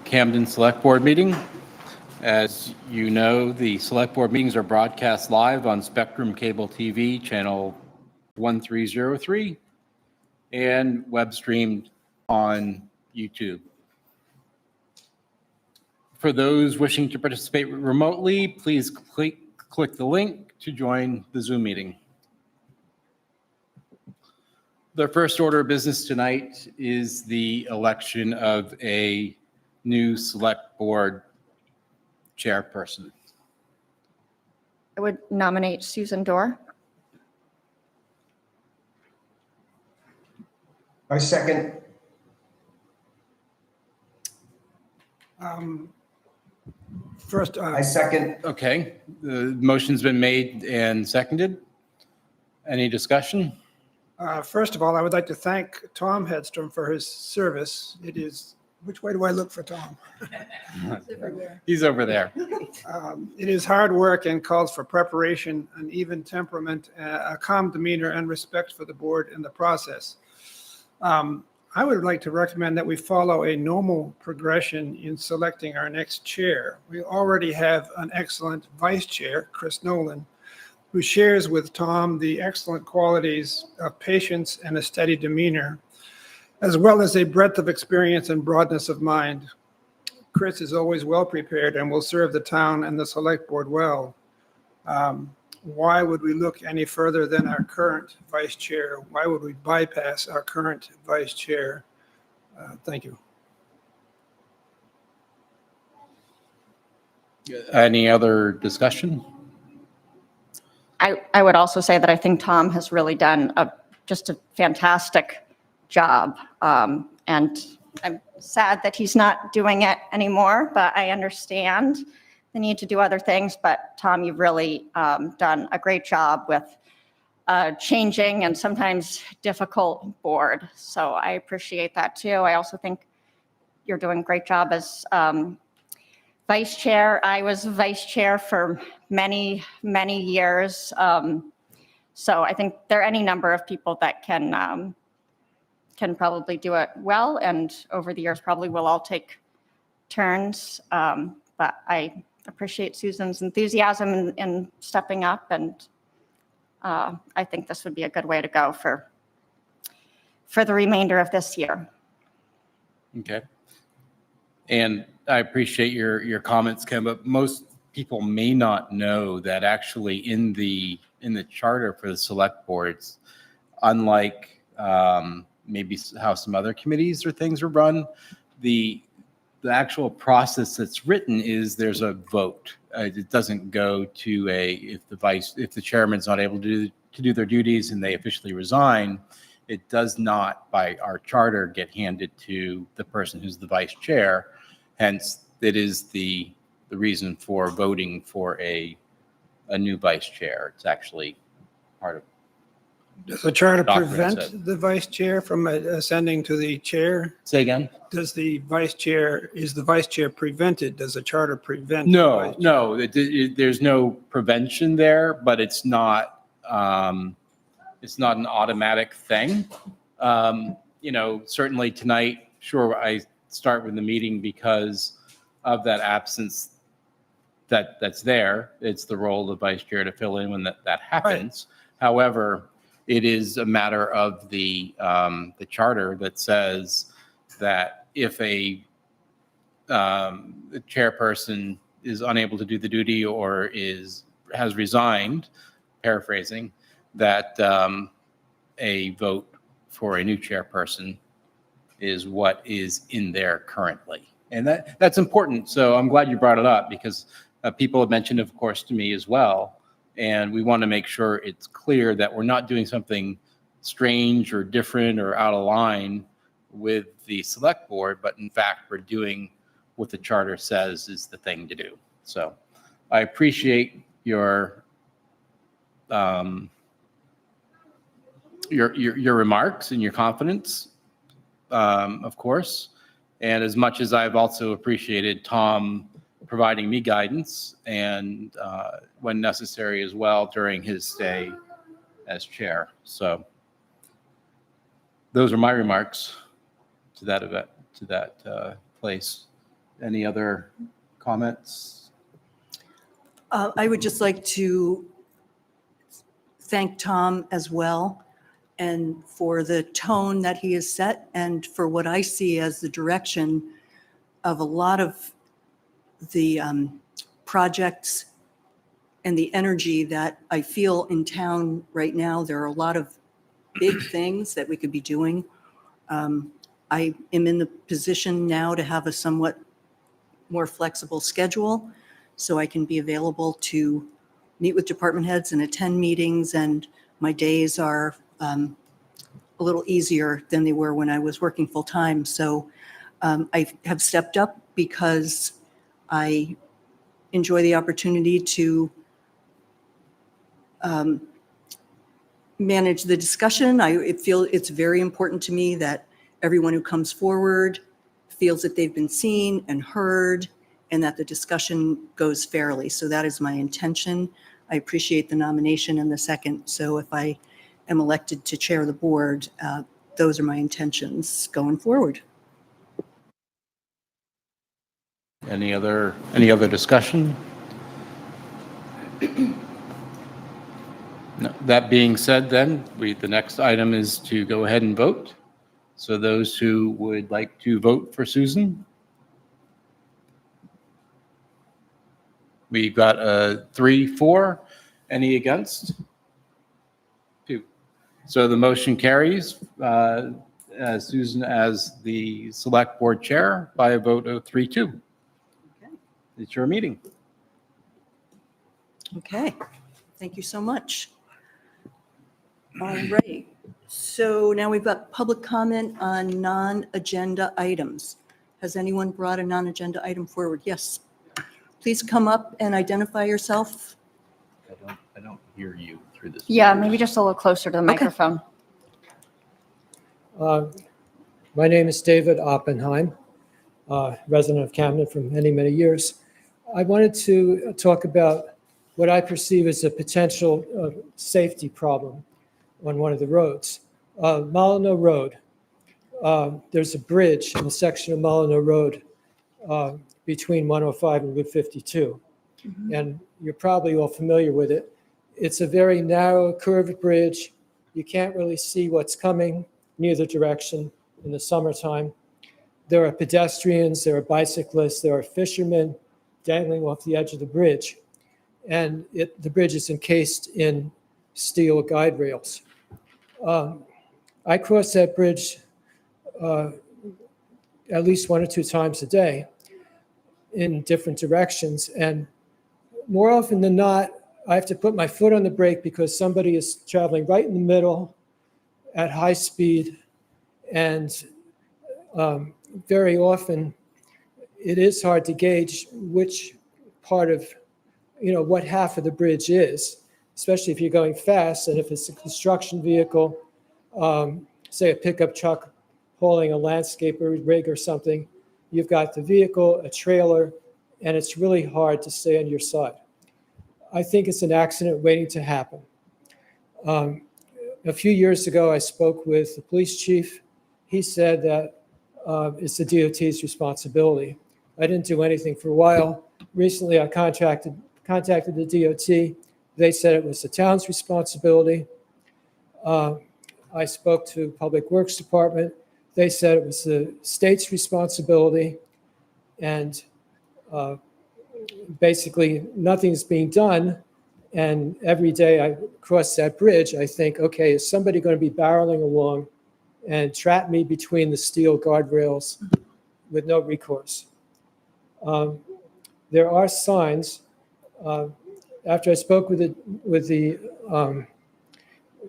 Camden Select Board meeting. As you know, the Select Board meetings are broadcast live on Spectrum Cable TV, channel 1303, and web streamed on YouTube. For those wishing to participate remotely, please click the link to join the Zoom meeting. The first order of business tonight is the election of a new Select Board chairperson. I would nominate Susan Dorr. I second. First, I second. Okay, the motion's been made and seconded. Any discussion? first of all, I would like to thank Tom Hedstrom for his service. It is, which way do I look for Tom? He's over there. It is hard work and calls for preparation, an even temperament, a calm demeanor, and respect for the board in the process. I would like to recommend that we follow a normal progression in selecting our next chair. We already have an excellent vice chair, Chris Nolan, who shares with Tom the excellent qualities of patience and a steady demeanor, as well as a breadth of experience and broadness of mind. Chris is always well prepared and will serve the town and the select board well. Why would we look any further than our current vice chair? Why would we bypass our current vice chair? Thank you. Any other discussion? I would also say that I think Tom has really done just a fantastic job. And I'm sad that he's not doing it anymore, but I understand the need to do other things. But Tom, you've really done a great job with changing and sometimes difficult board. So I appreciate that too. I also think you're doing a great job as vice chair. I was vice chair for many, many years. So I think there are any number of people that can probably do it well. And over the years, probably we'll all take turns. But I appreciate Susan's enthusiasm in stepping up. And I think this would be a good way to go for the remainder of this year. Okay. And I appreciate your comments, Ken, but most people may not know that actually in the charter for the select boards, unlike maybe how some other committees or things are run, the actual process that's written is there's a vote. It doesn't go to if the chairman's not able to do their duties and they officially resign, it does not by our charter get handed to the person who's the vice chair. Hence, it is the reason for voting for a new vice chair. It's actually part of. Does the charter Document prevent the vice chair from ascending to the chair? Say again? Is the vice chair prevented? Does the charter prevent? No, there's no prevention there, but it's not an automatic thing. Certainly tonight, sure, I start with the meeting because of that absence that's there. It's the role of the vice chair to fill in when that happens. Right. However, it is a matter of the charter that says that if the chairperson is unable to do the duty or has resigned, paraphrasing, that a vote for a new chairperson is what is in there currently. And that's important. So I'm glad you brought it up because people have mentioned, of course, to me as well. And we want to make sure it's clear that we're not doing something strange or different or out of line with the select board, but in fact, we're doing what the charter says is the thing to do. So I appreciate your remarks and your confidence, of course. And as much as I've also appreciated Tom providing me guidance and when necessary as well during his stay as chair. So those are my remarks to that place. Any other comments? I would just like to thank Tom as well, and for the tone that he has set, and for what I see as the direction of a lot of the projects and the energy that I feel in town right now. There are a lot of big things that we could be doing. I am in the position now to have a somewhat more flexible schedule, so I can be available to meet with department heads and attend meetings, and my days are a little easier than they were when I was working full-time. So I have stepped up because I enjoy the opportunity to manage the discussion. I feel it's very important to me that everyone who comes forward feels that they've been seen and heard, and that the discussion goes fairly. So that is my intention. I appreciate the nomination and the second. So if I am elected to chair the board, those are my intentions going forward. Any other discussion? No. That being said, then, the next item is to go ahead and vote. So those who would like to vote for Susan? We've got a 3-4. Any against? 2. So the motion carries, Susan as the select board chair by a vote of 3-2. Okay. It's your meeting. Okay, thank you so much. All right, so now we've got public comment on non-agenda items. Has anyone brought a non-agenda item forward? Yes. Please come up and identify yourself. I don't hear you through this. Yeah, maybe just a little closer to the microphone. My name is David Oppenheim, resident of Camden for many, many years. I wanted to talk about what I perceive as a potential safety problem on one of the roads. Molyneux Road, there's a bridge in a section of Molyneux Road between 105 and Route 52. Mm-hmm. And you're probably all familiar with it. It's a very narrow, curved bridge. You can't really see what's coming in either direction in the summertime. There are pedestrians, there are bicyclists, there are fishermen dangling off the edge of the bridge. And the bridge is encased in steel guide rails. I cross that bridge at least 1 or 2 times a day in different directions. And more often than not, I have to put my foot on the brake because somebody is traveling right in the middle at high speed. And very often it is hard to gauge which part of, what half of the bridge is, especially if you're going fast. And if it's a construction vehicle, say a pickup truck hauling a landscaper rig or something, you've got the vehicle, a trailer, and it's really hard to stay on your side. I think it's an accident waiting to happen. A few years ago, I spoke with the police chief. He said that it's the DOT's responsibility. I didn't do anything for a while. Recently, I contacted the DOT. They said it was the town's responsibility. I spoke to Public Works Department. They said it was the state's responsibility. And basically, nothing's being done. And every day I cross that bridge, I think, okay, is somebody going to be barreling along and trap me between the steel guardrails with no recourse? There are signs. After I spoke with the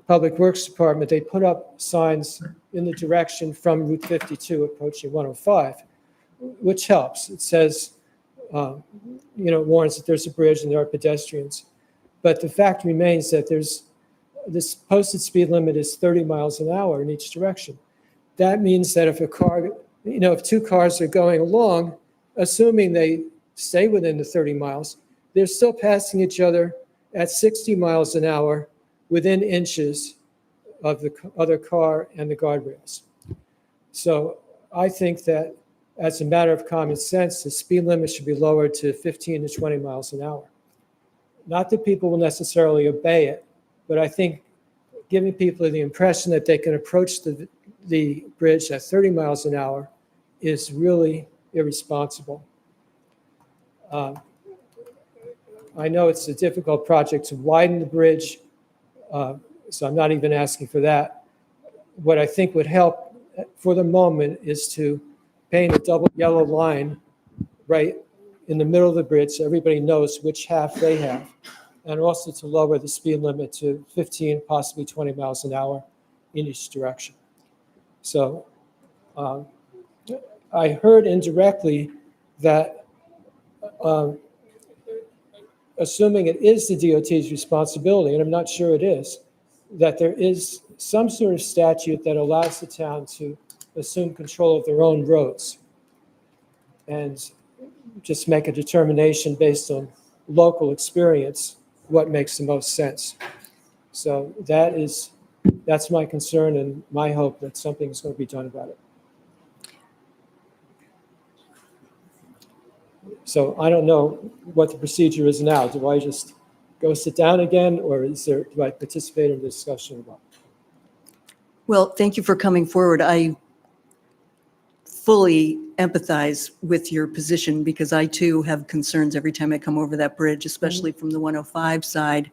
Public Works Department, they put up signs in the direction from Route 52 approaching 105, which helps. It says, warns that there's a bridge and there are pedestrians. But the fact remains that this posted speed limit is 30 miles an hour in each direction. That means that if if 2 cars are going along, assuming they stay within the 30 miles, they're still passing each other at 60 miles an hour within inches of the other car and the guardrails. So I think that as a matter of common sense, the speed limit should be lowered to 15 to 20 miles an hour. Not that people will necessarily obey it, but I think giving people the impression that they can approach the bridge at 30 miles an hour is really irresponsible. I know it's a difficult project to widen the bridge, so I'm not even asking for that. What I think would help for the moment is to paint a double yellow line right in the middle of the bridge so everybody knows which half they have, and also to lower the speed limit to 15, possibly 20 miles an hour in each direction. So I heard indirectly that assuming it is the DOT's responsibility, and I'm not sure it is, that there is some sort of statute that allows the town to assume control of their own roads and just make a determination based on local experience what makes the most sense. So that's my concern and my hope that something is going to be done about it. So I don't know what the procedure is now. Do I just go sit down again, or do I participate in the discussion about it? Well, thank you for coming forward. I fully empathize with your position because I too have concerns every time I come over that bridge, especially from the 105 side.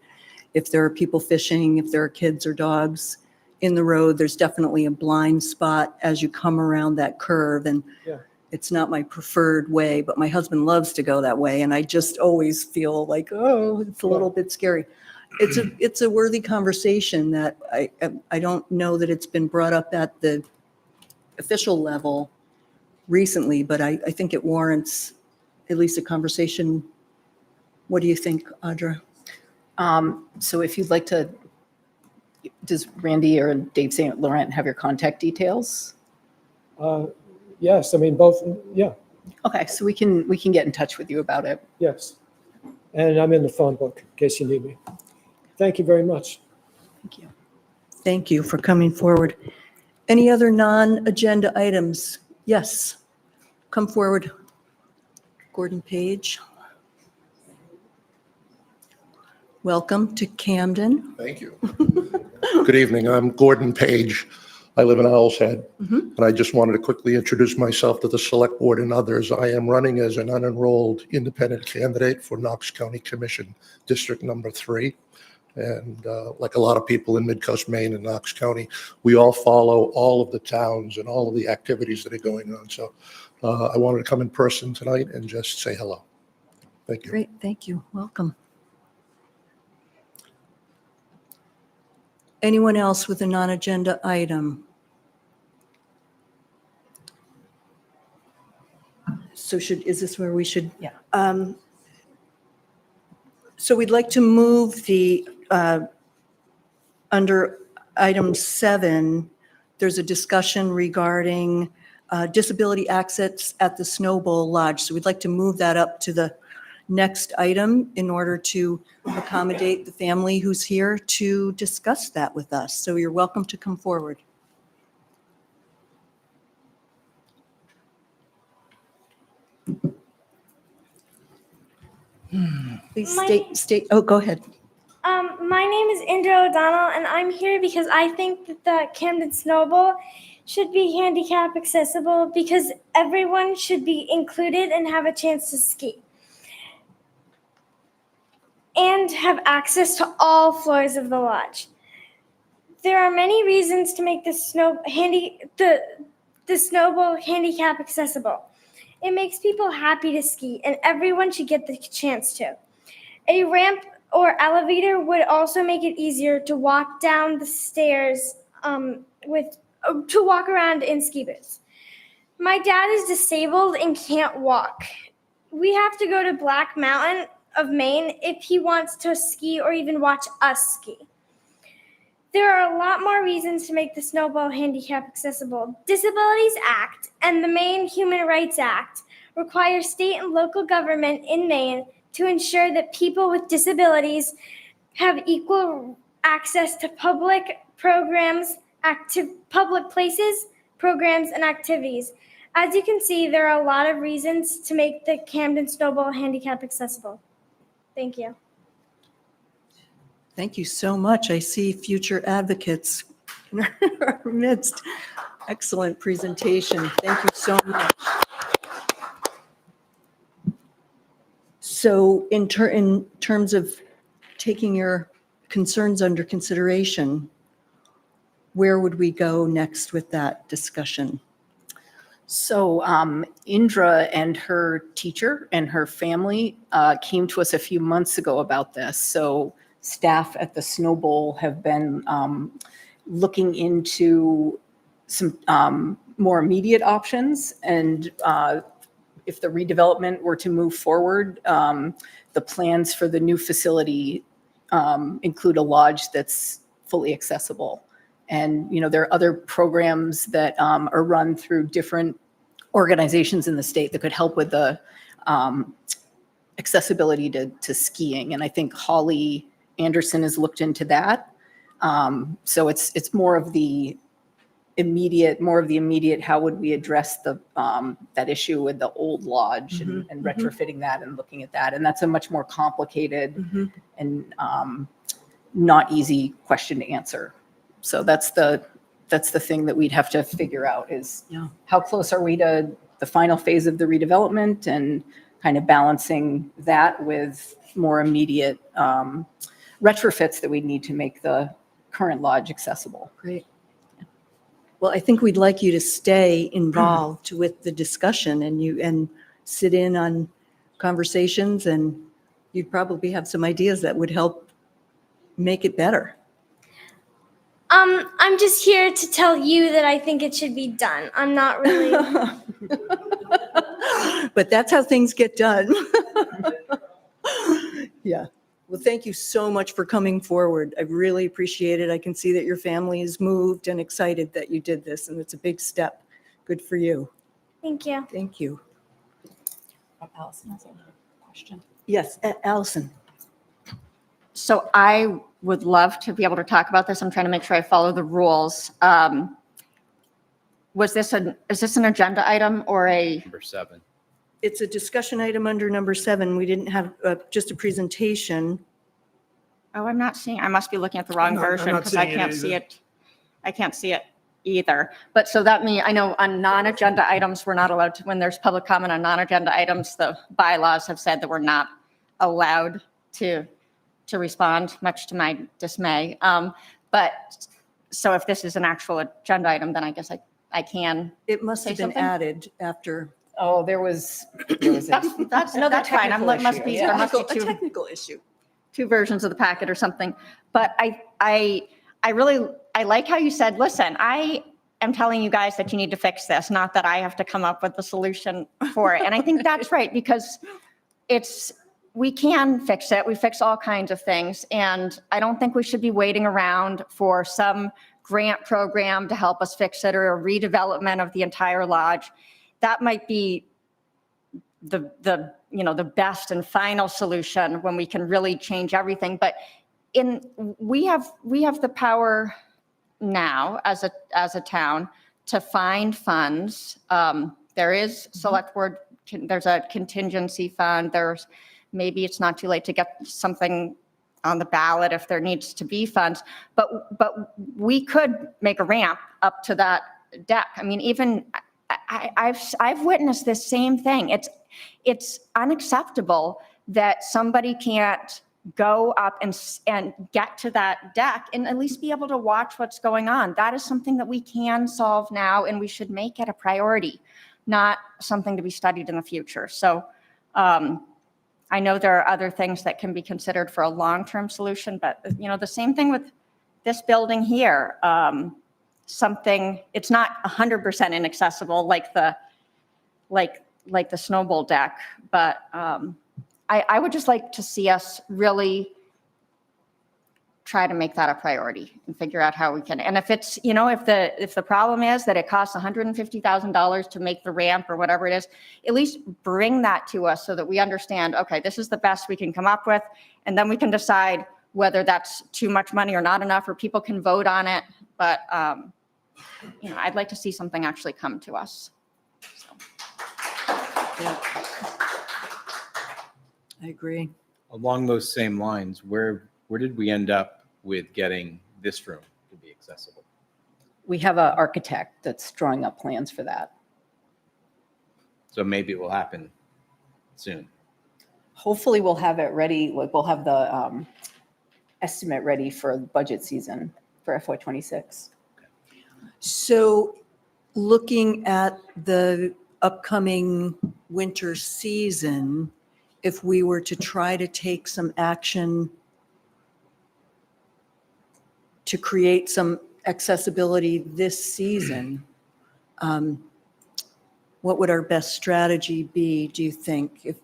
If there are people fishing, if there are kids or dogs in the road, there's definitely a blind spot as you come around that curve. And Yeah. it's not my preferred way, but my husband loves to go that way. And I just always feel like, oh, it's a little bit scary. It's a worthy conversation that I don't know that it's been brought up at the official level recently, but I think it warrants at least a conversation. What do you think, Audra? So if you'd like to, does Randy or Dave St. Laurent have your contact details? Yes, I mean, both, yeah, Okay, so we can get in touch with you about it. yes. And I'm in the phone book in case you need me. Thank you very much. Thank you. Thank you for coming forward. Any other non-agenda items? Yes, come forward. Gordon Page. Welcome to Camden. Thank you. Good evening. I'm Gordon Page. I live in Owl's Head, and I just wanted to quickly introduce myself to the Select Board and others. I am running as an unenrolled independent candidate for Knox County Commission, District Number 3. And like a lot of people in Midcoast Maine and Knox County, we all follow all of the towns and all of the activities that are going on. So I wanted to come in person tonight and just say hello. Thank you. Great, thank you. Welcome. Anyone else with a non-agenda item? So is this where we should? Yeah. So we'd like to move the, under item 7, there's a discussion regarding disability access at the Snowball Lodge. So we'd like to move that up to the next item in order to accommodate the family who's here to discuss that with us. So you're welcome to come forward. Please state, oh, go ahead. My name is Indra O'Donnell, and I'm here because I think that the Camden Snowball should be handicap accessible because everyone should be included and have a chance to ski and have access to all floors of the lodge. There are many reasons to make the Snowball handicap accessible. It makes people happy to ski, and everyone should get the chance to. A ramp or elevator would also make it easier to walk down the stairs to walk around in ski boots. My dad is disabled and can't walk. We have to go to Black Mountain of Maine if he wants to ski or even watch us ski. There are a lot more reasons to make the Snowball handicap accessible. Disabilities Act and the Maine Human Rights Act require state and local government in Maine to ensure that people with disabilities have equal access to public programs, public places, programs, and activities, As you can see, there are a lot of reasons to make the Camden Snowball handicap accessible. Thank you. Thank you so much. I see future advocates in our midst. Excellent presentation. Thank you so much. So in terms of taking your concerns under consideration, where would we go next with that discussion? So Indra and her teacher and her family came to us a few months ago about this. So staff at the Snow Bowl have been looking into some more immediate options. And if the redevelopment were to move forward, the plans for the new facility include a lodge that's fully accessible. And, you know, there are other programs that are run through different organizations in the state that could help with the accessibility to skiing. And I think Holly Anderson has looked into that. So it's more of the immediate, how would we address that issue with the old lodge and retrofitting that and looking at that. And that's a much more complicated and not easy question to answer. So that's the thing that we'd have to figure out is how close are we to the final phase of the redevelopment and kind of balancing that with more immediate retrofits that we need to make the current lodge accessible. Great. Well, I think we'd like you to stay involved with the discussion and sit in on conversations, and you'd probably have some ideas that would help make it better. I'm just here to tell you that I think it should be done. I'm not really. But that's how things get done. Yeah. Well, thank you so much for coming forward. I really appreciate it. I can see that your family is moved and excited that you did this, and it's a big step. Good for you. Thank you. Thank you. Allison has a question. Yes, Allison. So I would love to be able to talk about this. I'm trying to make sure I follow the rules. Is this an agenda item or a? Number 7. It's a discussion item under number 7. We didn't have just a presentation. Oh, I'm not seeing, I must be looking at the wrong I'm not version because I seeing it can't see either. it. I can't see it either. But so that means, I know on non-agenda items, we're not allowed to, when there's public comment on non-agenda items, the bylaws have said that we're not allowed to respond, much to my dismay. But so if this is an actual agenda item, then I guess I can. It must have Say been something? added after. Oh, there was That's fine. technical Must issue, be, yeah. there must be A two. technical issue. Two versions of the packet or something. But I like how you said, listen, I am telling you guys that you need to fix this, not that I have to come up with the solution for it. And I think that's right, because we can fix it. We fix all kinds of things. And I don't think we should be waiting around for some grant program to help us fix it or a redevelopment of the entire lodge. That might be the best and final solution when we can really change everything. But we have the power now as a town to find funds. There is select board, there's a contingency fund. Maybe it's not too late to get something on the ballot if there needs to be funds, but we could make a ramp up to that deck. I mean, even I've witnessed this same thing. It's unacceptable that somebody can't go up and get to that deck and at least be able to watch what's going on. That is something that we can solve now, and we should make it a priority, not something to be studied in the future. So I know there are other things that can be considered for a long-term solution, but the same thing with this building here. It's not 100% inaccessible like the Snow Bowl deck, but I would just like to see us really try to make that a priority and figure out how we can. And if it's, if the problem is that it costs $150,000 to make the ramp or whatever it is, at least bring that to us so that we understand, okay, this is the best we can come up with. And then we can decide whether that's too much money or not enough, or people can vote on it. But, I'd like to see something actually come to us. So. Yeah. I agree. Along those same lines, where did we end up with getting this room to be accessible? We have an architect that's drawing up plans for that. So maybe it will happen soon. Hopefully we'll have it ready, like we'll have the estimate ready for budget season for FY '26. So looking at the upcoming winter season, if we were to try to take some action to create some accessibility this season, what would our best strategy be, do you think?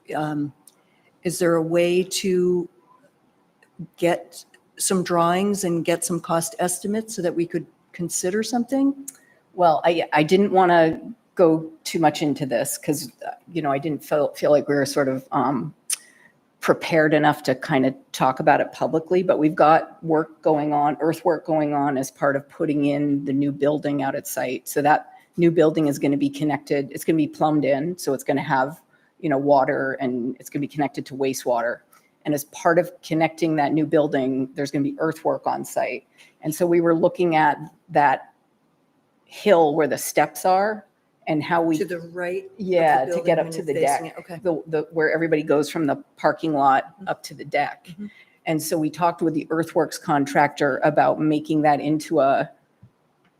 Is there a way to get some drawings and get some cost estimates so that we could consider something? Well, I didn't want to go too much into this because, I didn't feel like we were sort of prepared enough to kind of talk about it publicly, but we've got work going on, earthwork going on as part of putting in the new building out at site. So that new building is going to be connected, it's going to be plumbed in, so it's going to have, water, and it's going to be connected to wastewater. And as part of connecting that new building, there's going to be earthwork on site. And so we were looking at that hill where the steps are and how we, To the right? of the yeah, to building get up when to you're the facing deck, it? Okay. the where everybody goes from the parking lot up to the deck. Mhm. And so we talked with the earthworks contractor about making that into a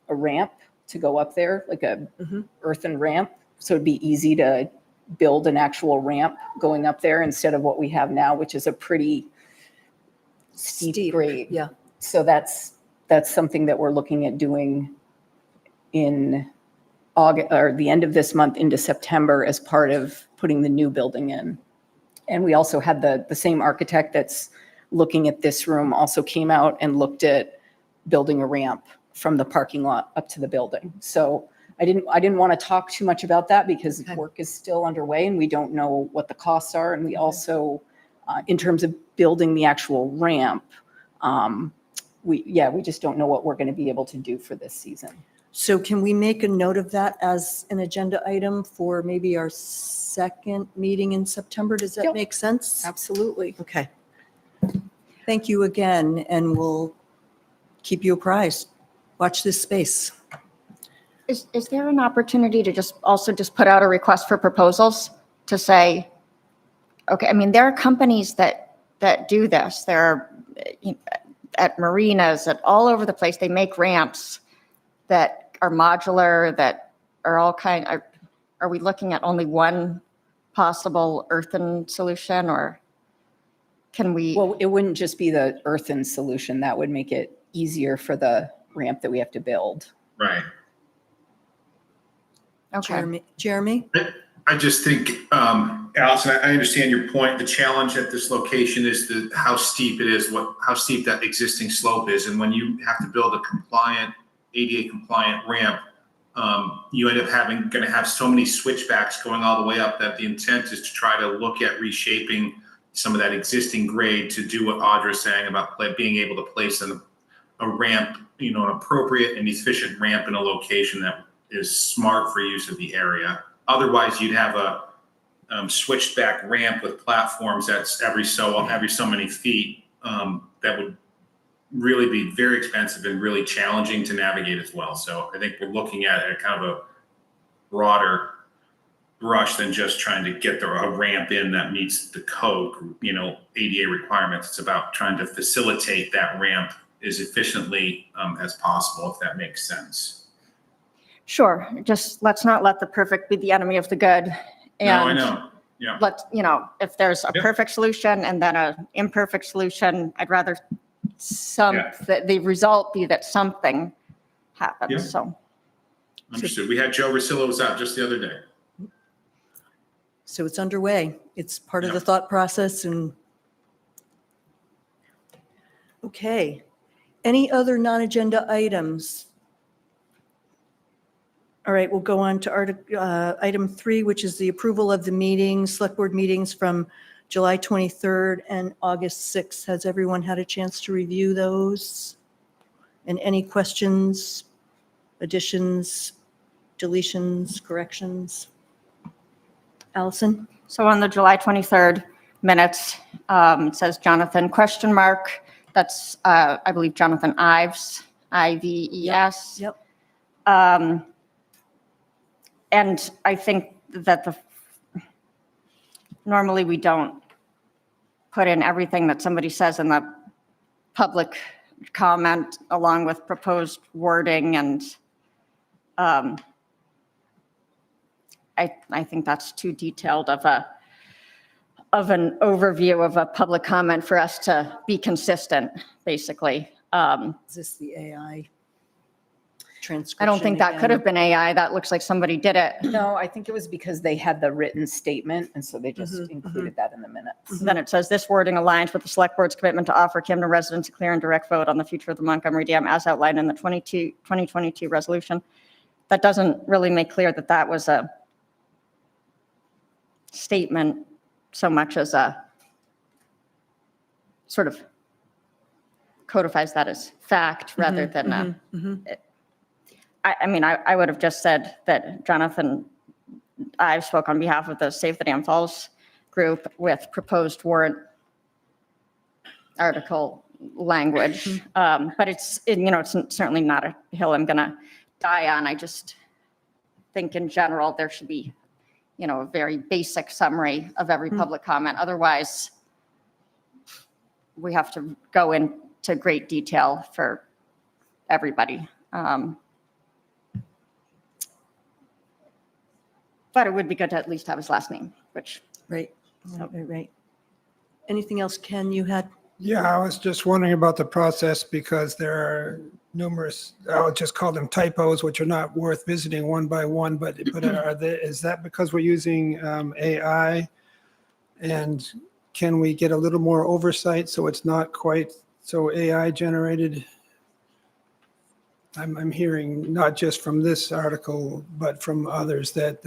ramp to go up there, like a Mhm. earthen ramp. So it'd be easy to build an actual ramp going up there instead of what we have now, which is a pretty steep grade. Yeah. So that's something that we're looking at doing in August, or the end of this month into September, as part of putting the new building in. And we also had the same architect that's looking at this room also came out and looked at building a ramp from the parking lot up to the building. So I didn't want to talk too much about that because Okay. work is still underway and we don't know what the costs are. And we also, in terms of building the actual ramp, we just don't know what we're going to be able to do for this season. So can we make a note of that as an agenda item for maybe our second meeting in September? Does that Yep. make sense? Absolutely. Okay. Thank you again, and we'll keep you apprised. Watch this space. Is there an opportunity to just put out a request for proposals to say, okay, I mean, there are companies that do this. There are at marinas, at all over the place, they make ramps that are modular, that are all are we looking at only one possible earthen solution, or can we? Well, it wouldn't just be the earthen solution. That would make it easier for the ramp that we have to build. Right. Okay. Jeremy? I just think, Allison, I understand your point. The challenge at this location is how steep it is, how steep that existing slope is. And when you have to build a ADA compliant ramp, you end up going to have so many switchbacks going all the way up that the intent is to try to look at reshaping some of that existing grade to do what Audra's saying about being able to place a ramp, an appropriate and efficient ramp in a location that is smart for use of the area. Otherwise, you'd have a switched back ramp with platforms that's every so many feet. That would really be very expensive and really challenging to navigate as well. So I think we're looking at a kind of a broader brush than just trying to get a ramp in that meets the code, ADA requirements. It's about trying to facilitate that ramp as efficiently as possible, if that makes sense. Sure, just let's not let the perfect be the enemy of the good. No, I And know. Yeah. if there's a Yep. perfect solution and then an imperfect solution, I'd rather Yeah. the result be that something happens, Yeah. so. Understood. We had Joe Rosillo was out just the other day. So it's underway. It's part of the Yeah. thought process and. Okay. Any other non-agenda items? All right, we'll go on to item 3, which is the approval of the meetings, select board meetings from July 23rd and August 6th. Has everyone had a chance to review those? And any questions, additions, deletions, corrections? Allison? So on the July 23rd minutes, it says Jonathan question mark. That's, I believe, Jonathan Ives, Ives. Yep. And I think that normally we don't put in everything that somebody says in the public comment along with proposed wording, and I think that's too detailed of an overview of a public comment for us to be consistent, basically. Is this the AI transcription? I don't think that could have been AI. That looks like somebody did it. No, I think it was because they had the written statement, and so they just Mhm, included that in the minutes. Then it says this wording aligns with the select board's commitment to offer Camden residents a clear and direct vote on the future of the Montgomery Dam as outlined in the 2022 resolution. That doesn't really make clear that that was a statement so much as a sort of codifies that as fact rather than a, I mean, I would have just said that Jonathan, I spoke on behalf of the Save the Dam Falls group with proposed warrant article language. But it's certainly not a hill I'm going to die on. I just think in general, there should be, a very basic summary of every public comment. Otherwise, we have to go into great detail for everybody. But it would be good to at least have his last name, which. Right. Anything else, Ken, you had? Yeah, I was just wondering about the process because there are numerous, I would just call them typos, which are not worth visiting one by one, but is that because we're using AI? And can we get a little more oversight so it's not quite so AI generated? I'm hearing not just from this article, but from others that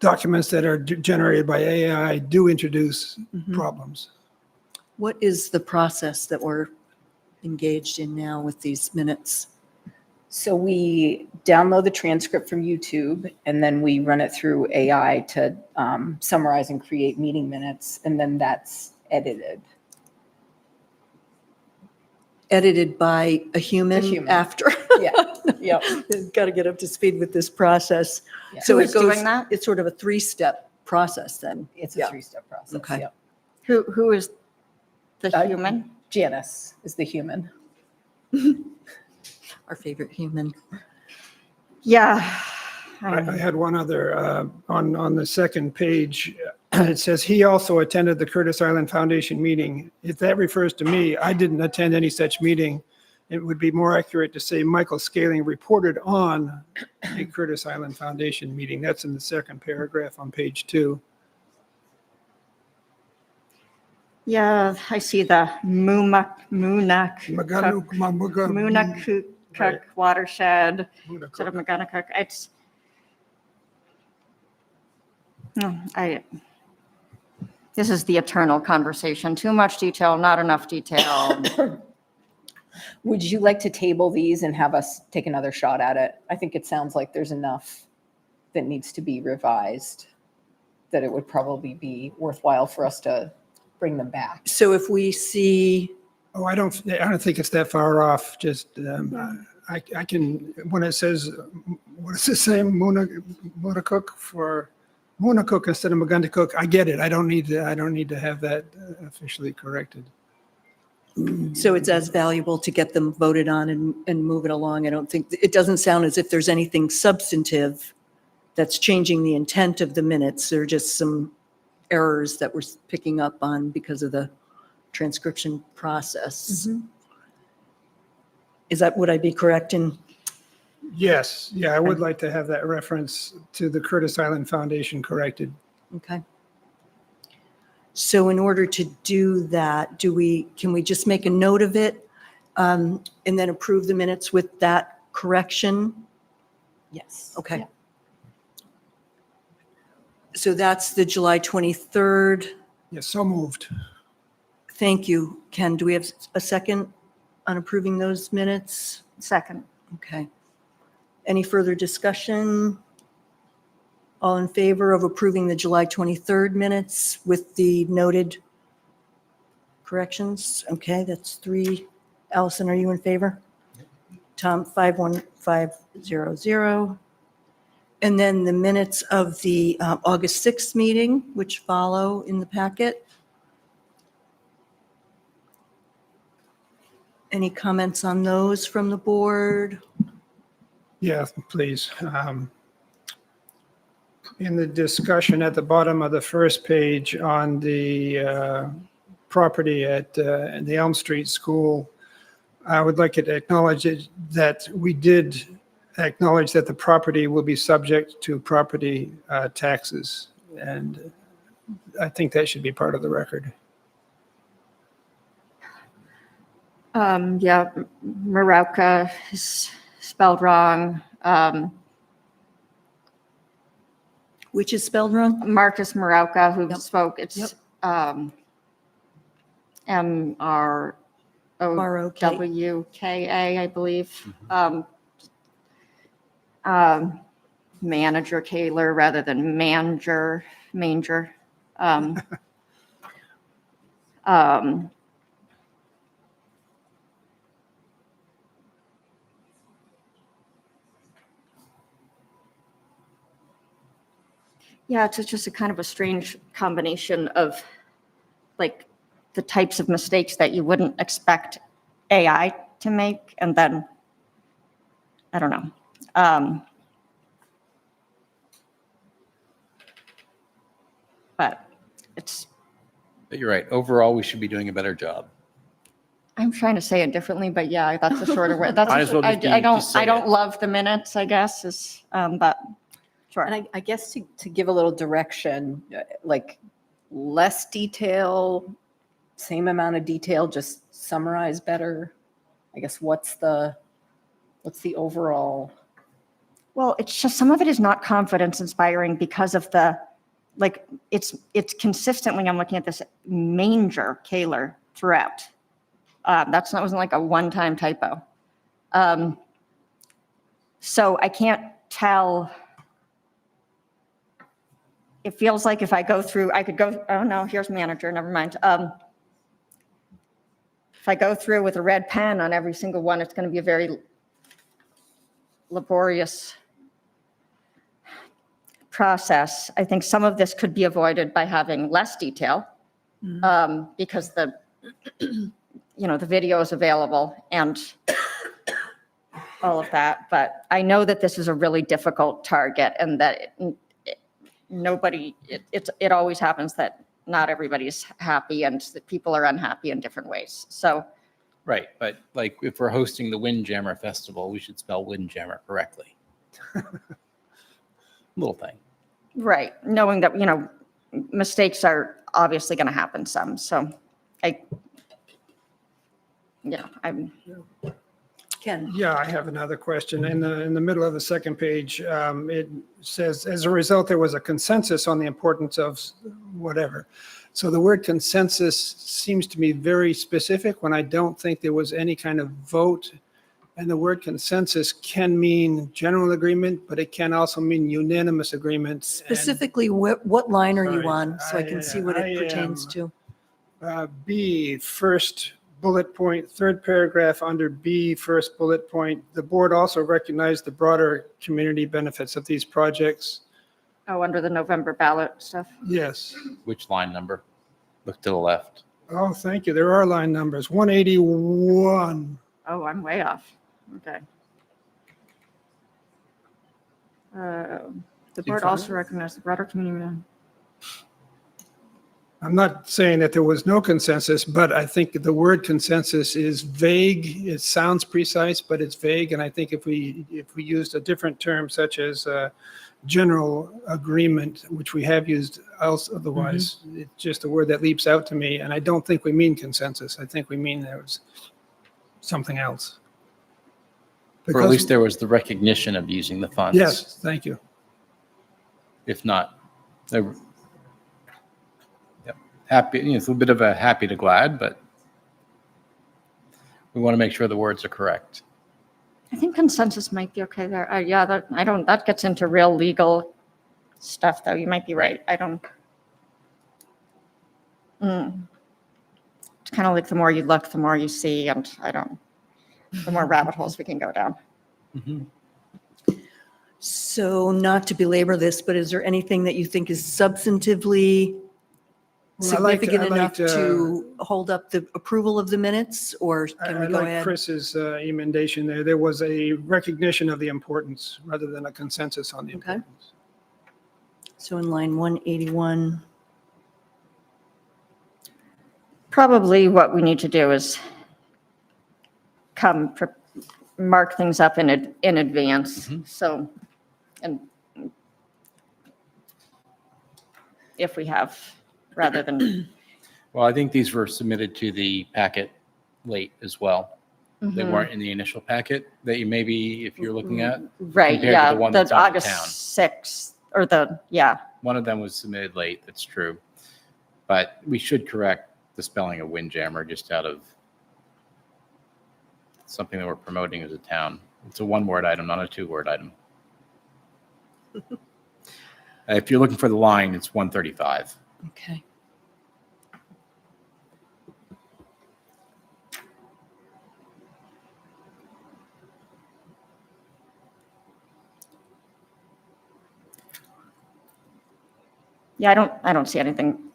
documents that are generated by AI do introduce problems. What is the process that we're engaged in now with these minutes? So we download the transcript from YouTube, and then we run it through AI to summarize and create meeting minutes, and then that's edited. Edited by a human, A human. after? Yeah, yep. Got to get up to speed with this process. Yeah. So Who it is goes, doing that? it's sort of a 3-step process then. It's Yeah. a 3-step process. Okay. Yep. Who is the Uh, human? Janice is the human. Our favorite human. Yeah. I had one other, on the second page, it says, he also attended the Curtis Island Foundation meeting. If that refers to me, I didn't attend any such meeting. It would be more accurate to say Michael Scaling reported on a Curtis Island Foundation meeting. That's in the second paragraph on page 2. Yeah, I see the Maganuk- Moonakuk Right. watershed, Moonakuk. sort of Maganakuk. It's, no, this is the eternal conversation. Too much detail, not enough detail. Would you like to table these and have us take another shot at it? I think it sounds like there's enough that needs to be revised that it would probably be worthwhile for us to bring them back. So if we see, Oh, I don't think it's that far off. Just, I can, when it says, what does it say, Moonakuk for Moonakuk instead of Magandakuk, I get it. I don't need to have that officially corrected. so it's as valuable to get them voted on and move it along. I don't think, it doesn't sound as if there's anything substantive that's changing the intent of the minutes. There are just some errors that we're picking up on because of the transcription process. Would I be correct in? Yes, yeah, I would like to have that reference to the Curtis Island Foundation corrected. Okay. So in order to do that, can we just make a note of it and then approve the minutes with that correction? Yes. Okay. Yeah. So that's the July 23rd. Yes, so moved. Thank you. Ken, do we have a second on approving those minutes? Second. Okay. Any further discussion? All in favor of approving the July 23rd minutes with the noted corrections? Okay, that's 3. Allison, are you in favor? Tom, 51500. And then the minutes of the August 6th meeting, which follow in the packet. Any comments on those from the board? Yeah, please. In the discussion at the bottom of the first page on the property at the Elm Street School, I would like it acknowledged that we did acknowledge that the property will be subject to property taxes. And I think that should be part of the record. Yeah, Marauka is spelled wrong. Which is spelled wrong? Marcus Marauka, who Yep. spoke, it's Yep. MROWKA, I believe. Manager Kaler rather than manger. Yeah, it's just a kind of a strange combination of like the types of mistakes that you wouldn't expect AI to make, and then, I don't know. But But you're right. Overall, we should be doing a better job. I'm trying to say it differently, but yeah, that's a shorter word. That's Might as well just I be- just say I don't it. love the minutes, I guess, but sure. And I guess to give a little direction, like less detail, same amount of detail, just summarize better. I guess what's the overall? Well, it's just some of it is not confidence inspiring because of it's consistently, I'm looking at this manger Kaler throughout. Wasn't like a one-time typo. So I can't tell. It feels like if I go through, I could go, oh no, here's manager, never mind. If I go through with a red pen on every single one, it's going to be a very laborious process. I think some of this could be avoided by having less detail because the video is available and all of that. But I know that this is a really difficult target and that it always happens that not everybody's happy and that people are unhappy in different ways. So. Right, but like if we're hosting the Windjammer Festival, we should spell Windjammer correctly. Little thing. Right, knowing that, mistakes are obviously going to happen some, so I'm. Ken? Yeah, I have another question. In the middle of the second page, it says, as a result, there was a consensus on the importance of whatever. So the word consensus seems to me very specific when I don't think there was any kind of vote. And the word consensus can mean general agreement, but it can also mean unanimous agreement. Specifically, what line are you Sorry, on, so I can see what it pertains to? B, first bullet point, third paragraph under B, first bullet point. The board also recognized the broader community benefits of these projects. Oh, under the November ballot stuff. Yes. Which line number? Look to the left. Oh, thank you. There are line numbers. 181. Oh, I'm way off. Okay. The board also recognized the broader community. I'm not saying that there was no consensus, but I think the word consensus is vague. It sounds precise, but it's vague. And I think if we used a different term such as general agreement, which we have used else otherwise, it's just a word that leaps out to me. And I don't think we mean consensus. I think we mean there was something else. Or at least there was the recognition of using the funds. Yes, thank you. If not, happy, it's a bit of a happy to glad, but we want to make sure the words are correct. I think consensus might be okay there. That gets into real legal stuff, though. You might be right. I don't. It's kind of like the more you look, the more you see, and the more rabbit holes we can go down. So not to belabor this, but is there anything that you think is substantively Well, I'd like to- significant I'd like enough to- to hold up the approval of the minutes, or can we I go like ahead? Chris's emendation there. There was a recognition of the importance rather than a consensus on the Okay. importance. So in line 181, Probably what we need to do is mark things up in advance. So, and if we have, rather than. Well, I think these were submitted to the packet late as well. They weren't in the initial packet that you maybe, if you're looking at. Right, compared to yeah, the one the that's on the August town. 6th, or yeah. One of them was submitted late, that's true. But we should correct the spelling of Windjammer just out of something that we're promoting as a town. It's a one-word item, not a two-word item. If you're looking for the line, it's 135. okay. Yeah, I don't see anything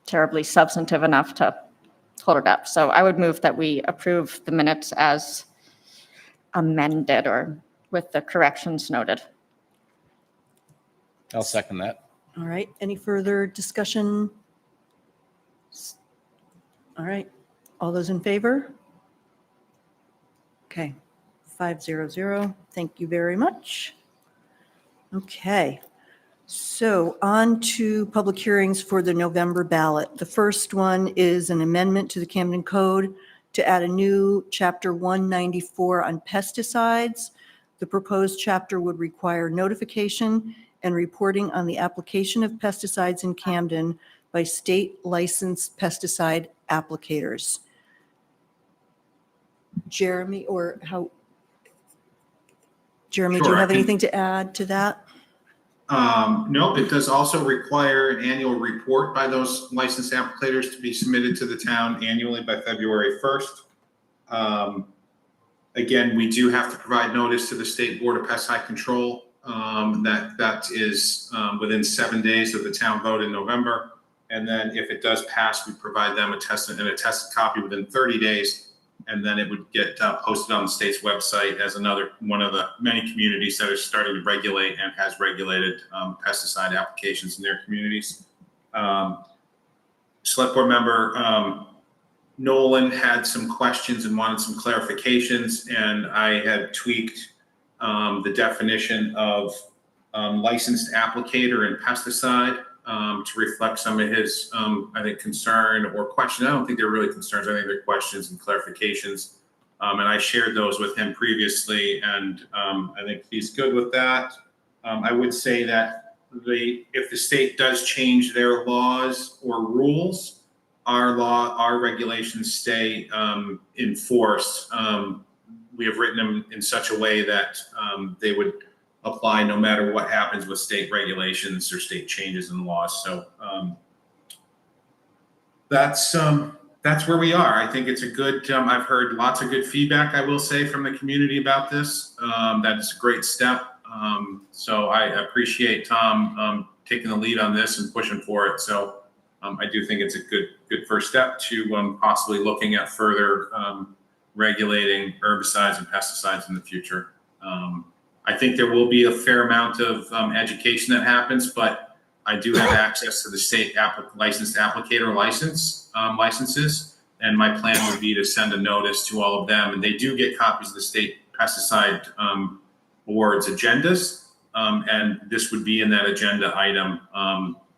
terribly substantive enough to hold it up. So I would move that we approve the minutes as amended or with the corrections noted. I'll second that. All right, any further discussion? All right, all those in favor? Okay, 500. Thank you very much. Okay, so on to public hearings for the November ballot. The first one is an amendment to the Camden Code to add a new Chapter 194 on pesticides. The proposed chapter would require notification and reporting on the application of pesticides in Camden by state licensed pesticide applicators. Jeremy, or how? Jeremy, do you Sure, I have can- anything to add to that? Nope, it does also require an annual report by those licensed applicators to be submitted to the town annually by February 1st. Again, we do have to provide notice to the State Board of Pesticide Control. That is within 7 days of the town vote in November. And then if it does pass, we provide them an attested copy within 30 days. And then it would get posted on the state's website as one of the many communities that are starting to regulate and has regulated pesticide applications in their communities. Select Board member Nolan had some questions and wanted some clarifications, and I had tweaked the definition of licensed applicator and pesticide to reflect some of his, I think, concern or question. I don't think they're really concerns. I think they're questions and clarifications. And I shared those with him previously, and I think he's good with that. I would say that if the state does change their laws or rules, our regulations stay in force. We have written them in such a way that they would apply no matter what happens with state regulations or state changes in laws. So that's where we are. I think it's a good, I've heard lots of good feedback, I will say, from the community about this. That is a great step. So I appreciate Tom taking the lead on this and pushing for it. So I do think it's a good first step to possibly looking at further regulating herbicides and pesticides in the future. I think there will be a fair amount of education that happens, but I do have access to the state licensed applicator licenses, and my plan would be to send a notice to all of them, and they do get copies of the state pesticide board's agendas, and this would be in that agenda item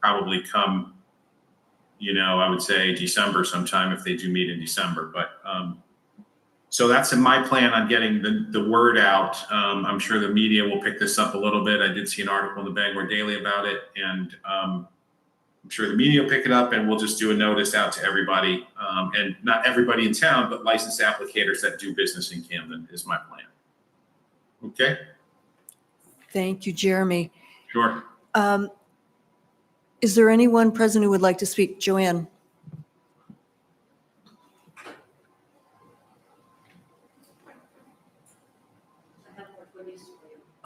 probably come, I would say December sometime if they do meet in December, but so that's in my plan on getting the word out. I'm sure the media will pick this up a little bit. I did see an article in the Bangor Daily about it, and I'm sure the media will pick it up, and we'll just do a notice out to everybody, and not everybody in town, but licensed applicators that do business in Camden is my plan. Okay, Thank you, Jeremy. sure. Is there anyone present who would like to speak? Joanne?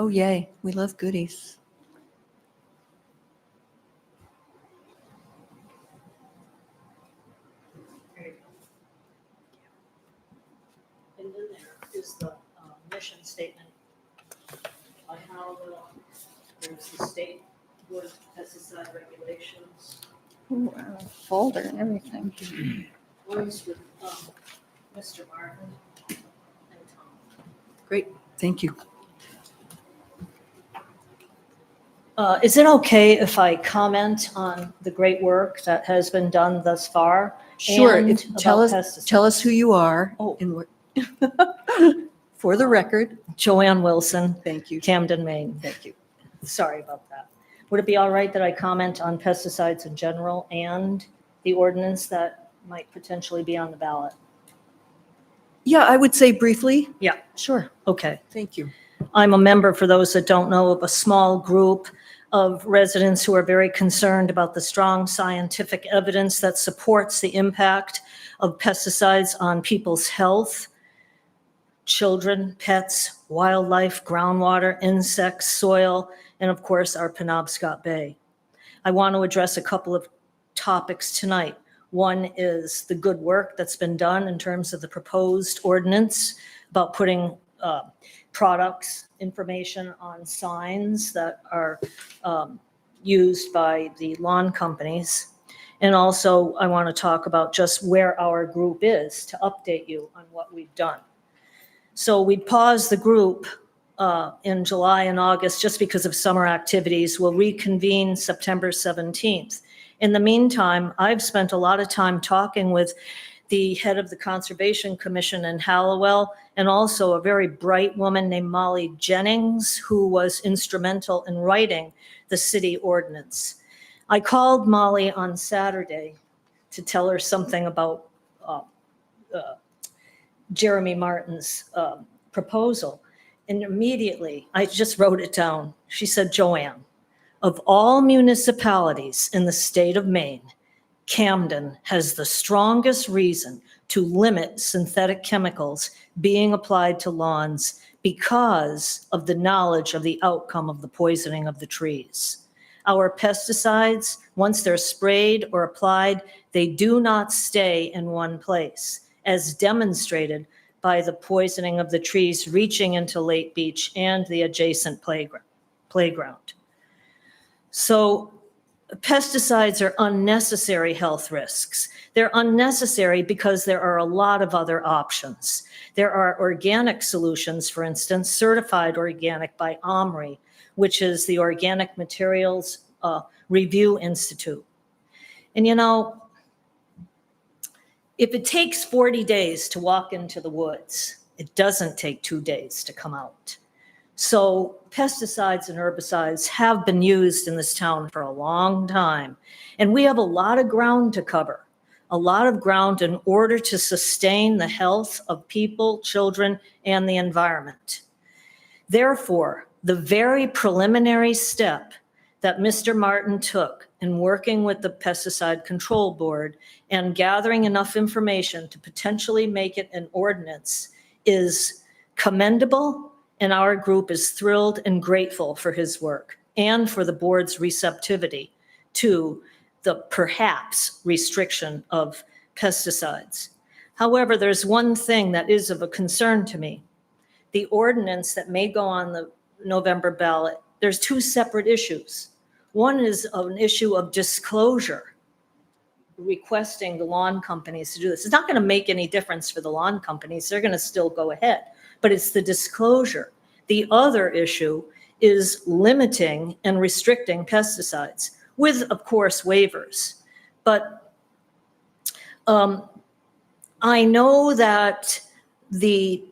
Oh, yay. We love goodies. And then there is the mission statement by how there's the state board of pesticide regulations. Ooh, folder and everything. One's with Mr. Martin and Tom. Great, thank you. Is it okay if I comment on the great work that has been done thus far? Sure, and tell about us pesticides? who you are. Oh. And what, for the record, Joanne Wilson, thank you. Camden, Maine. Thank you. Sorry about that. Would it be all right that I comment on pesticides in general and the ordinance that might potentially be on the ballot? Yeah, I would say briefly. Yeah. Sure, Okay. thank you. I'm a member, for those that don't know, of a small group of residents who are very concerned about the strong scientific evidence that supports the impact of pesticides on people's health, children, pets, wildlife, groundwater, insects, soil, and of course, our Penobscot Bay. I want to address a couple of topics tonight. One is the good work that's been done in terms of the proposed ordinance about putting products, information on signs that are used by the lawn companies. And also, I want to talk about just where our group is to update you on what we've done. So we paused the group in July and August just because of summer activities. We'll reconvene September 17th. In the meantime, I've spent a lot of time talking with the head of the Conservation Commission in Hallowell, and also a very bright woman named Molly Jennings, who was instrumental in writing the city ordinance. I called Molly on Saturday to tell her something about Jeremy Martin's proposal. And immediately, I just wrote it down. She said, Joanne, of all municipalities in the state of Maine, Camden has the strongest reason to limit synthetic chemicals being applied to lawns because of the knowledge of the outcome of the poisoning of the trees. Our pesticides, once they're sprayed or applied, they do not stay in one place, as demonstrated by the poisoning of the trees reaching into Lake Beach and the adjacent playground. So pesticides are unnecessary health risks. They're unnecessary because there are a lot of other options. There are organic solutions, for instance, certified organic by OMRI, which is the Organic Materials Review Institute. And you know, if it takes 40 days to walk into the woods, it doesn't take 2 days to come out. So pesticides and herbicides have been used in this town for a long time, and we have a lot of ground to cover, a lot of ground in order to sustain the health of people, children, and the environment. Therefore, the very preliminary step that Mr. Martin took in working with the Pesticide Control Board and gathering enough information to potentially make it an ordinance is commendable, and our group is thrilled and grateful for his work and for the board's receptivity to the perhaps restriction of pesticides. However, there's one thing that is of a concern to me. The ordinance that may go on the November ballot, there's two separate issues. One is an issue of disclosure, requesting the lawn companies to do this. It's not going to make any difference for the lawn companies. They're going to still go ahead, but it's the disclosure. The other issue is limiting and restricting pesticides with, of course, waivers. But I know that the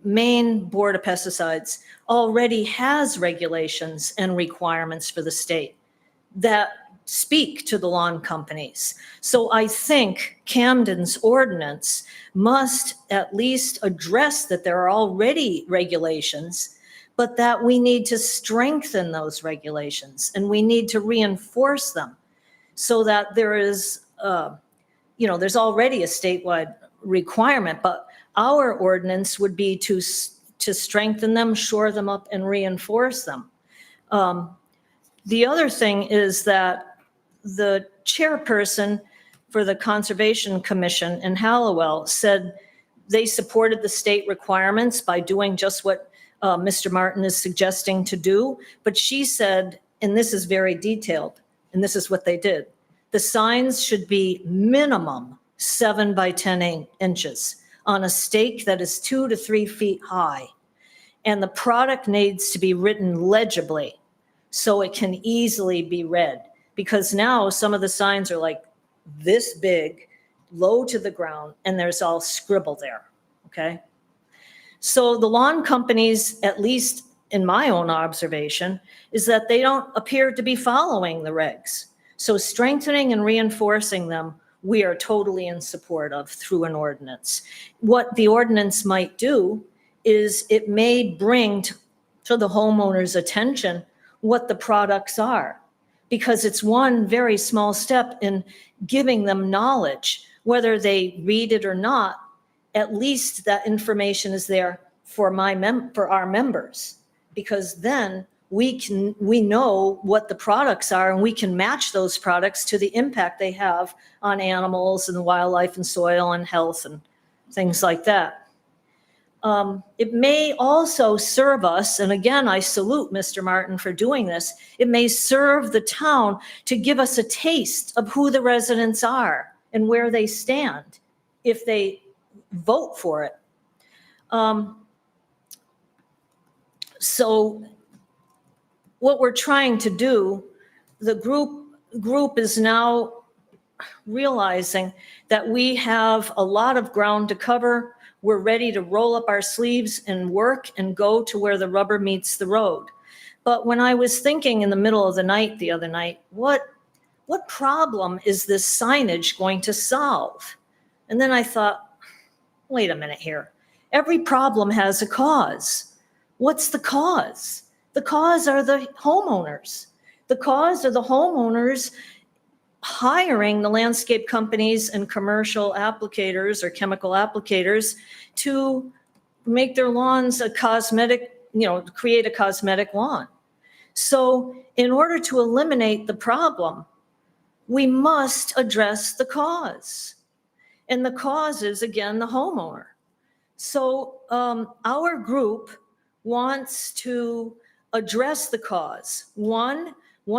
Maine Board of Pesticides already has regulations and requirements for the state that speak to the lawn companies. So I think Camden's ordinance must at least address that there are already regulations, but that we need to strengthen those regulations and we need to reinforce them so that there is, there's already a statewide requirement, but our ordinance would be to strengthen them, shore them up, and reinforce them. The other thing is that the chairperson for the Conservation Commission in Hallowell said they supported the state requirements by doing just what Mr. Martin is suggesting to do. But she said, and this is very detailed, and this is what they did. The signs should be minimum 7 by 10 inches on a stake that is 2 to 3 feet high. And the product needs to be written legibly so it can easily be read. Because now some of the signs are like this big, low to the ground, and there's all scribble there, okay? So the lawn companies, at least in my own observation, is that they don't appear to be following the regs. So strengthening and reinforcing them, we are totally in support of through an ordinance. What the ordinance might do is it may bring to the homeowner's attention what the products are, because it's one very small step in giving them knowledge. Whether they read it or not, at least that information is there for our members, because then we know what the products are and we can match those products to the impact they have on animals and wildlife and soil and health and things like that. It may also serve us, and again, I salute Mr. Martin for doing this, it may serve the town to give us a taste of who the residents are and where they stand if they vote for it. So what we're trying to do, the group is now realizing that we have a lot of ground to cover. We're ready to roll up our sleeves and work and go to where the rubber meets the road. But when I was thinking in the middle of the night the other night, what problem is this signage going to solve? And then I thought, wait a minute here. Every problem has a cause. What's the cause? The cause are the homeowners. The cause are the homeowners hiring the landscape companies and commercial applicators or chemical applicators to make their lawns a cosmetic, create a cosmetic lawn. So in order to eliminate the problem, we must address the cause. And the cause is, again, the homeowner. So our group wants to address the cause. One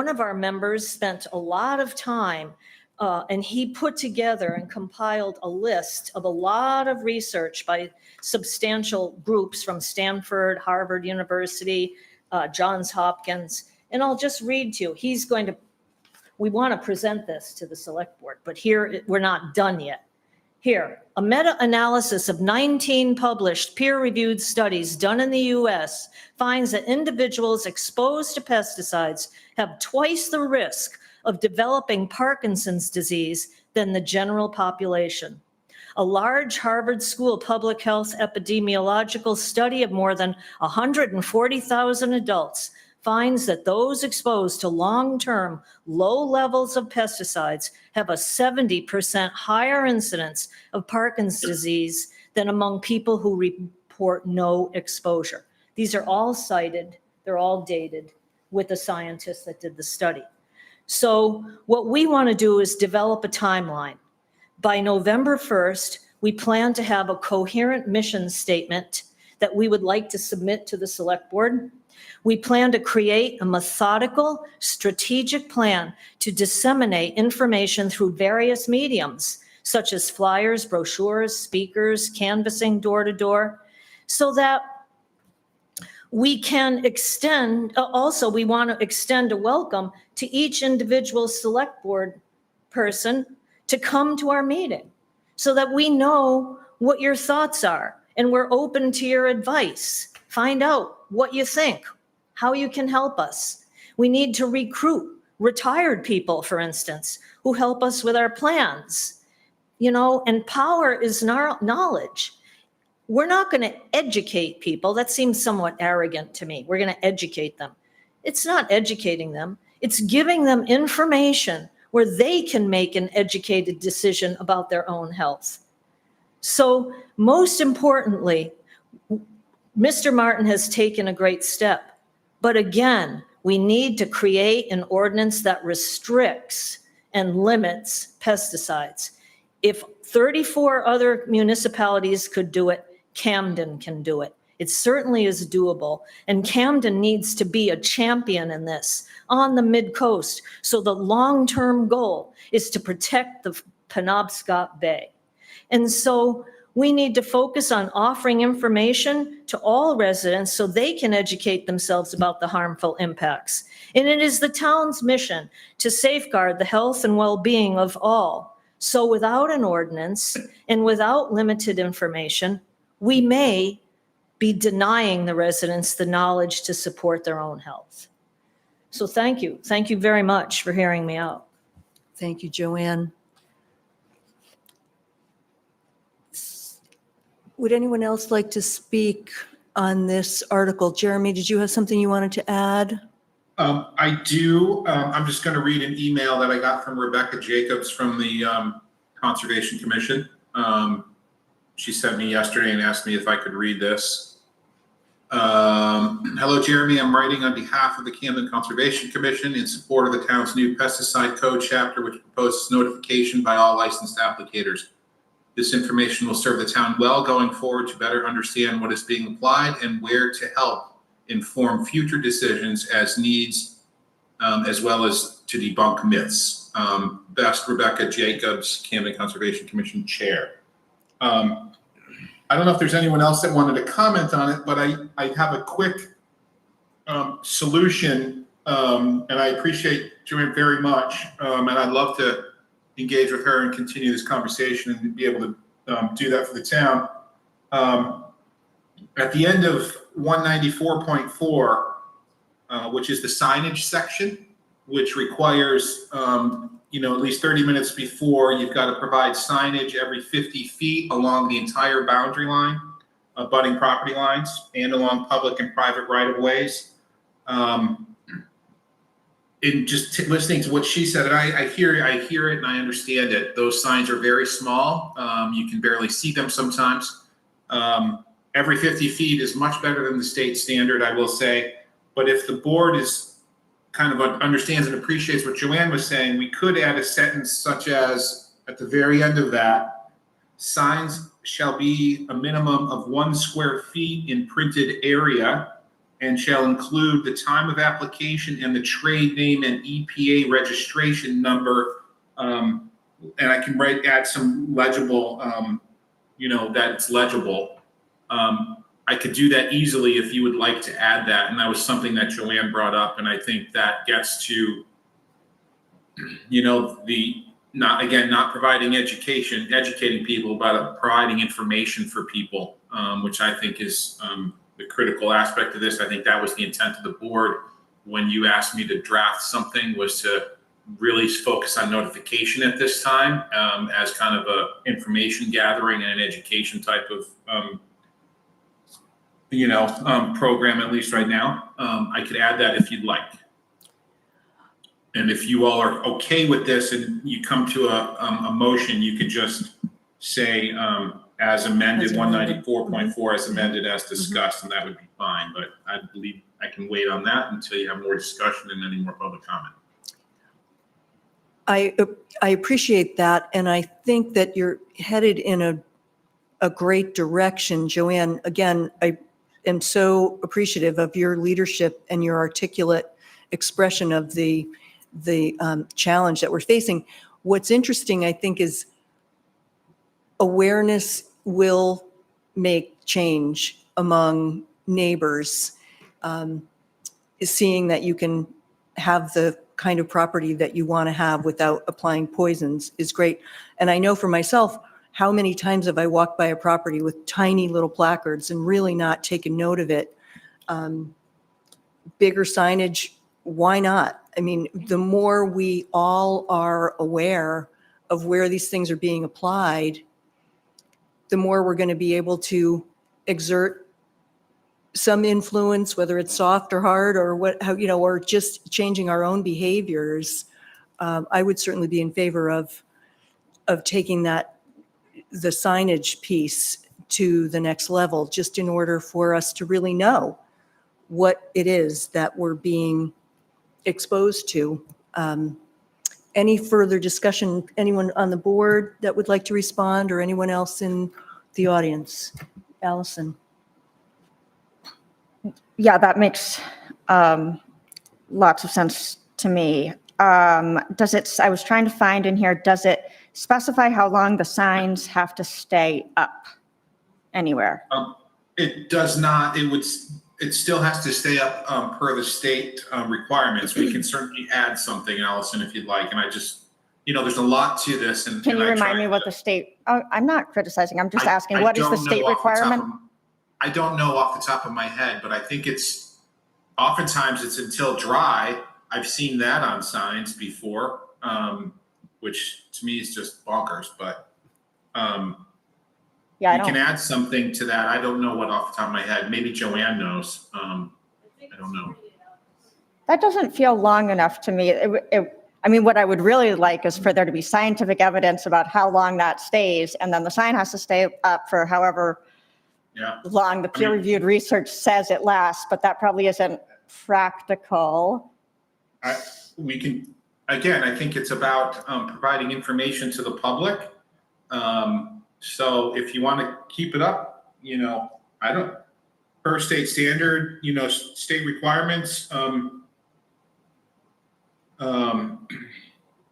of our members spent a lot of time and he put together and compiled a list of a lot of research by substantial groups from Stanford, Harvard University, Johns Hopkins. And I'll just read to you. We want to present this to the select board, but here we're not done yet. Here, a meta-analysis of 19 published peer-reviewed studies done in the US finds that individuals exposed to pesticides have twice the risk of developing Parkinson's disease than the general population. A large Harvard School public health epidemiological study of more than 140,000 adults finds that those exposed to long-term low levels of pesticides have a 70% higher incidence of Parkinson's disease than among people who report no exposure. These are all cited, they're all dated with the scientists that did the study. So what we want to do is develop a timeline. By November 1st, we plan to have a coherent mission statement that we would like to submit to the select board. We plan to create a methodical, strategic plan to disseminate information through various mediums, such as flyers, brochures, speakers, canvassing door to door, so that we can extend, also we want to extend a welcome to each individual select board person to come to our meeting so that we know what your thoughts are and we're open to your advice. Find out what you think, how you can help us. We need to recruit retired people, for instance, who help us with our plans. And power is knowledge. We're not going to educate people. That seems somewhat arrogant to me. We're going to educate them. It's not educating them. It's giving them information where they can make an educated decision about their own health. So most importantly, Mr. Martin has taken a great step. But again, we need to create an ordinance that restricts and limits pesticides. If 34 other municipalities could do it, Camden can do it. It certainly is doable. And Camden needs to be a champion in this on the mid-coast. So the long-term goal is to protect the Penobscot Bay. And so we need to focus on offering information to all residents so they can educate themselves about the harmful impacts. And it is the town's mission to safeguard the health and well-being of all. So without an ordinance and without limited information, we may be denying the residents the knowledge to support their own health. So thank you. Thank you very much for hearing me out. Thank you, Joanne. Would anyone else like to speak on this article? Jeremy, did you have something you wanted to add? I do. I'm just going to read an email that I got from Rebecca Jacobs from the Conservation Commission. She sent me yesterday and asked me if I could read this. Hello, Jeremy. I'm writing on behalf of the Camden Conservation Commission in support of the town's new pesticide code chapter, which proposes notification by all licensed applicators. This information will serve the town well going forward to better understand what is being applied and where to help inform future decisions as needs, as well as to debunk myths. Best, Rebecca Jacobs, Camden Conservation Commission Chair. I don't know if there's anyone else that wanted to comment on it, but I have a quick solution, and I appreciate Joanne very much, and I'd love to engage with her and continue this conversation and be able to do that for the town. At the end of 194.4, which is the signage section, which requires, at least 30 minutes before, you've got to provide signage every 50 feet along the entire boundary line, abutting property lines, and along public and private right-of-ways. In just listening to what she said, and I hear it and I understand it. Those signs are very small. You can barely see them sometimes. Every 50 feet is much better than the state standard, I will say. But if the board is kind of understands and appreciates what Joanne was saying, we could add a sentence such as, at the very end of that, signs shall be a minimum of 1 square feet in printed area and shall include the time of application and the trade name and EPA registration number. And I can add some legible, that it's legible. I could do that easily if you would like to add that. And that was something that Joanne brought up. And I think that gets to, not providing educating people, but providing information for people, which I think is the critical aspect of this. I think that was the intent of the board when you asked me to draft something, was to really focus on notification at this time, as kind of a information gathering and an education type of program, at least right now. I could add that if you'd like. And if you all are okay with this and you come to a motion, you could just say, as amended, 194.4 as amended, as discussed, and that would be fine. But I believe I can wait on that until you have more discussion and any more public comment. I appreciate that, and I think that you're headed in a great direction, Joanne. Again, I am so appreciative of your leadership and your articulate expression of the challenge that we're facing. What's interesting, I think, is awareness will make change among neighbors. Seeing that you can have the kind of property that you want to have without applying poisons is great. And I know for myself, how many times have I walked by a property with tiny little placards and really not taken note of it? Bigger signage, why not? I mean, the more we all are aware of where these things are being applied, the more we're going to be able to exert some influence, whether it's soft or hard or what, how, or just changing our own behaviors, I would certainly be in favor of taking the signage piece to the next level, just in order for us to really know what it is that we're being exposed to. Any further discussion? Anyone on the board that would like to respond, or anyone else in the audience? Allison? Yeah, that makes lots of sense to me. Does it, I was trying to find in here, does it specify how long the signs have to stay up anywhere? It does not. It still has to stay up per the state requirements. We can certainly add something, Allison, if you'd like. And I just, there's a lot to this. And Can you I remind tried me what to- the state, oh, I'm not criticizing, I'm just asking, I what is the don't know state off the top requirement? I don't know off the top of my head, but I think oftentimes it's until dry. I've seen that on signs before, which to me is just bonkers, but Yeah, I you can don't, add something to that. I don't know what off the top of my head. Maybe Joanne knows. I don't know. that doesn't feel long enough to me. I mean, what I would really like is for there to be scientific evidence about how long that stays, and then the sign has to stay up for however Yeah. long the peer-reviewed research says it lasts, but that probably isn't practical. We can, again, I think it's about providing information to the public. So if you want to keep it up, per state standard, state requirements, I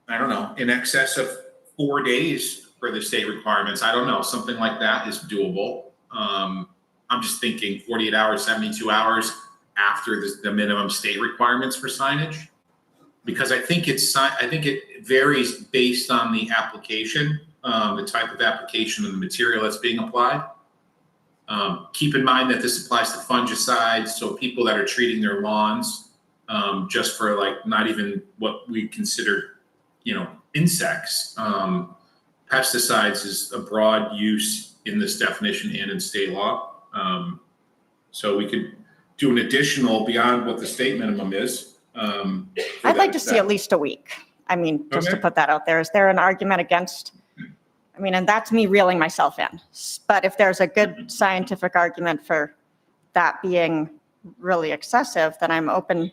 don't know, in excess of 4 days for the state requirements. I don't know, something like that is doable. I'm just thinking 48 hours, 72 hours after the minimum state requirements for signage. Because I think it varies based on the application, the type of application and the material that's being applied. Keep in mind that this applies to fungicides, so people that are treating their lawns just for not even what we consider, insects. Pesticides is a broad use in this definition and in state law. So we could do an additional beyond what the state minimum is. I'd like to see at least a week. I mean, just to Okay. put that out there, is there an argument against? I mean, and that's me reeling myself in. But if there's a good scientific argument for that being really excessive, then I'm open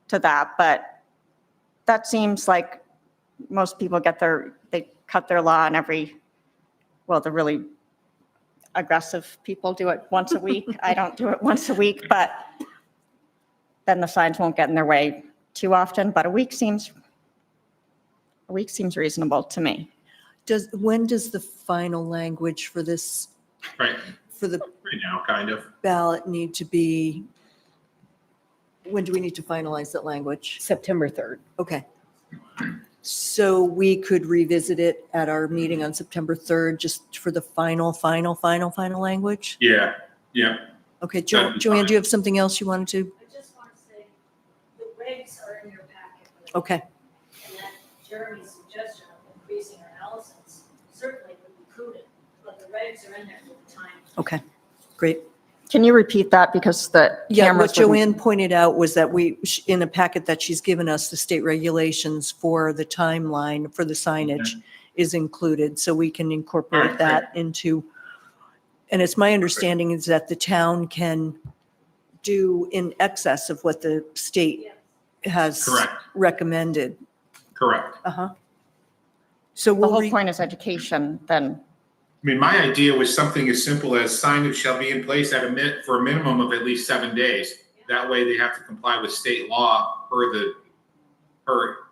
to that. But that seems like most people they cut their lawn the really aggressive people do it once a week. I don't do it once a week, but then the signs won't get in their way too often. But a week seems reasonable to me. When does the final language for this, Right, for the right now, kind of. ballot need to be? When do we need to finalize that language? September 3rd. Okay. So we could revisit it at our meeting on September 3rd, just for the final language? Yeah. Okay, That'd be Joanne, fine. do you have something else you wanted to? I just want to say, the regs are in your packet. Okay, And that Jeremy's suggestion of increasing or Allison's certainly would be prudent, but the regs are in there for the time. okay, great. Can you repeat that? Because the Yeah, cameras what Joanne pointed out was that in a packet that she's given us, the state regulations for the timeline for the signage is included, so we can incorporate Alright, that into, and it's my understanding is that the town can do in excess of what the state has Correct. recommended. Correct. Uh-huh. So The we'll, whole point is education, then. I mean, my idea was something as simple as signage shall be in place for a minimum of at least 7 days. That way they have to comply with state law per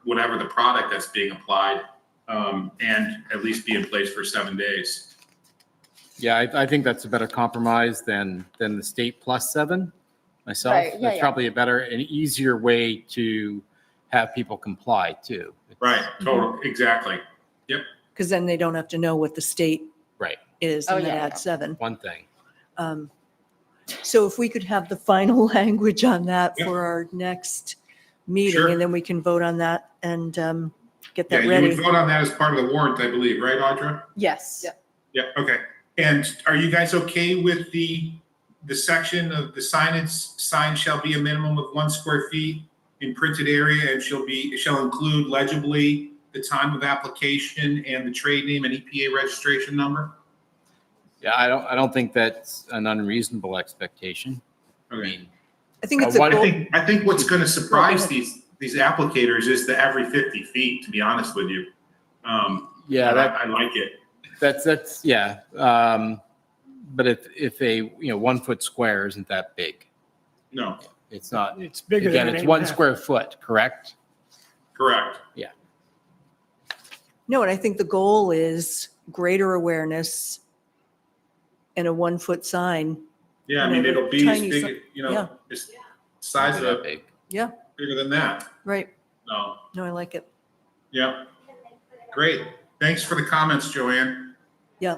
whatever the product that's being applied, and at least be in place for 7 days. Yeah, I think that's a better compromise than the state plus 7 myself. Right, yeah, That's yeah. probably a better and easier way to have people comply too. Right, total, exactly. because then they don't have to know what the state Right, is Oh, and then yeah, add yeah. 7. one thing. So if we could have the final language on that Yeah. for our next meeting, Sure. and then we can vote on that and get Yeah, that you ready. would vote on that as part of the warrant, I believe, right, Audra? Yes. Yeah. Yeah, okay. And are you guys okay with the the section of the signage, sign shall be a minimum of 1 square feet in printed area and shall include legibly the time of application and the trade name and EPA registration number? Yeah, I don't think that's an unreasonable expectation. I Okay. mean, I think it's a What- I goal. think what's gonna surprise these applicators is the every 50 feet, to be honest with you. yeah, And that, I like it. that's, yeah. But if a, 1 foot square isn't that big, No, it's not, It's bigger again, than it's an 1 8.5. square foot, correct? correct. No, and I think the goal is greater awareness and a 1-foot sign. Yeah, I You mean, know, it'll be as tiny big, si- you it's size Maybe that of, big. Yeah, bigger than that. right. No, No, I like it. yeah. Great. Thanks for the comments, Joanne. Yeah.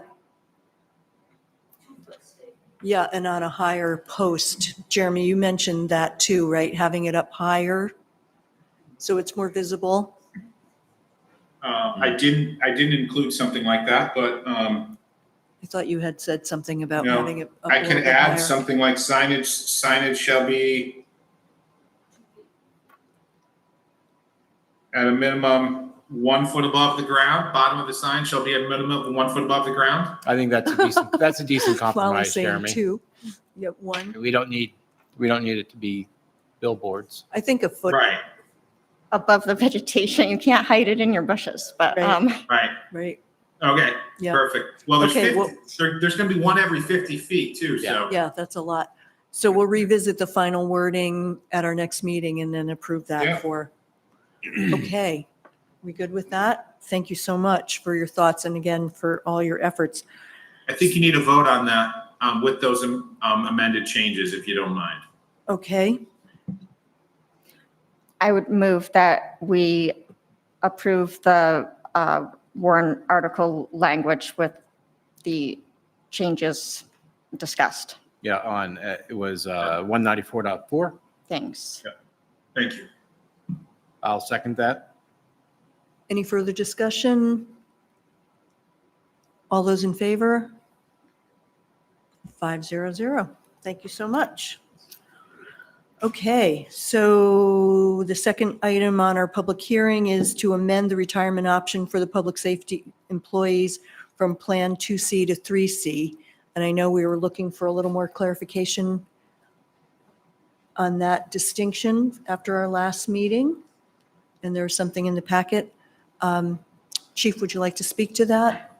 Yeah, and on a higher post. Jeremy, you mentioned that too, right? Having it up higher so it's more visible. I didn't include something like that, but, I thought you had said something about No, having it up a I little can bit add higher. something like signage shall be at a minimum 1 foot above the ground. Bottom of the sign shall be a minimum of 1 foot above the ground. I think that's a decent Molly's compromise, saying Jeremy. 2. Yep, 1. We don't need it to be billboards. I think a foot, Right, Above the vegetation, you can't hide it in your bushes, but, Right. right. right? Okay, Yeah. perfect. Well, there's Okay, 50, there's gonna be one every 50 feet too, so. Yeah, that's a lot. So we'll revisit the final wording at our next meeting and then approve Yeah. that for, okay. We good with that? Thank you so much for your thoughts and again, for all your efforts. I think you need a vote on that, with those amended changes, if you don't mind. Okay, I would move that we approve the warrant article language with the changes discussed. Yeah, it was 194.4. Thanks. Thank you. I'll second that. any further discussion? All those in favor? 500. Thank you so much. Okay, so the second item on our public hearing is to amend the retirement option for the public safety employees from Plan 2C to 3C. And I know we were looking for a little more clarification on that distinction after our last meeting. And there's something in the packet. Chief, would you like to speak to that?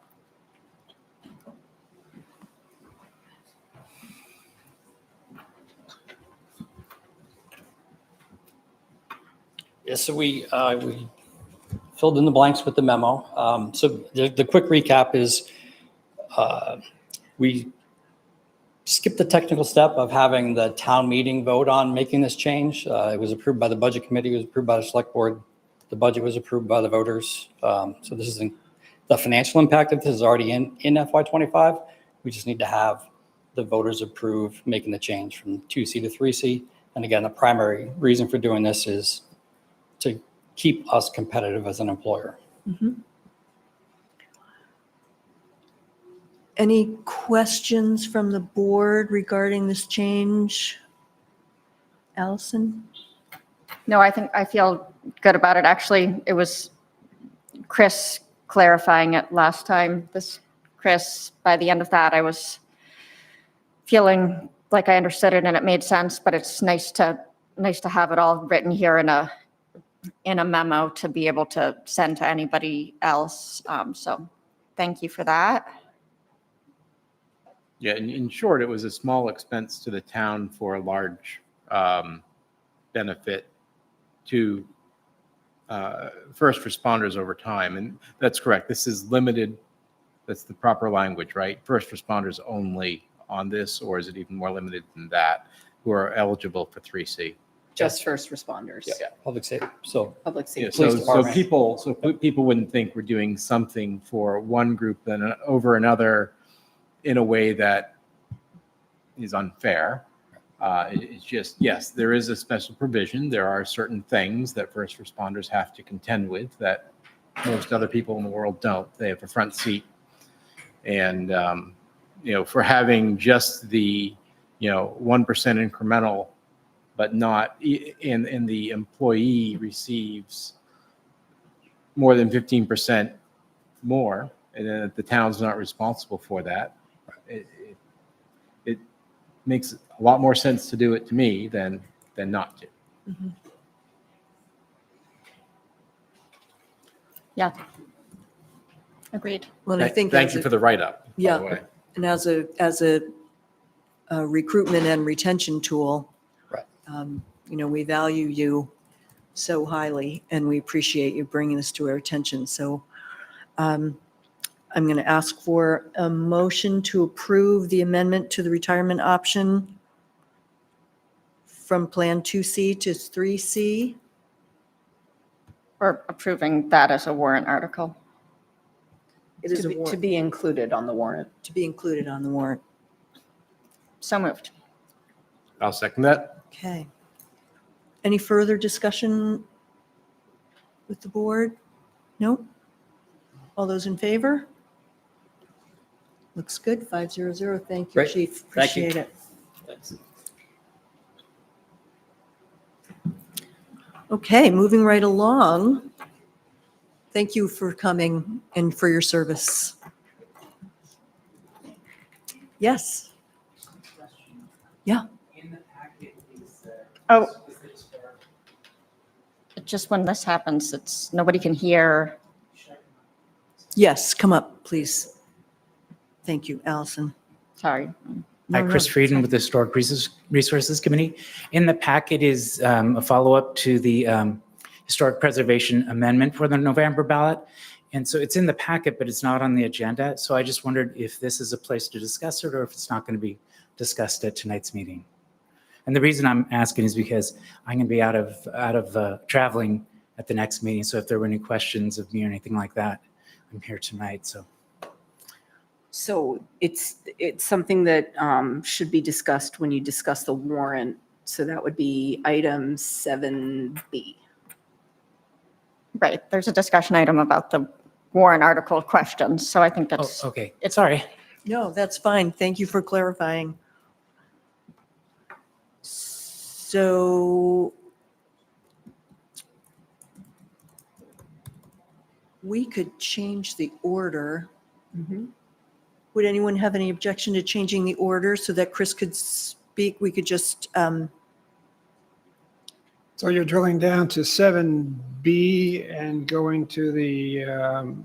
Yeah, so we filled in the blanks with the memo. So the quick recap is we skipped the technical step of having the town meeting vote on making this change. It was approved by the budget committee, it was approved by the select board. The budget was approved by the voters. So this is the financial impact of this is already in FY25. We just need to have the voters approve making the change from 2C to 3C. And again, the primary reason for doing this is to keep us competitive as an employer. Any questions from the board regarding this change? Allison? No, I feel good about it. Actually, it was Chris clarifying it last time. Chris, by the end of that, I was feeling like I understood it and it made sense, but it's nice to have it all written here in a memo to be able to send to anybody else. So thank you for that. Yeah, in short, it was a small expense to the town for a large benefit to first responders over time. And that's correct. This is limited. That's the proper language, right? First responders only on this, or is it even more limited than that, who are eligible for 3C? Just first responders, Yeah, public safety. So public Yeah, safety. Police so department. people wouldn't think we're doing something for one group than over another in a way that is unfair. It's just, yes, there is a special provision. There are certain things that first responders have to contend with that most other people in the world don't. They have a front seat. And, for having just the 1% incremental, but not, and the employee receives more than 15% more, and then the town's not responsible for that. It makes a lot more sense to do it to me than not to. Yeah. Agreed. Well, I think Thank as you a- for the write-up, by Yeah. the way. And as a recruitment and retention tool, Right. we value you so highly, and we appreciate you bringing this to our attention. So I'm going to ask for a motion to approve the amendment to the retirement option from Plan 2C to 3C. Or approving that as a warrant article. It is a To warrant, be included on the warrant. to be included on the warrant. So moved. I'll second that. Okay. Any further discussion with the board? No? All those in favor? Looks good, 500. Thank you, Great. Chief. Thank you. Appreciate it. Okay, moving right along. Thank you for coming and for your service. Yes. Yeah. Oh. Just when this happens, nobody can hear. Yes, come up, please. Thank you, Allison. Sorry. No, Hi, no, Chris Frieden with the Historic Resources Committee. In the packet is a follow-up to the Historic Preservation Amendment for the November ballot. And so it's in the packet, but it's not on the agenda. So I just wondered if this is a place to discuss it or if it's not going to be discussed at tonight's meeting. And the reason I'm asking is because I'm going to be out of traveling at the next meeting. So if there were any questions of me or anything like that, I'm here tonight. So it's something that should be discussed when you discuss the warrant. So that would be item 7B. Right, there's a discussion item about the warrant article questions, so I think Oh, that's, okay. Sorry. No, that's fine. Thank you for clarifying. So we could change the order. Would anyone have any objection to changing the order so that Chris could speak? We could just, So you're drilling down to 7B and going to the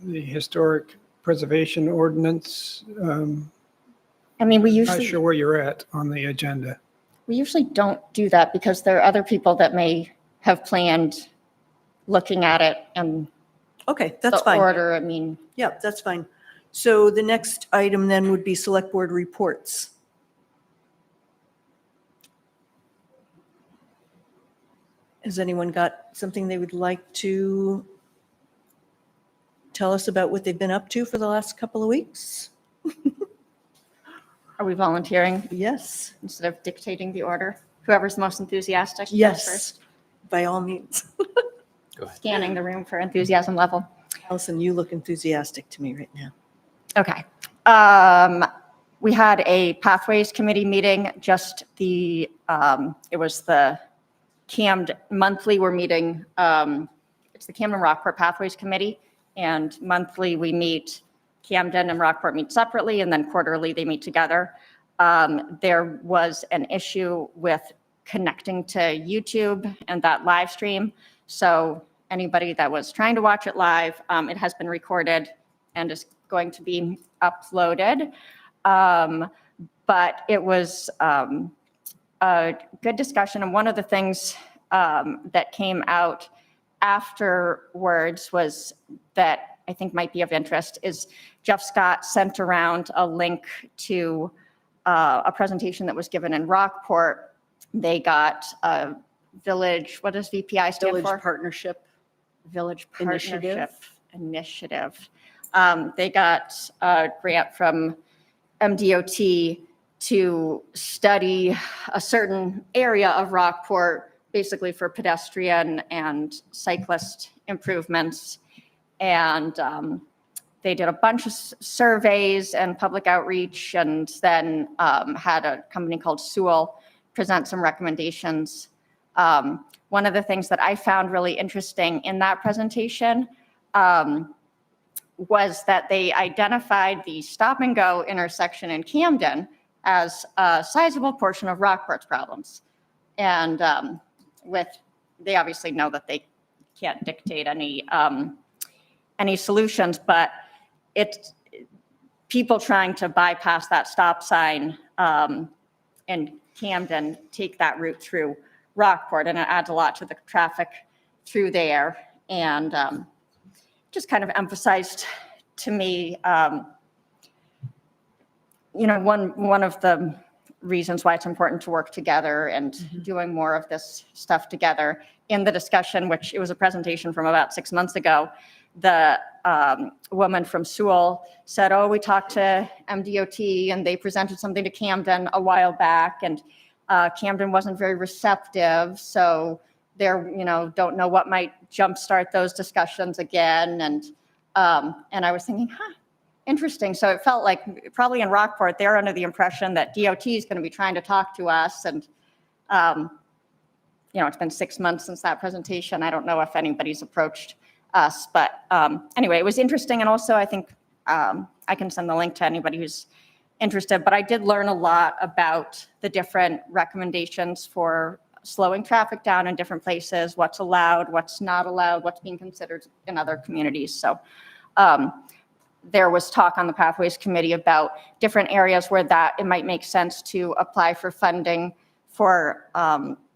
historic preservation ordinance. I mean, we Not sure where you're at on the agenda. usually don't do that because there are other people that may have planned looking at it and okay, that's the fine. order, I mean, Yeah, that's fine. So the next item then would be select board reports. Has anyone got something they would like to tell us about what they've been up to for the last couple of weeks? are we volunteering Yes, instead of dictating the order? Whoever's most enthusiastic goes yes, first. by all means. Go ahead. Scanning the room for enthusiasm level. Allison, you look enthusiastic to me right now. Okay. We had a Pathways Committee meeting, just it was the Camden, monthly we're meeting, it's the Camden Rockport Pathways Committee, and monthly we meet, Camden and Rockport meet separately, and then quarterly they meet together. There was an issue with connecting to YouTube and that live stream. So anybody that was trying to watch it live, it has been recorded and is going to be uploaded. But it was a good discussion. And one of the things that came out afterwards was that I think might be of interest is Jeff Scott sent around a link to a presentation that was given in Rockport. They got a village, what does VPI stand Village for? Partnership. Village Initiative. Partnership Initiative. They got a grant from MDOT to study a certain area of Rockport, basically for pedestrian and cyclist improvements. And They did a bunch of surveys and public outreach, and then had a company called Sewell present some recommendations. One of the things that I found really interesting in that presentation was that they identified the stop and go intersection in Camden as a sizable portion of Rockport's problems. And they obviously know that they can't dictate any solutions, but it's people trying to bypass that stop sign in Camden take that route through Rockport, and it adds a lot to the traffic through there. And just kind of emphasized to me, one of the reasons why it's important to work together and doing more of this stuff together. In the discussion, which it was a presentation from about 6 months ago, the woman from Sewell said, "Oh, we talked to MDOT and they presented something to Camden a while back, and Camden wasn't very receptive. So they're, don't know what might jumpstart those discussions again." And I was thinking, interesting. So it felt like probably in Rockport, they're under the impression that DOT is going to be trying to talk to us. And, it's been 6 months since that presentation. I don't know if anybody's approached us, but anyway, it was interesting. And also I think I can send the link to anybody who's interested, but I did learn a lot about the different recommendations for slowing traffic down in different places, what's allowed, what's not allowed, what's being considered in other communities. So there was talk on the Pathways Committee about different areas where that it might make sense to apply for funding for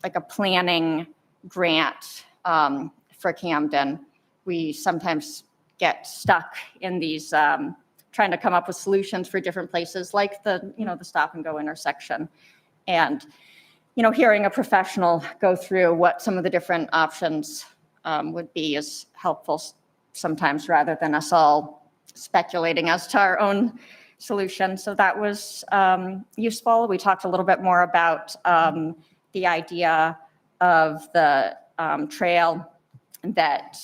like a planning grant for Camden. We sometimes get stuck in these trying to come up with solutions for different places, like the stop and go intersection. And hearing a professional go through what some of the different options would be is helpful sometimes, rather than us all speculating as to our own solution. So that was useful. We talked a little bit more about the idea of the trail that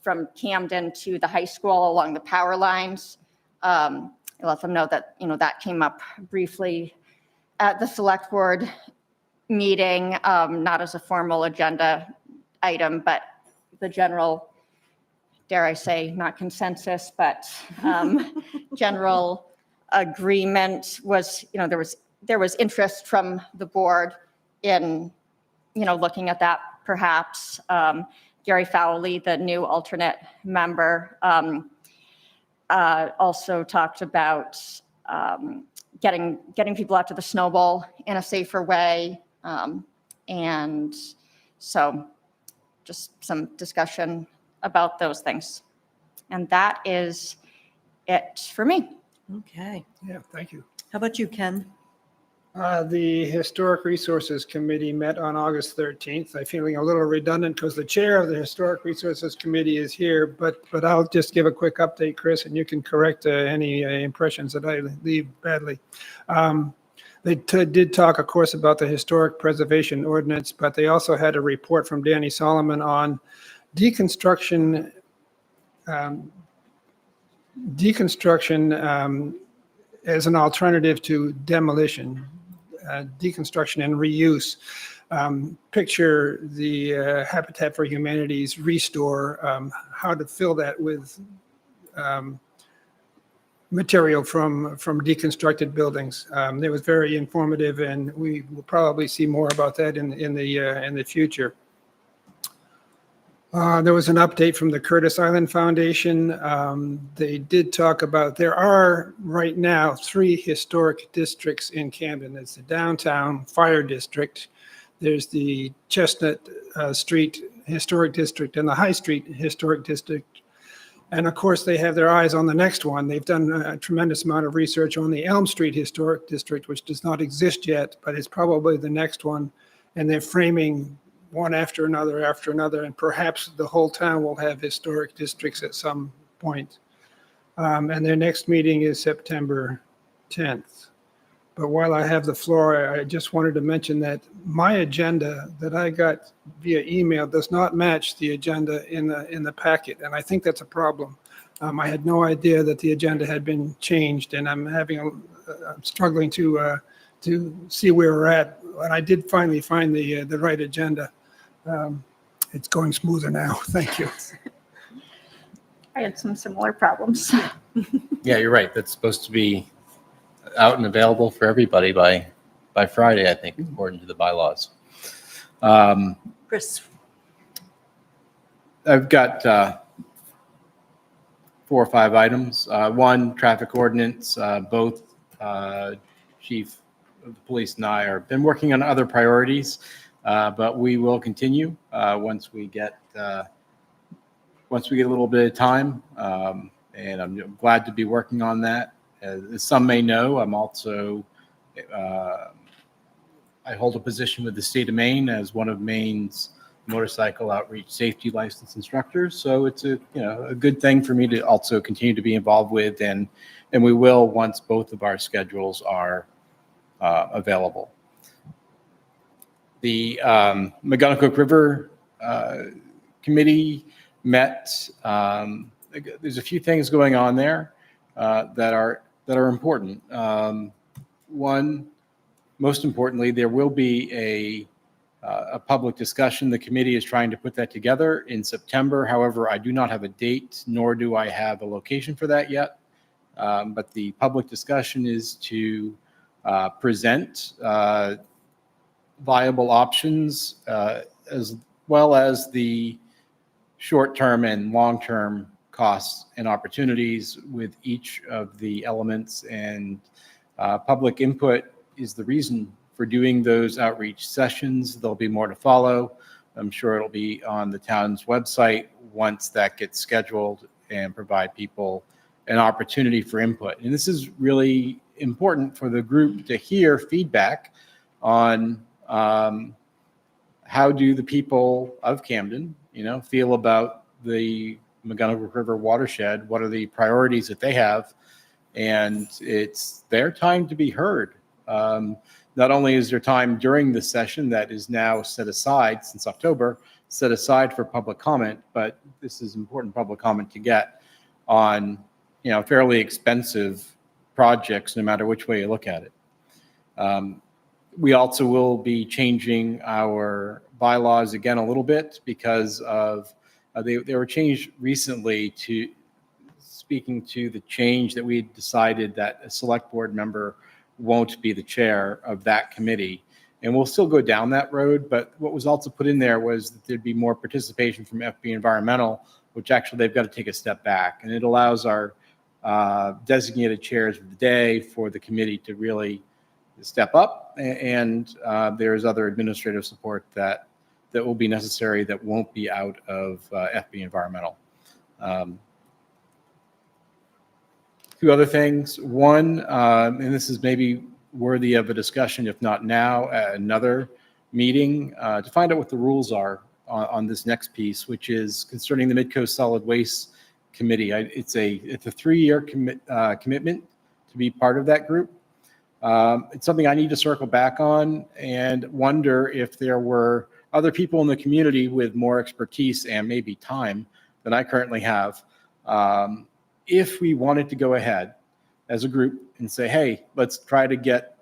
from Camden to the high school along the power lines. I let them know that, that came up briefly at the select board meeting, not as a formal agenda item, but the general, dare I say, not consensus, but general agreement was, there was interest from the board in, looking at that perhaps. Gary Fowley, the new alternate member, also talked about getting people out to the snowball in a safer way. And so just some discussion about those things. And that is it for me. Okay. Yeah, thank you. How about you, Ken? The Historic Resources Committee met on August 13th. I'm feeling a little redundant because the chair of the Historic Resources Committee is here, but I'll just give a quick update, Chris, and you can correct any impressions that I leave badly. They did talk, of course, about the Historic Preservation Ordinance, but they also had a report from Danny Solomon on deconstruction as an alternative to demolition. Deconstruction and reuse. Picture the Habitat for Humanity's Restore, how to fill that with material from deconstructed buildings. It was very informative, and we will probably see more about that in the future. There was an update from the Curtis Island Foundation. They did talk about, there are right now 3 historic districts in Camden. There's the Downtown Fire District, there's the Chestnut Street Historic District, and the High Street Historic District. And of course, they have their eyes on the next one. They've done a tremendous amount of research on the Elm Street Historic District, which does not exist yet, but it's probably the next one. And they're framing one after another, and perhaps the whole town will have historic districts at some point. And their next meeting is September 10th. But while I have the floor, I just wanted to mention that my agenda that I got via email does not match the agenda in the packet, and I think that's a problem. I had no idea that the agenda had been changed, and I'm struggling to see where we're at. And I did finally find the right agenda. It's going smoother now. Thank you. I had some similar problems. Yeah, you're right. That's supposed to be out and available for everybody by Friday, I think, according to the bylaws. Chris, I've got 4 or 5 items. One, traffic ordinance. Both Chief of the Police and I have been working on other priorities, but we will continue once we get a little bit of time. And I'm glad to be working on that. As some may know, I'm also I hold a position with the state of Maine as one of Maine's motorcycle outreach safety license instructors. So it's a good thing for me to also continue to be involved with, and we will once both of our schedules are available. The McGonagall River Committee met. There's a few things going on there that are important. One, most importantly, there will be a public discussion. The committee is trying to put that together in September. However, I do not have a date, nor do I have a location for that yet. But the public discussion is to present viable options as well as the short-term and long-term costs and opportunities with each of the elements. And public input is the reason for doing those outreach sessions. There'll be more to follow. I'm sure it'll be on the town's website once that gets scheduled and provide people an opportunity for input. And this is really important for the group to hear feedback on how do the people of Camden, feel about the McGonagall River watershed? What are the priorities that they have? And it's their time to be heard. Not only is there time during the session that is now set aside since October, set aside for public comment, but this is important public comment to get on, fairly expensive projects, no matter which way you look at it. We also will be changing our bylaws again a little bit because of they were changed recently to speaking to the change that we decided that a select board member won't be the chair of that committee. And we'll still go down that road, but what was also put in there was that there'd be more participation from FB Environmental, which actually they've got to take a step back. And it allows our designated chairs of the day for the committee to really step up. And there's other administrative support that will be necessary that won't be out of FB Environmental. Two other things. One, and this is maybe worthy of a discussion, if not now, at another meeting, to find out what the rules are on this next piece, which is concerning the Midcoast Solid Waste Committee. It's a 3-year commitment to be part of that group. It's something I need to circle back on and wonder if there were other people in the community with more expertise and maybe time than I currently have. If we wanted to go ahead as a group and say, hey, let's try to get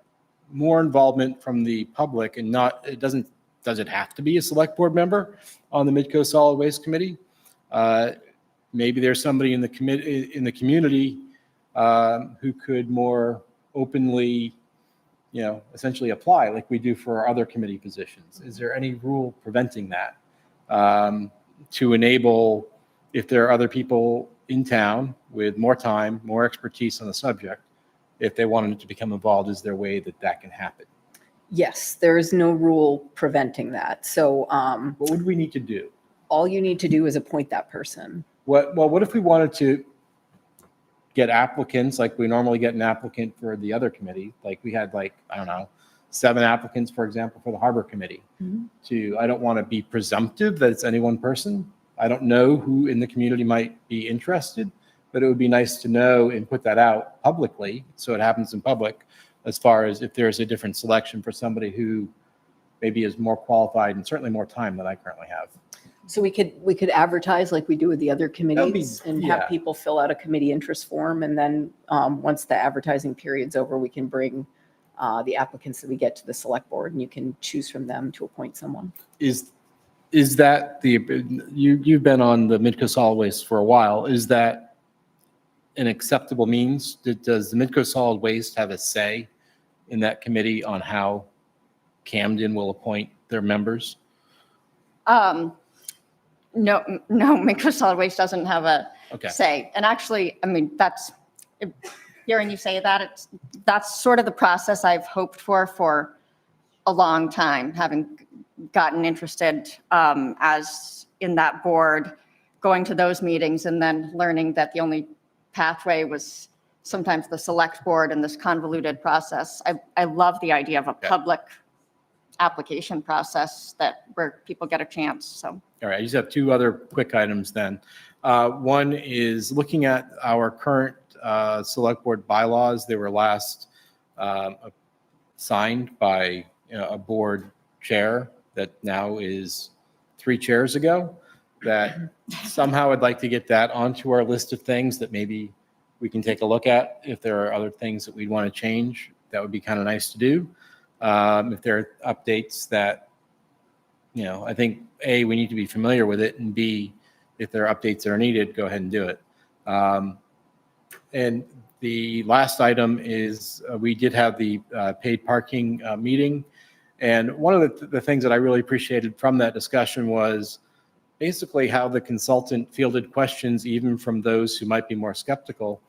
more involvement from the public and does it have to be a select board member on the Midcoast Solid Waste Committee? Maybe there's somebody in the community who could more openly, essentially apply like we do for our other committee positions. Is there any rule preventing that to enable, if there are other people in town with more time, more expertise on the subject, if they wanted to become involved, is there a way that can happen? Yes, there is no rule preventing that. So What would we need to do? all you need to do is appoint that person. What if we wanted to get applicants like we normally get an applicant for the other committee? Like we had 7 applicants, for example, for the Harbor Committee. I don't want to be presumptive that it's any one person. I don't know who in the community might be interested, but it would be nice to know and put that out publicly so it happens in public as far as if there's a different selection for somebody who maybe is more qualified and certainly more time than I currently have. So we could advertise like we do with the other committees and yeah. have people fill out a committee interest form. And then once the advertising period's over, we can bring the applicants that we get to the select board and you can choose from them to appoint someone. Is that you've been on the Midco Solid Waste for a while. Is that an acceptable means? Does the Midco Solid Waste have a say in that committee on how Camden will appoint their members? No, Midco Solid Waste doesn't have a Okay. say. And actually, I mean, hearing you say that, that's sort of the process I've hoped for a long time, having gotten interested as in that board, going to those meetings and then learning that the only pathway was sometimes the select board in this convoluted process. I love the idea of a public application process where people get a chance, so. All right, I just have two other quick items then. One is looking at our current select board bylaws. They were last signed by a board chair that now is 3 chairs ago. That somehow I'd like to get that onto our list of things that maybe we can take a look at. If there are other things that we'd want to change, that would be kind of nice to do. If there are updates that, I think A, we need to be familiar with it, and B, if there are updates that are needed, go ahead and do it. And the last item is we did have the paid parking meeting. And one of the things that I really appreciated from that discussion was basically how the consultant fielded questions, even from those who might be more skeptical.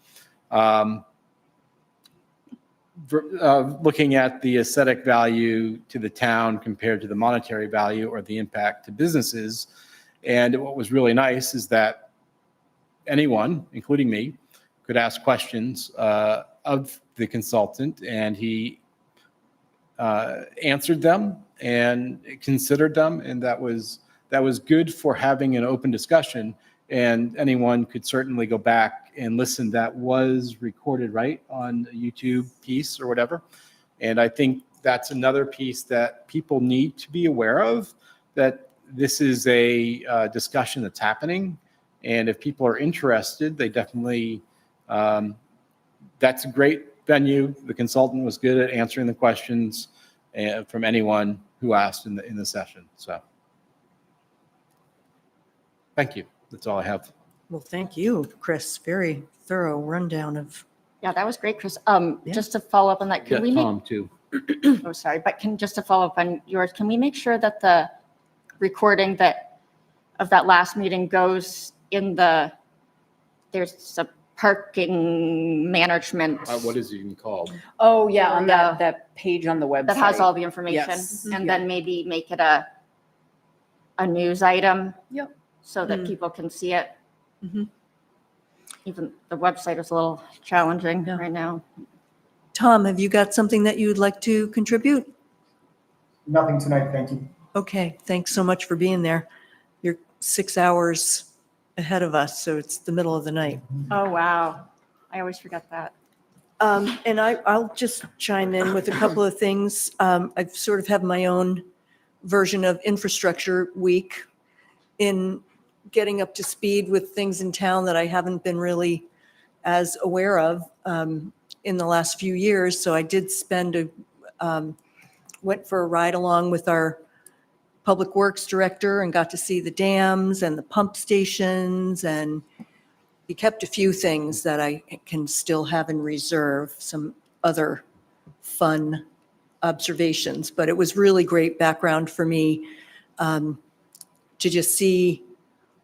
Looking at the aesthetic value to the town compared to the monetary value or the impact to businesses. And what was really nice is that anyone, including me, could ask questions of the consultant, and he answered them and considered them. And that was good for having an open discussion. And anyone could certainly go back and listen. That was recorded, right, on a YouTube piece or whatever. And I think that's another piece that people need to be aware of, that this is a discussion that's happening. And if people are interested, they definitely, that's a great venue. The consultant was good at answering the questions from anyone who asked in the session. So thank you. That's all I have. Well, thank you, Chris. Very thorough rundown of. Yeah, that was great, Chris. Just to follow up on that, Yeah, can we Tom, too. oh, sorry, but just to follow up on yours, can we make sure that the recording of that last meeting goes in there's a parking management What is it even called? Oh, yeah, on Yeah. that page on the website. that has all the information? Yes. And then maybe make it a news item? Yep. So that people can see it? Mhm. Even the website is a little challenging Yeah. right now. Tom, have you got something that you would like to contribute? Nothing tonight, thank you. Okay, thanks so much for being there. You're 6 hours ahead of us, so it's the middle of the night. Oh, wow. I always forget that. And I'll just chime in with a couple of things. I've sort of have my own version of infrastructure week in getting up to speed with things in town that I haven't been really as aware of in the last few years. So I did went for a ride along with our Public Works Director and got to see the dams and the pump stations, and he kept a few things that I can still have in reserve, some other fun observations. But it was really great background for me to just see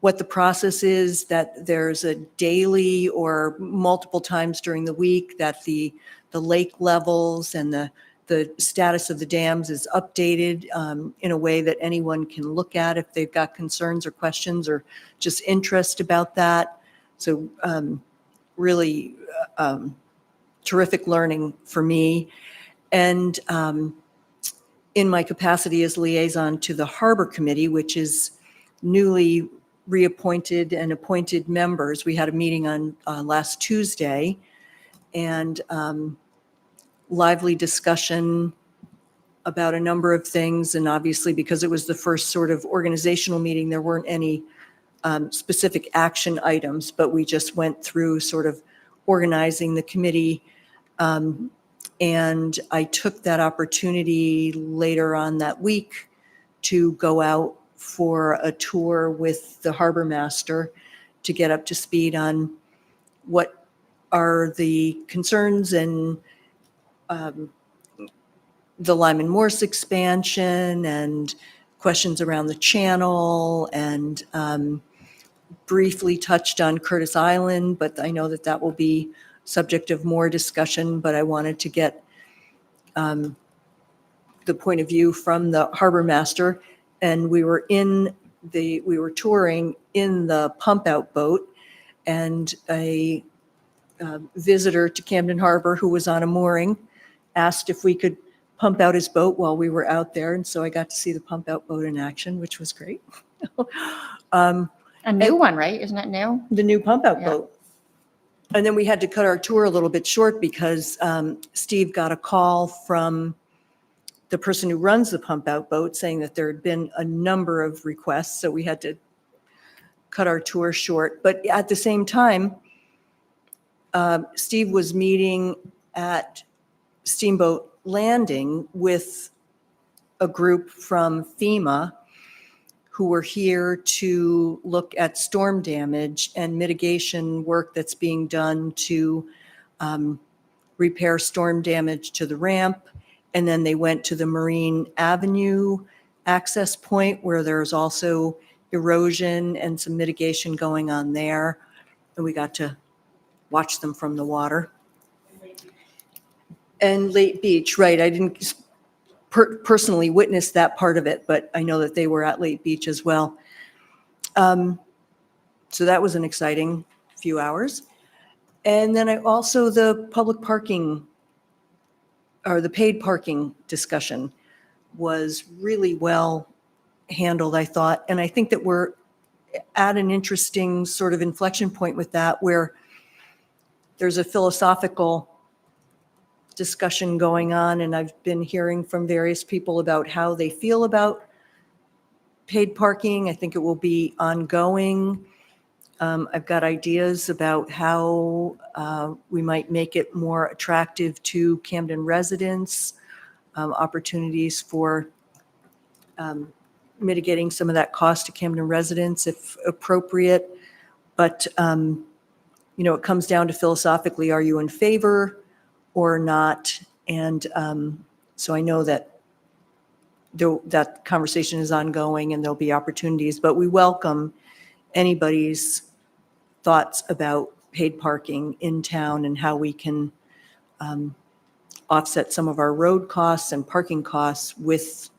what the process is, that there's a daily or multiple times during the week that the lake levels and the status of the dams is updated in a way that anyone can look at if they've got concerns or questions or just interest about that. So really terrific learning for me. And in my capacity as liaison to the Harbor Committee, which is newly reappointed and appointed members, we had a meeting on last Tuesday, and lively discussion about a number of things. And obviously, because it was the first sort of organizational meeting, there weren't any specific action items, but we just went through sort of organizing the committee. And I took that opportunity later on that week to go out for a tour with the harbor master to get up to speed on what are the concerns and the Lyman Morse expansion and questions around the channel, and briefly touched on Curtis Island, but I know that that will be subject of more discussion, but I wanted to get the point of view from the harbor master. And we were touring in the pump out boat, and a visitor to Camden Harbor who was on a mooring asked if we could pump out his boat while we were out there. And so I got to see the pump out boat in action, which was great. A new one, right? Isn't it new? The new pump out Yeah. boat. And then we had to cut our tour a little bit short because Steve got a call from the person who runs the pump out boat saying that there had been a number of requests. So we had to cut our tour short. But at the same time, Steve was meeting at Steamboat Landing with a group from FEMA who were here to look at storm damage and mitigation work that's being done to repair storm damage to the ramp. And then they went to the Marine Avenue access point where there's also erosion and some mitigation going on there. And we got to watch them from the water. And Lake Beach, right. I didn't personally witness that part of it, but I know that they were at Lake Beach as well. So that was an exciting few hours. And then I also, the public parking or the paid parking discussion was really well handled, I thought. And I think that we're at an interesting sort of inflection point with that, where there's a philosophical discussion going on, and I've been hearing from various people about how they feel about paid parking. I think it will be ongoing. I've got ideas about how we might make it more attractive to Camden residents, opportunities for mitigating some of that cost to Camden residents if appropriate. But, it comes down to philosophically, are you in favor or not? And so I know that that conversation is ongoing and there'll be opportunities, but we welcome anybody's thoughts about paid parking in town and how we can offset some of our road costs and parking costs with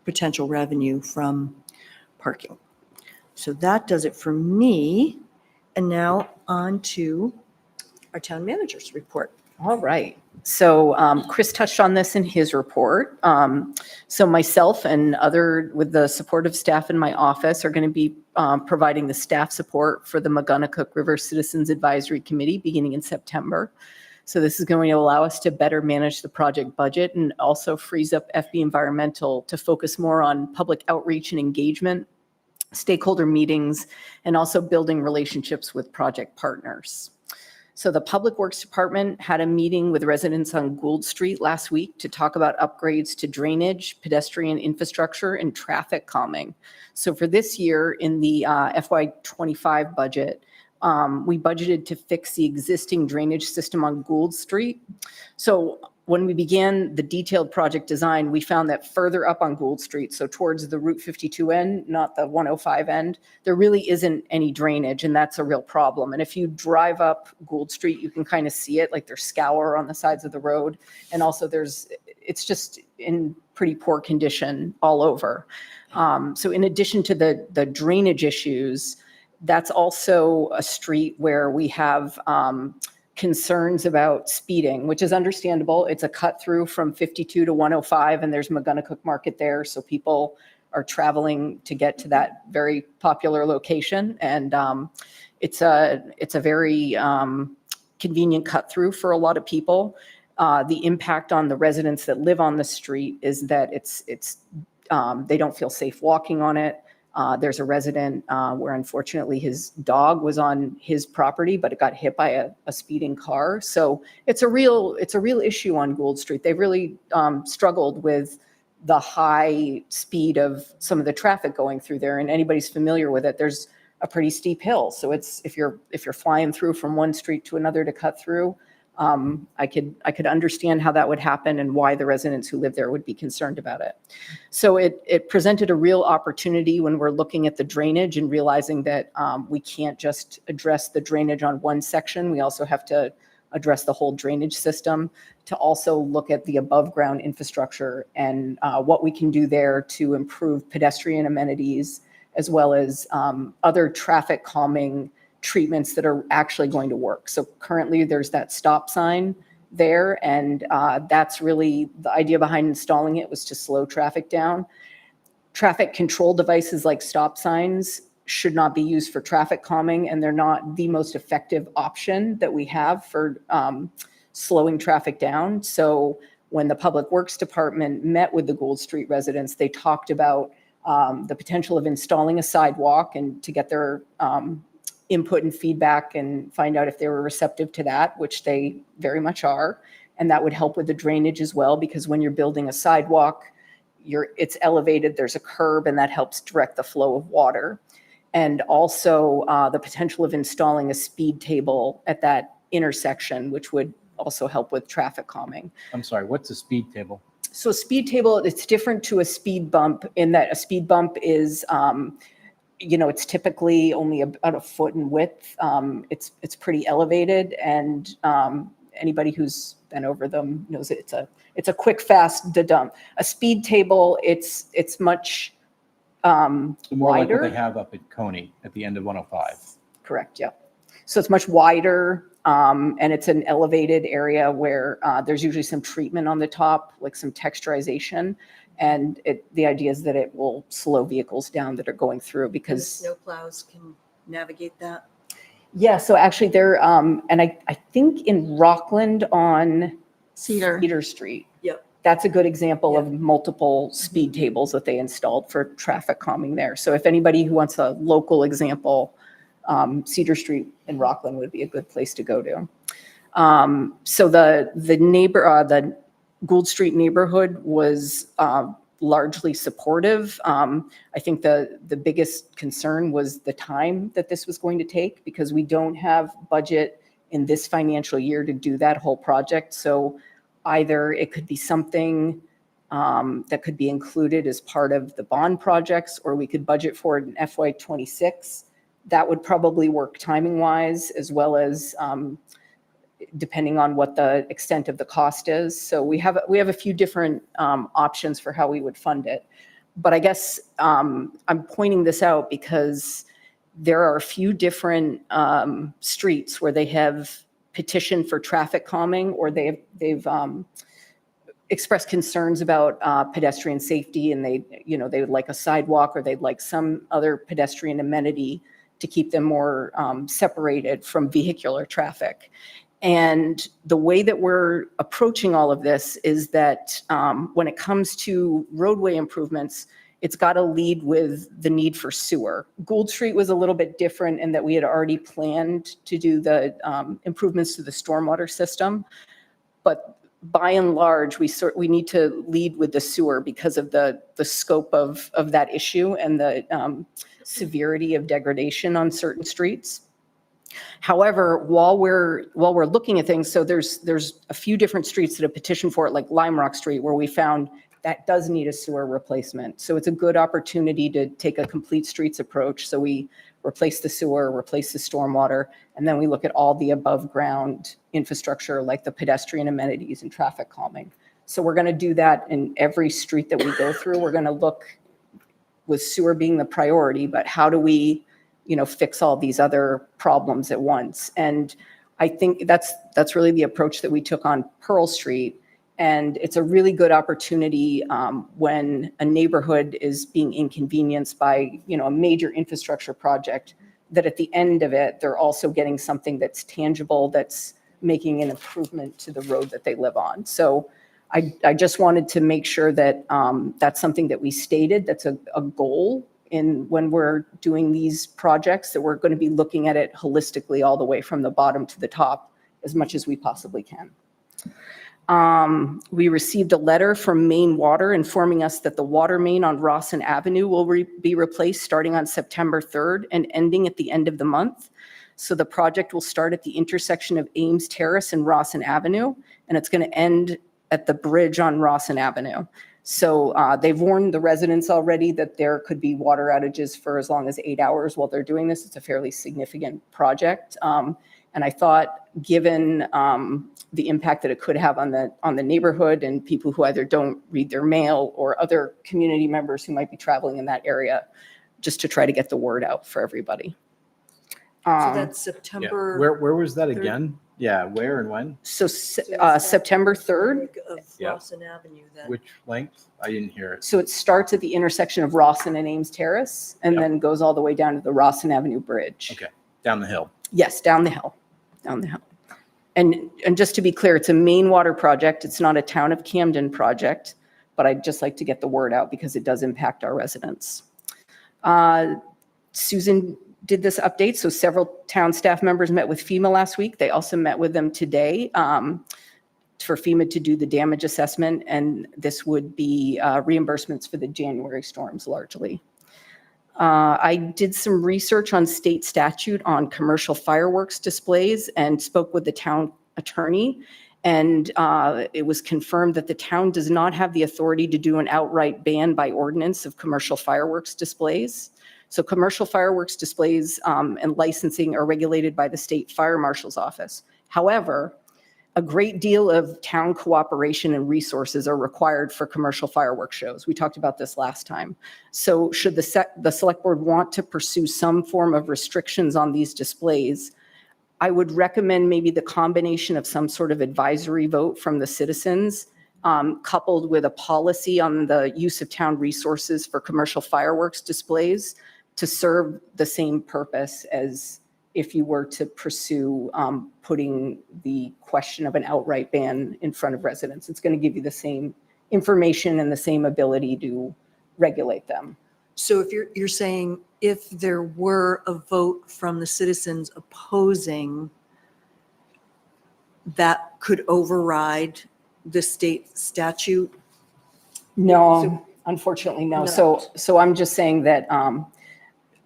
potential revenue from parking. So that does it for me. And now on to our town manager's report. All right. So Chris touched on this in his report. So myself and with the support of staff in my office are going to be providing the staff support for the Magunnacook River Citizens Advisory Committee beginning in September. So this is going to allow us to better manage the project budget and also frees up FB Environmental to focus more on public outreach and engagement, stakeholder meetings, and also building relationships with project partners. So the Public Works Department had a meeting with residents on Gould Street last week to talk about upgrades to drainage, pedestrian infrastructure, and traffic calming. So for this year in the FY25 budget, we budgeted to fix the existing drainage system on Gould Street. So when we began the detailed project design, we found that further up on Gould Street, so towards the Route 52 end, not the 105 end, there really isn't any drainage, and that's a real problem. And if you drive up Gould Street, you can kind of see it, like there's scour on the sides of the road. And also it's just in pretty poor condition all over. So in addition to the drainage issues, that's also a street where we have concerns about speeding, which is understandable. It's a cut through from 52 to 105, and there's Magunnacook Market there. So people are traveling to get to that very popular location. And it's a very convenient cut through for a lot of people. The impact on the residents that live on the street is that they don't feel safe walking on it. There's a resident where unfortunately his dog was on his property, but it got hit by a speeding car. So it's a real issue on Gould Street. They've really struggled with the high speed of some of the traffic going through there. And anybody's familiar with it, there's a pretty steep hill. So it's if you're flying through from one street to another to cut through, I could understand how that would happen and why the residents who live there would be concerned about it. So it presented a real opportunity when we're looking at the drainage and realizing that we can't just address the drainage on one section. We also have to address the whole drainage system, to also look at the above ground infrastructure and what we can do there to improve pedestrian amenities, as well as other traffic calming treatments that are actually going to work. So currently there's that stop sign there, and that's really the idea behind installing it, was to slow traffic down. Traffic control devices like stop signs should not be used for traffic calming, and they're not the most effective option that we have for slowing traffic down. So when the Public Works Department met with the Gould Street residents, they talked about the potential of installing a sidewalk and to get their input and feedback and find out if they were receptive to that, which they very much are. And that would help with the drainage as well, because when you're building a sidewalk, it's elevated, there's a curb, and that helps direct the flow of water. And also the potential of installing a speed table at that intersection, which would also help with traffic calming. I'm sorry, what's a speed table? So a speed table, it's different to a speed bump in that a speed bump is, it's typically only about a foot in width. It's pretty elevated, and anybody who's been over them knows it's a quick, fast dump. A speed table, it's much More like wider. what they have up at Coney at the end of 105. Correct, yeah. So it's much wider, and it's an elevated area where there's usually some treatment on the top, like some texturization. And the idea is that it will slow vehicles down that are going through, because snowplows can navigate that. yeah, so actually they're, and I think in Rockland on Cedar. Street. Yep. That's a good example of Yep. multiple speed tables that they installed for traffic calming there. So if anybody who wants a local example, Cedar Street in Rockland would be a good place to go to. So the Gould Street neighborhood was largely supportive. I think the biggest concern was the time that this was going to take, because we don't have budget in this financial year to do that whole project. So either it could be something that could be included as part of the bond projects, or we could budget for it in FY26. That would probably work timing wise, as well as depending on what the extent of the cost is. So we have a few different options for how we would fund it. But I guess I'm pointing this out because there are a few different streets where they have petitioned for traffic calming, or they've expressed concerns about pedestrian safety, and they would like a sidewalk, or they'd like some other pedestrian amenity to keep them more separated from vehicular traffic. And the way that we're approaching all of this is that when it comes to roadway improvements, it's got to lead with the need for sewer. Gould Street was a little bit different in that we had already planned to do the improvements to the stormwater system. But by and large, we need to lead with the sewer because of the scope of that issue and the severity of degradation on certain streets. However, while we're looking at things, so there's a few different streets that have petitioned for it, like Lime Rock Street, where we found that does need a sewer replacement. So it's a good opportunity to take a complete streets approach. So we replace the sewer, replace the stormwater, and then we look at all the above ground infrastructure, like the pedestrian amenities and traffic calming. So we're going to do that in every street that we go through. We're going to look, with sewer being the priority, but how do we fix all these other problems at once? And I think that's really the approach that we took on Pearl Street. And it's a really good opportunity when a neighborhood is being inconvenienced by, a major infrastructure project, that at the end of it, they're also getting something that's tangible, that's making an improvement to the road that they live on. So I just wanted to make sure that that's something that we stated, that's a goal in when we're doing these projects, that we're going to be looking at it holistically all the way from the bottom to the top as much as we possibly can. We received a letter from Maine Water informing us that the water main on Rawson Avenue will be replaced starting on September 3rd and ending at the end of the month. So the project will start at the intersection of Ames Terrace and Rawson Avenue, and it's going to end at the bridge on Rawson Avenue. So they've warned the residents already that there could be water outages for as long as 8 hours while they're doing this. It's a fairly significant project. And I thought, given the impact that it could have on the neighborhood and people who either don't read their mail or other community members who might be traveling in that area, just to try to get the word out for everybody. So that's September. Where was that third. again? Yeah, where and when? So So it's that September 3rd. Of Yep. Rawson Avenue then. Which length? I didn't hear it. So it starts at the intersection of Rawson and Ames Terrace and Yep. then goes all the way down to the Rawson Avenue Bridge. Okay, down the hill. Yes, down the hill. And just to be clear, it's a Maine Water project. It's not a Town of Camden project, but I'd just like to get the word out because it does impact our residents. Susan did this update. So several town staff members met with FEMA last week. They also met with them today for FEMA to do the damage assessment. And this would be reimbursements for the January storms largely. I did some research on state statute on commercial fireworks displays and spoke with the town attorney. And it was confirmed that the town does not have the authority to do an outright ban by ordinance of commercial fireworks displays. So commercial fireworks displays and licensing are regulated by the state fire marshal's office. However, a great deal of town cooperation and resources are required for commercial fireworks shows. We talked about this last time. So should the select board want to pursue some form of restrictions on these displays, I would recommend maybe the combination of some sort of advisory vote from the citizens, coupled with a policy on the use of town resources for commercial fireworks displays to serve the same purpose as if you were to pursue putting the question of an outright ban in front of residents. It's going to give you the same information and the same ability to regulate them. So if you're saying if there were a vote from the citizens opposing, that could override the state statute? No, unfortunately, no. So I'm just saying that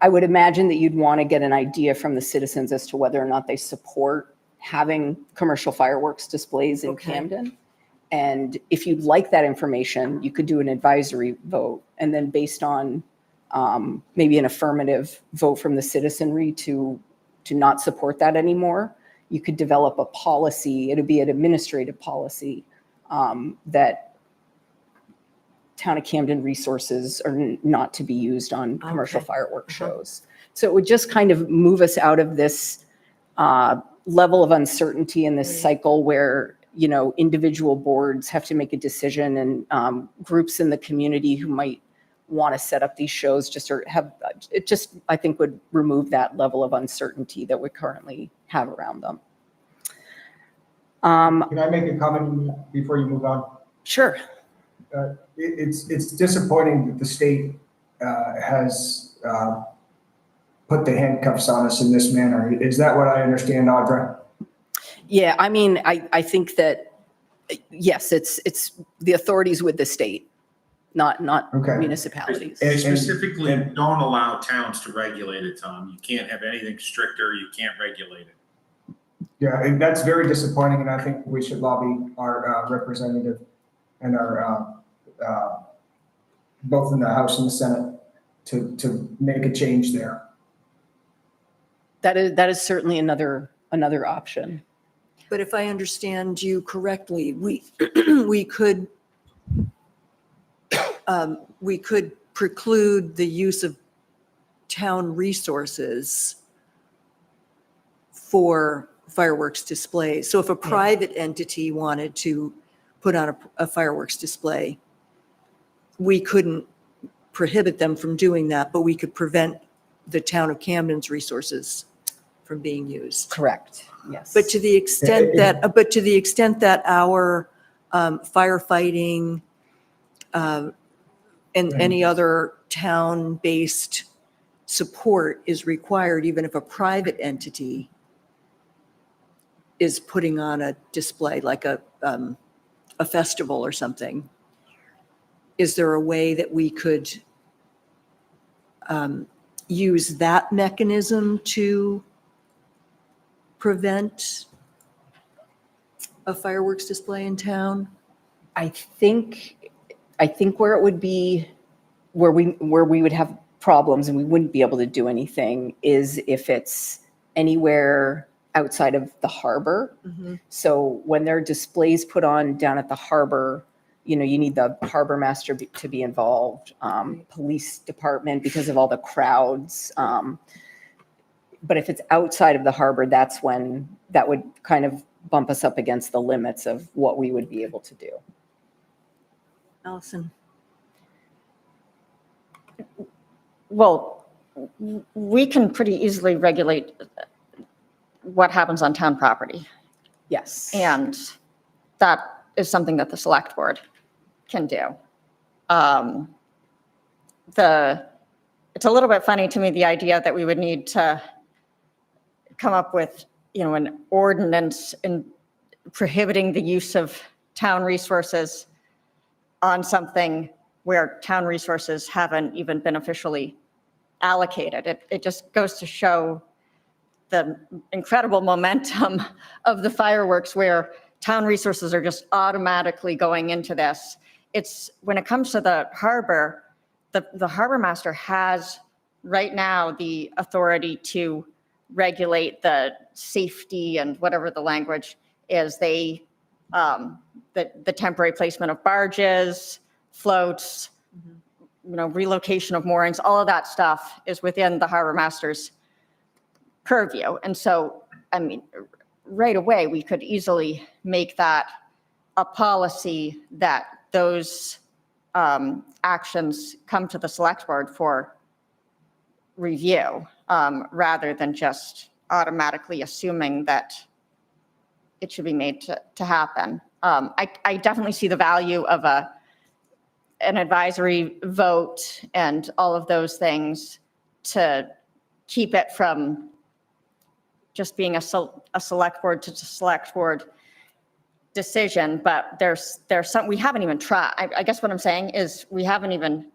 I would imagine that you'd want to get an idea from the citizens as to whether or not they support having commercial fireworks displays in Okay. Camden. And if you'd like that information, you could do an advisory vote. And then based on maybe an affirmative vote from the citizenry to not support that anymore, you could develop a policy. It'd be an administrative policy that Town of Camden resources are not to be used on commercial Okay. fireworks shows. So it would just kind of move us out of this level of uncertainty in this cycle where, you know, individual boards have to make a decision and groups in the community who might want to set up these shows it just, I think, would remove that level of uncertainty that we currently have around them. Can I make a comment before you move on? Sure. It's disappointing that the state has put the handcuffs on us in this manner. Is that what I understand, Audra? Yeah, I mean, I think that, yes, it's the authorities with the state, not Okay. municipalities. They specifically don't allow towns to regulate it, Tom. You can't have anything stricter, you can't regulate it. Yeah, and that's very disappointing, and I think we should lobby our representative and our, both in the House and the Senate to make a change there. That is certainly another option. But if I understand you correctly, we could preclude the use of town resources for fireworks displays. So if a private entity wanted to put on a fireworks display, we couldn't prohibit them from doing that, but we could prevent the town of Camden's resources from being used. Correct. Yes. But to the extent that our firefighting and any other town-based support is required, even if a private entity is putting on a display, like a festival or something, is there a way that we could use that mechanism to prevent a fireworks display in town? I think where it would be, where we would have problems and we wouldn't be able to do anything is if it's anywhere outside of the harbor. So when there are displays put on down at the harbor, you need the harbor master to be involved, police department because of all the crowds. But if it's outside of the harbor, that's when that would kind of bump us up against the limits of what we would be able to do. Allison? Well, we can pretty easily regulate what happens on town property. Yes. And that is something that the select board can do. It's a little bit funny to me, the idea that we would need to come up with, an ordinance in prohibiting the use of town resources on something where town resources haven't even been officially allocated. It just goes to show the incredible momentum of the fireworks where town resources are just automatically going into this. It's when it comes to the harbor, the harbor master has right now the authority to regulate the safety and whatever the language is. The temporary placement of barges, floats, relocation of moorings, all of that stuff is within the harbor master's purview. And so, right away, we could easily make that a policy that those actions come to the select board for review, rather than just automatically assuming that it should be made to happen. I definitely see the value of an advisory vote and all of those things to keep it from just being a select board to select board decision. But there's some, we haven't even tried. I guess what I'm saying is we haven't even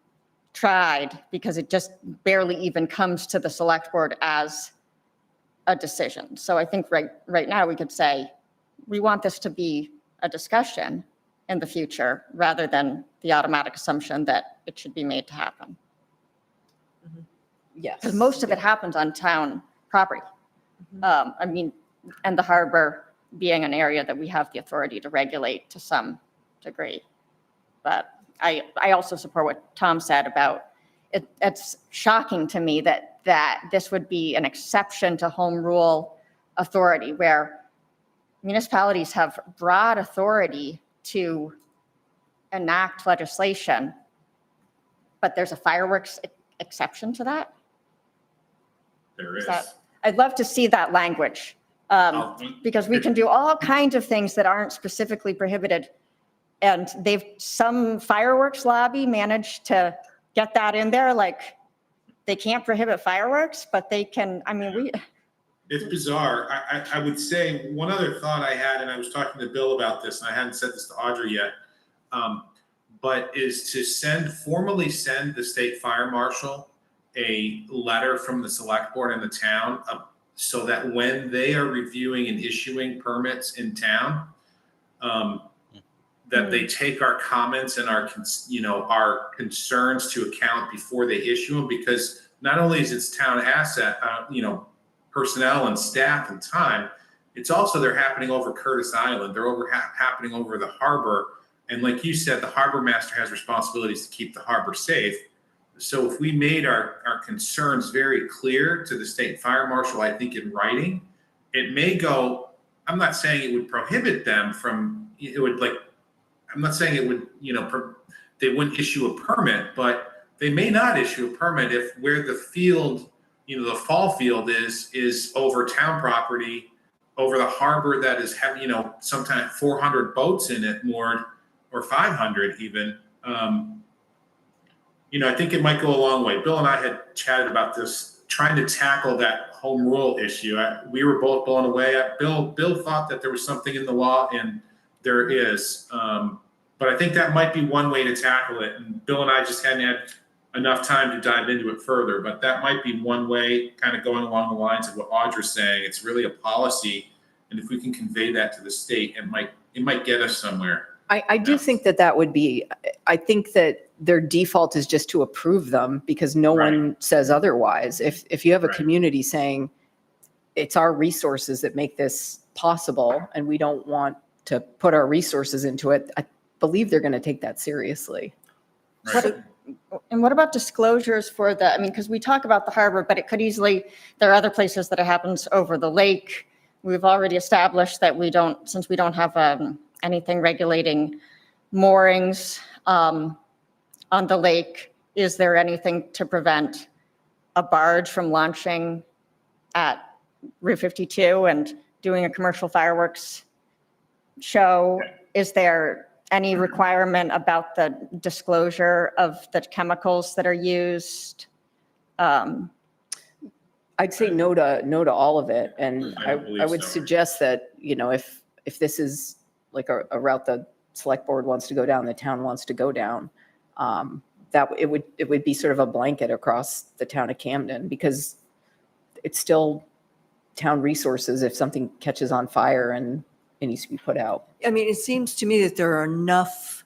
tried because it just barely even comes to the select board as a decision. So I think right now we could say, we want this to be a discussion in the future rather than the automatic assumption that it should be made to happen. Yes. Because most of it happens on town property. And the harbor being an area that we have the authority to regulate to some degree. But I also support what Tom said about it. It's shocking to me that this would be an exception to home rule authority, where municipalities have broad authority to enact legislation, but there's a fireworks exception to that. There is. I'd love to see that language, because we can do all kinds of things that aren't specifically prohibited. And some fireworks lobby managed to get that in there, like they can't prohibit fireworks, but they can, It's bizarre. I would say one other thought I had, and I was talking to Bill about this, and I hadn't said this to Audrey yet, but is to formally send the state fire marshal a letter from the select board in the town, so that when they are reviewing and issuing permits in town, that they take our comments and our concerns to account before they issue them, because not only is it town asset, personnel and staff and time, it's also they're happening over Curtis Island. They're happening over the harbor. And like you said, the harbor master has responsibilities to keep the harbor safe. So if we made our concerns very clear to the state fire marshal, I think in writing, it may go, I'm not saying it would prohibit them from, I'm not saying it would, they wouldn't issue a permit, but they may not issue a permit if where the field, the fall field is over town property, over the harbor that is having, sometimes 400 boats in it moored, or 500 even, I think it might go a long way. Bill and I had chatted about this, trying to tackle that home rule issue. We were both blown away. Bill thought that there was something in the law, and there is. But I think that might be one way to tackle it. And Bill and I just hadn't had enough time to dive into it further. But that might be one way, kind of going along the lines of what Audra's saying. It's really a policy, and if we can convey that to the state, it might get us somewhere. I do think that would be, I think that their default is just to approve them because no one says otherwise. If you have a community saying it's our resources that make this possible and we don't want to put our resources into it, I believe they're going to take that seriously. Right. And what about disclosures for because we talk about the harbor, but it could easily, there are other places that it happens over the lake. We've already established that since we don't have anything regulating moorings on the lake, is there anything to prevent a barge from launching at Route 52 and doing a commercial fireworks show? Is there any requirement about the disclosure of the chemicals that are used? I'd say no to all of it. And I don't believe I would so. suggest that, if this is like a route the select board wants to go down, the town wants to go down, that it would be sort of a blanket across the town of Camden, because it's still town resources if something catches on fire and it needs to be put out. I mean, it seems to me that there are enough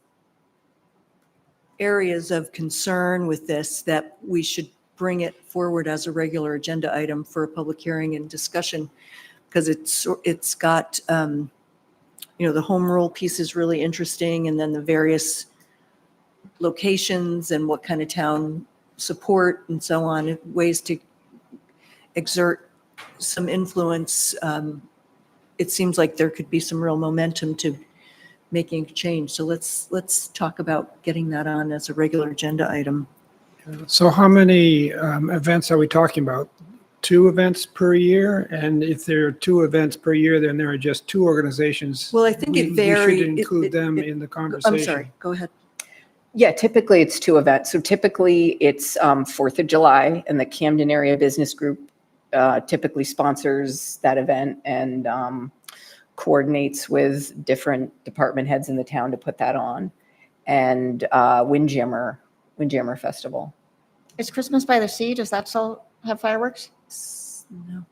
areas of concern with this that we should bring it forward as a regular agenda item for a public hearing and discussion, because it's got, the home rule piece is really interesting, and then the various locations and what kind of town support and so on, ways to exert some influence. It seems like there could be some real momentum to making a change. So let's talk about getting that on as a regular agenda item. So how many events are we talking about? 2 events per year? And if there are 2 events per year, then there are just 2 organizations. Well, I think it We varies. should include them in the conversation. I'm sorry, go ahead. Yeah, typically it's 2 events. So typically it's 4th of July, and the Camden Area Business Group typically sponsors that event and coordinates with different department heads in the town to put that on. And Windjammer Festival. Is Christmas by the Sea, does that still have fireworks? No.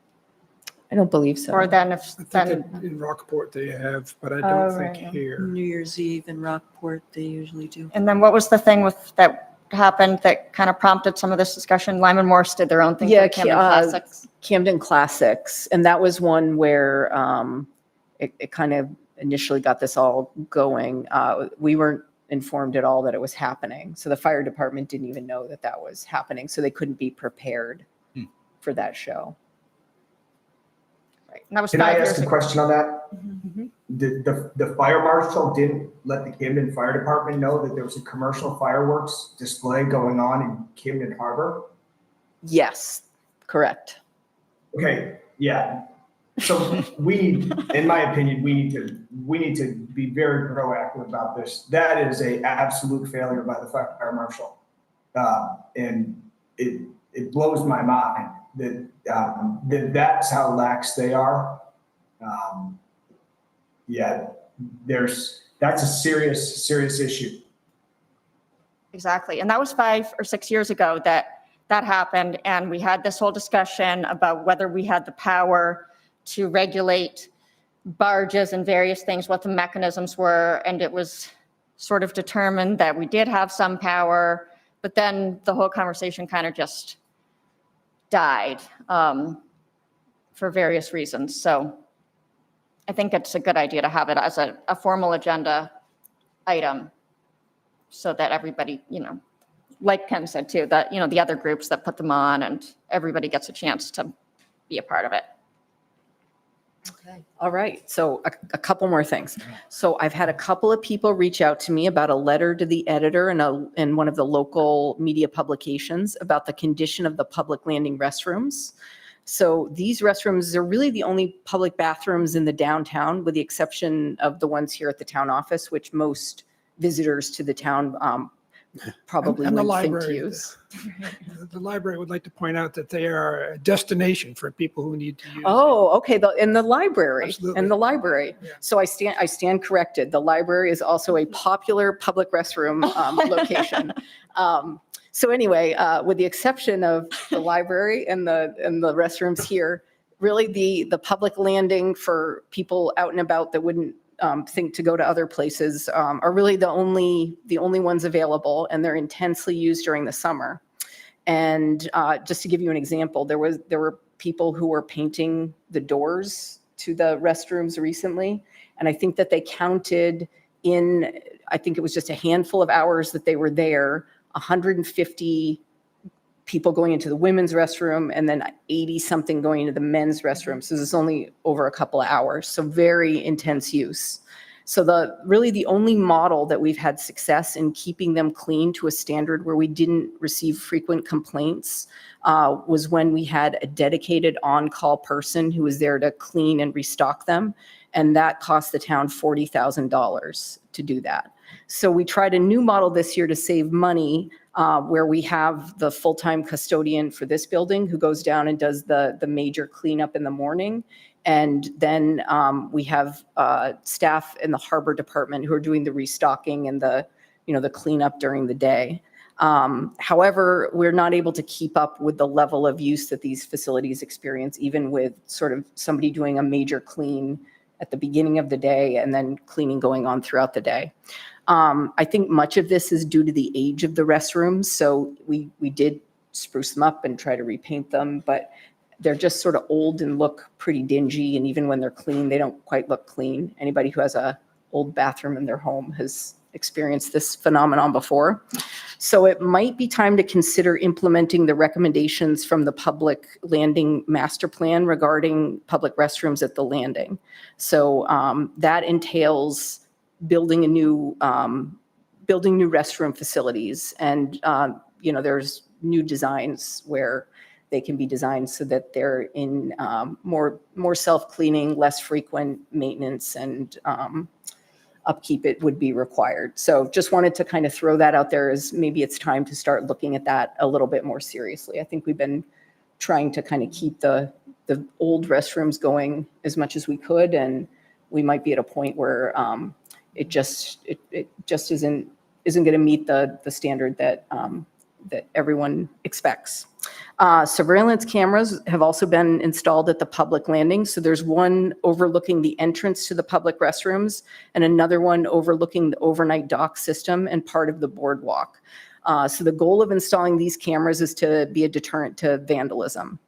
I don't believe so. Or then I if, think then, in Rockport they have, but I Oh, don't think right. here. New Year's Eve in Rockport, they usually do. and then what was the thing that happened that kind of prompted some of this discussion? Lyman Morse did their own thing for Yeah, the Camden Classics. Camden Classics. And that was one where it kind of initially got this all going. We weren't informed at all that it was happening. So the fire department didn't even know that was happening. So they couldn't be prepared for that show. Right. And that was Can I 5 years ask a ago. question on that? Mhm. The fire marshal didn't let the Camden Fire Department know that there was a commercial fireworks display going on in Camden Harbor? Yes, correct. Okay, yeah. So in my opinion, we need to be very proactive about this. That is a absolute failure by the fire marshal. And it blows my mind that that's how lax they are. That's a serious issue. Exactly. And that was 5 or 6 years ago that happened. And we had this whole discussion about whether we had the power to regulate barges and various things, what the mechanisms were. And it was sort of determined that we did have some power, but then the whole conversation kind of just died for various reasons. So I think it's a good idea to have it as a formal agenda item so that everybody, like Ken said too, that, the other groups that put them on and everybody gets a chance to be a part of it. Okay. All right. So a couple more things. So I've had a couple of people reach out to me about a letter to the editor in one of the local media publications about the condition of the public landing restrooms. So these restrooms are really the only public bathrooms in the downtown, with the exception of the ones here at the town office, which most visitors to the town probably And the wouldn't think to library. use. The library would like to point out that they are a destination for people who need to use. Oh, okay, in the library, Absolutely. in the library. Yeah. So I stand corrected. The library is also a popular public restroom location. So anyway, with the exception of the library and the restrooms here, really the public landing for people out and about that wouldn't think to go to other places are really the only ones available, and they're intensely used during the summer. And just to give you an example, there were people who were painting the doors to the restrooms recently, and I think that they counted I think it was just a handful of hours that they were there, 150 people going into the women's restroom, and then 80 something going into the men's restroom. So this is only over a couple of hours. So very intense use. So really the only model that we've had success in keeping them clean to a standard where we didn't receive frequent complaints was when we had a dedicated on-call person who was there to clean and restock them. And that cost the town $40,000 to do that. So we tried a new model this year to save money, where we have the full-time custodian for this building who goes down and does the major cleanup in the morning. And then we have staff in the harbor department who are doing the restocking and the cleanup during the day. However, we're not able to keep up with the level of use that these facilities experience, even with sort of somebody doing a major clean at the beginning of the day and then cleaning going on throughout the day. I think much of this is due to the age of the restrooms. So we did spruce them up and try to repaint them, but they're just sort of old and look pretty dingy. And even when they're clean, they don't quite look clean. Anybody who has a old bathroom in their home has experienced this phenomenon before. So it might be time to consider implementing the recommendations from the public landing master plan regarding public restrooms at the landing. So that entails building new restroom facilities. And, there's new designs where they can be designed so that they're in more self-cleaning, less frequent maintenance, and upkeep it would be required. So just wanted to kind of throw that out there as maybe it's time to start looking at that a little bit more seriously. I think we've been trying to kind of keep the old restrooms going as much as we could, and we might be at a point where it just isn't going to meet the standard that everyone expects. Surveillance cameras have also been installed at the public landing. So there's one overlooking the entrance to the public restrooms and another one overlooking the overnight dock system and part of the boardwalk. So the goal of installing these cameras is to be a deterrent to vandalism.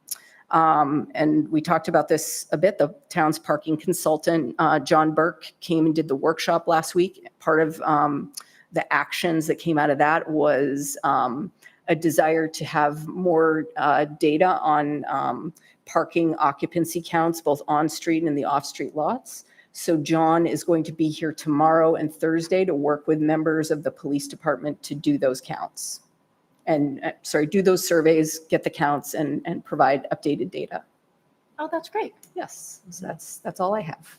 And we talked about this a bit. The town's parking consultant, John Burke, came and did the workshop last week. Part of the actions that came out of that was a desire to have more data on parking occupancy counts, both on-street and in the off-street lots. So John is going to be here tomorrow and Thursday to work with members of the police department to do those counts. And, do those surveys, get the counts, and provide updated data. Oh, that's great. Yes, so that's all I have.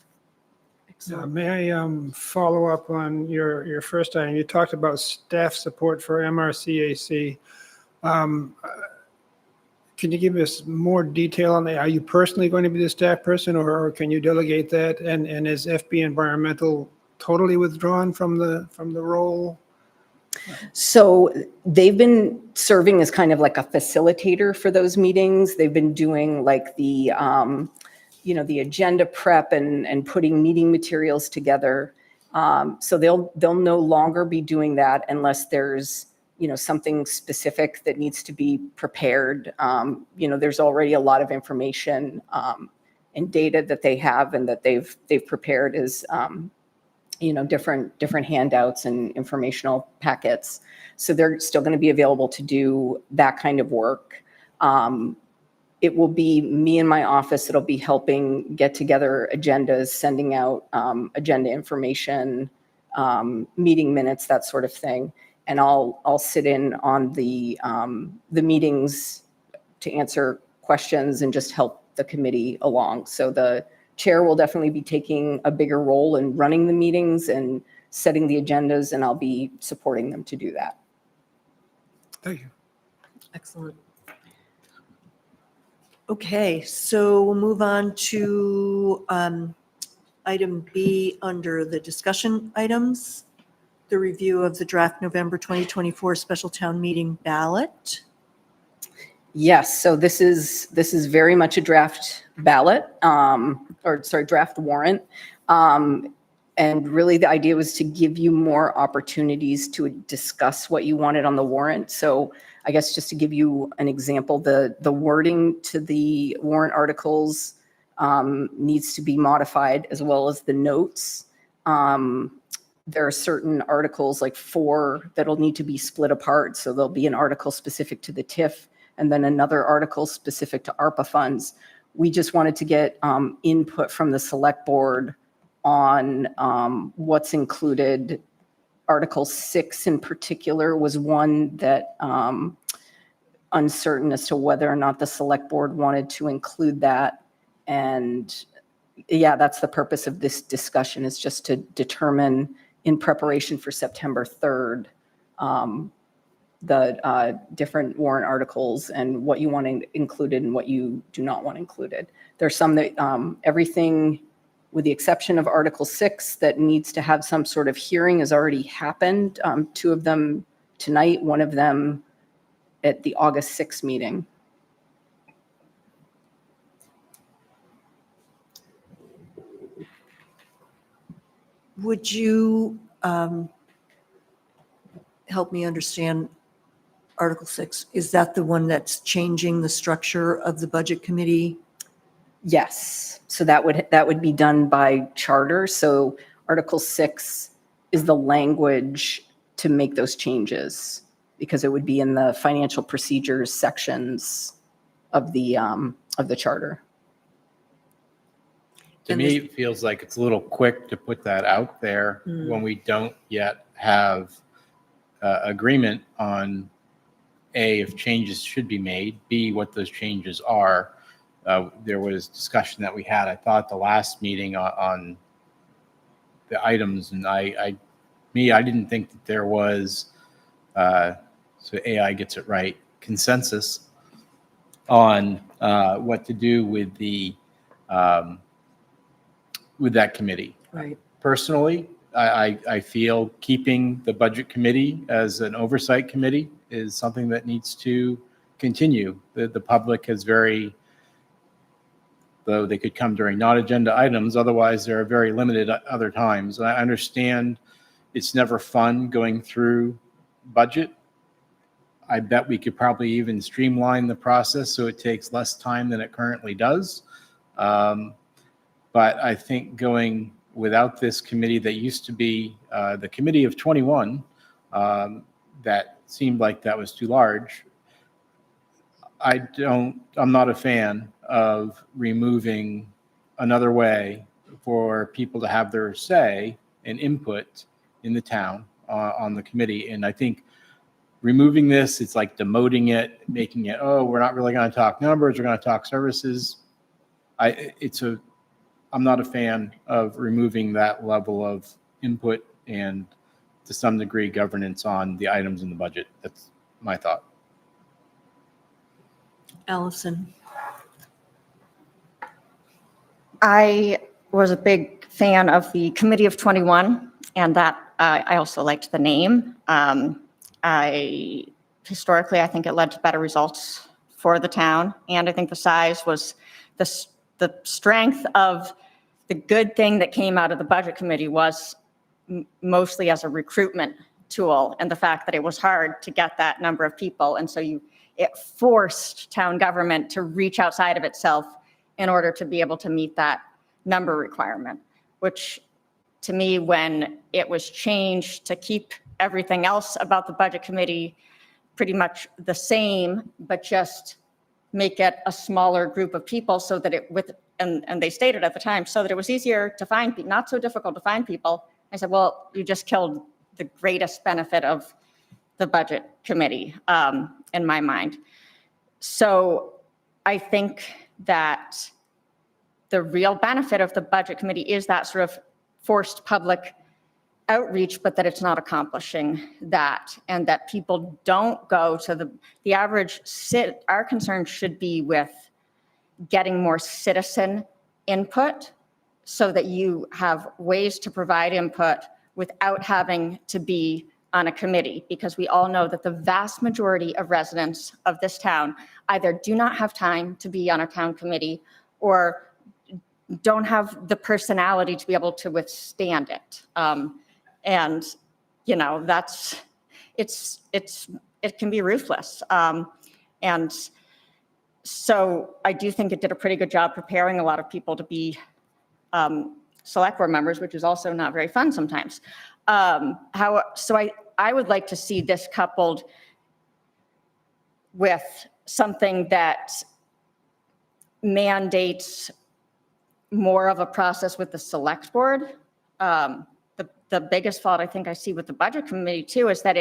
May I follow up on your first item? You talked about staff support for MRCAC. Can you give us more detail on that? Are you personally going to be the staff person, or can you delegate that? And is FB Environmental totally withdrawn from the role? So they've been serving as kind of like a facilitator for those meetings. They've been doing like the agenda prep and putting meeting materials together. So they'll no longer be doing that unless there's something specific that needs to be prepared. There's already a lot of information and data that they have and that they've prepared as different handouts and informational packets. So they're still going to be available to do that kind of work. It will be me in my office. It'll be helping get together agendas, sending out agenda information, meeting minutes, that sort of thing. And I'll sit in on the meetings to answer questions and just help the committee along. So the chair will definitely be taking a bigger role in running the meetings and setting the agendas, and I'll be supporting them to do that. Thank you. Excellent. Okay, so we'll move on to item B under the discussion items, the review of the draft November 2024 special town meeting ballot. Yes, so this is very much a draft ballot, draft warrant. And really the idea was to give you more opportunities to discuss what you wanted on the warrant. So I guess just to give you an example, the wording to the warrant articles needs to be modified, as well as the notes. There are certain articles, like 4, that'll need to be split apart. So there'll be an article specific to the TIF and then another article specific to ARPA funds. We just wanted to get input from the select board on what's included. Article 6 in particular was one that uncertain as to whether or not the select board wanted to include that. And yeah, that's the purpose of this discussion, is just to determine in preparation for September 3rd, the different warrant articles and what you want included and what you do not want included. There's some that everything with the exception of Article 6 that needs to have some sort of hearing has already happened. 2 of them tonight, one of them at the August 6th meeting. Would you help me understand Article 6? Is that the one that's changing the structure of the budget committee? Yes, so that would be done by charter. So Article 6 is the language to make those changes, because it would be in the financial procedures sections of the charter. To me, it feels like it's a little quick to put that out there when we don't yet have agreement on A, if changes should be made, B, what those changes are. There was discussion that we had, I thought, the last meeting on the items, and I didn't think that there was, so AI gets it right, consensus on what to do with the with that committee. Right. Personally, I feel keeping the budget committee as an oversight committee is something that needs to continue. The public has though they could come during non-agenda items, otherwise there are very limited other times. I understand it's never fun going through budget. I bet we could probably even streamline the process so it takes less time than it currently does. But I think going without this committee that used to be the committee of 21, that seemed like that was too large. I'm not a fan of removing another way for people to have their say and input in the town on the committee. And I think removing this, it's like demoting it, making it, oh, we're not really going to talk numbers, we're going to talk services. I'm not a fan of removing that level of input and to some degree governance on the items in the budget. That's my thought. Allison? I was a big fan of the Committee of 21, and that I also liked the name. Historically, I think it led to better results for the town, and I think the size was the strength of the good thing that came out of the Budget Committee was mostly as a recruitment tool, and the fact that it was hard to get that number of people, and so it forced town government to reach outside of itself in order to be able to meet that number requirement, which to me, when it was changed to keep everything else about the Budget Committee pretty much the same, but just make it a smaller group of people so that and they stated at the time, so that it was easier to find, not so difficult to find people. I said, well, you just killed the greatest benefit of the Budget Committee in my mind. So I think that the real benefit of the budget committee is that sort of forced public outreach, but that it's not accomplishing that, and that people don't go to the average our concern should be with getting more citizen input so that you have ways to provide input without having to be on a committee, because we all know that the vast majority of residents of this town either do not have time to be on a town committee or don't have the personality to be able to withstand it. And, you know, it can be ruthless. And so I do think it did a pretty good job preparing a lot of people to be select board members, which is also not very fun sometimes. So I would like to see this coupled with something that mandates more of a process with the select board. The biggest fault I think I see with the budget committee too is that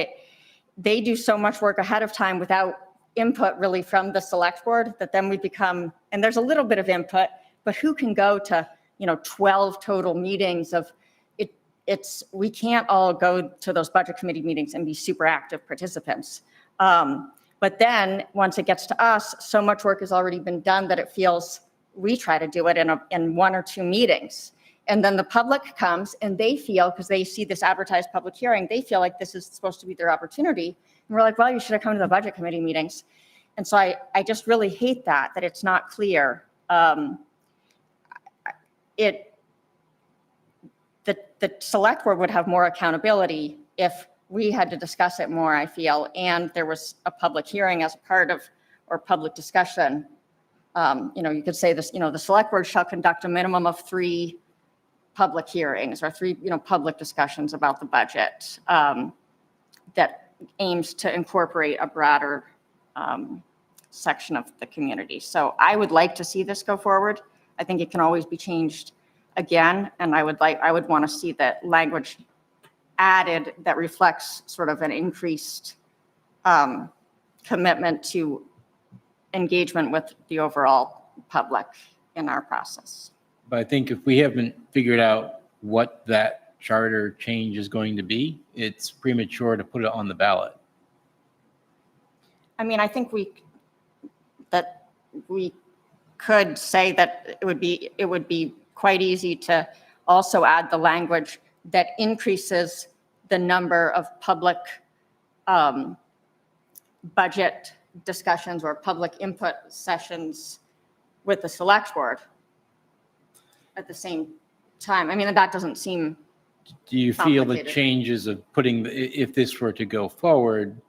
they do so much work ahead of time without input really from the select board, that then we become, and there's a little bit of input, but who can go to, 12 total meetings of it? We can't all go to those budget committee meetings and be super active participants. But then once it gets to us, so much work has already been done that it feels we try to do it in 1 or 2 meetings. And then the public comes and they feel, because they see this advertised public hearing, they feel like this is supposed to be their opportunity. And we're like, well, you should have come to the budget committee meetings. And so I just really hate that it's not clear. The select board would have more accountability if we had to discuss it more, I feel, and there was a public hearing as a part of, or public discussion. You could say this, the select board shall conduct a minimum of 3 public hearings or 3, public discussions about the budget that aims to incorporate a broader section of the community. So I would like to see this go forward. I think it can always be changed again, and I would want to see that language added that reflects sort of an increased commitment to engagement with the overall public in our process. But I think if we haven't figured out what that charter change is going to be, it's premature to put it on the ballot. I mean, I think we could say that it would be quite easy to also add the language that increases the number of public budget discussions or public input sessions with the select board at the same time. I mean, that doesn't seem Do you feel the complicated. changes of if this were to go forward,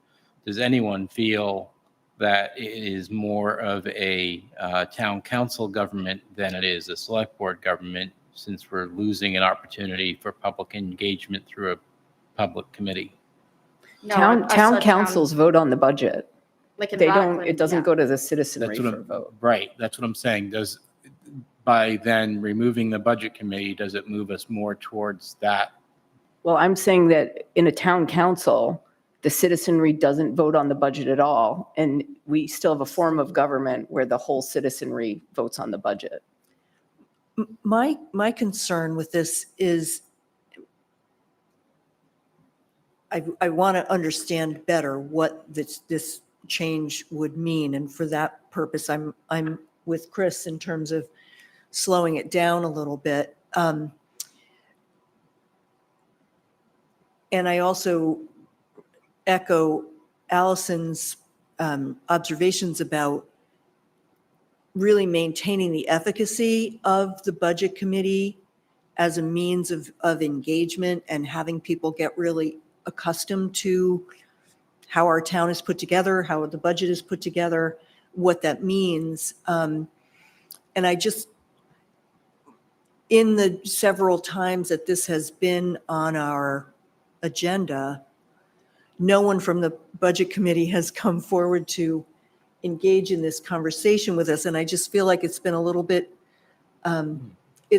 does anyone feel that it is more of a town council government than it is a select board government, since we're losing an opportunity for public engagement through a public committee? No, Town a councils vote on the budget. like in They don't, Rockland, it doesn't yeah. go to the citizenry That's what for a vote. Right, that's what I'm saying. By then removing the budget committee, does it move us more towards that? Well, I'm saying that in a town council, the citizenry doesn't vote on the budget at all. And we still have a form of government where the whole citizenry votes on the budget. My concern with this is I want to understand better what this change would mean. And for that purpose, I'm with Chris in terms of slowing it down a little bit. And I also echo Allison's observations about really maintaining the efficacy of the budget committee as a means of engagement and having people get really accustomed to how our town is put together, how the budget is put together, what that means. And I just, in the several times that this has been on our agenda, no one from the budget committee has come forward to engage in this conversation with us. And I just feel like it's been a little bit,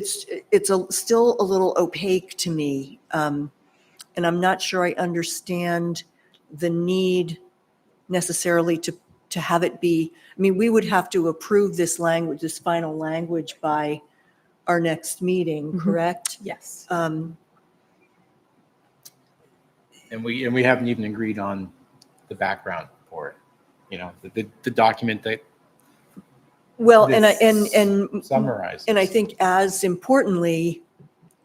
still a little opaque to me. And I'm not sure I understand the need necessarily to to have it be, I mean, we would have to approve this language, this final language by our next meeting, correct? Yes. And we haven't even agreed on the background for it, you know, the document that Well, this and summarizes. And I think as importantly,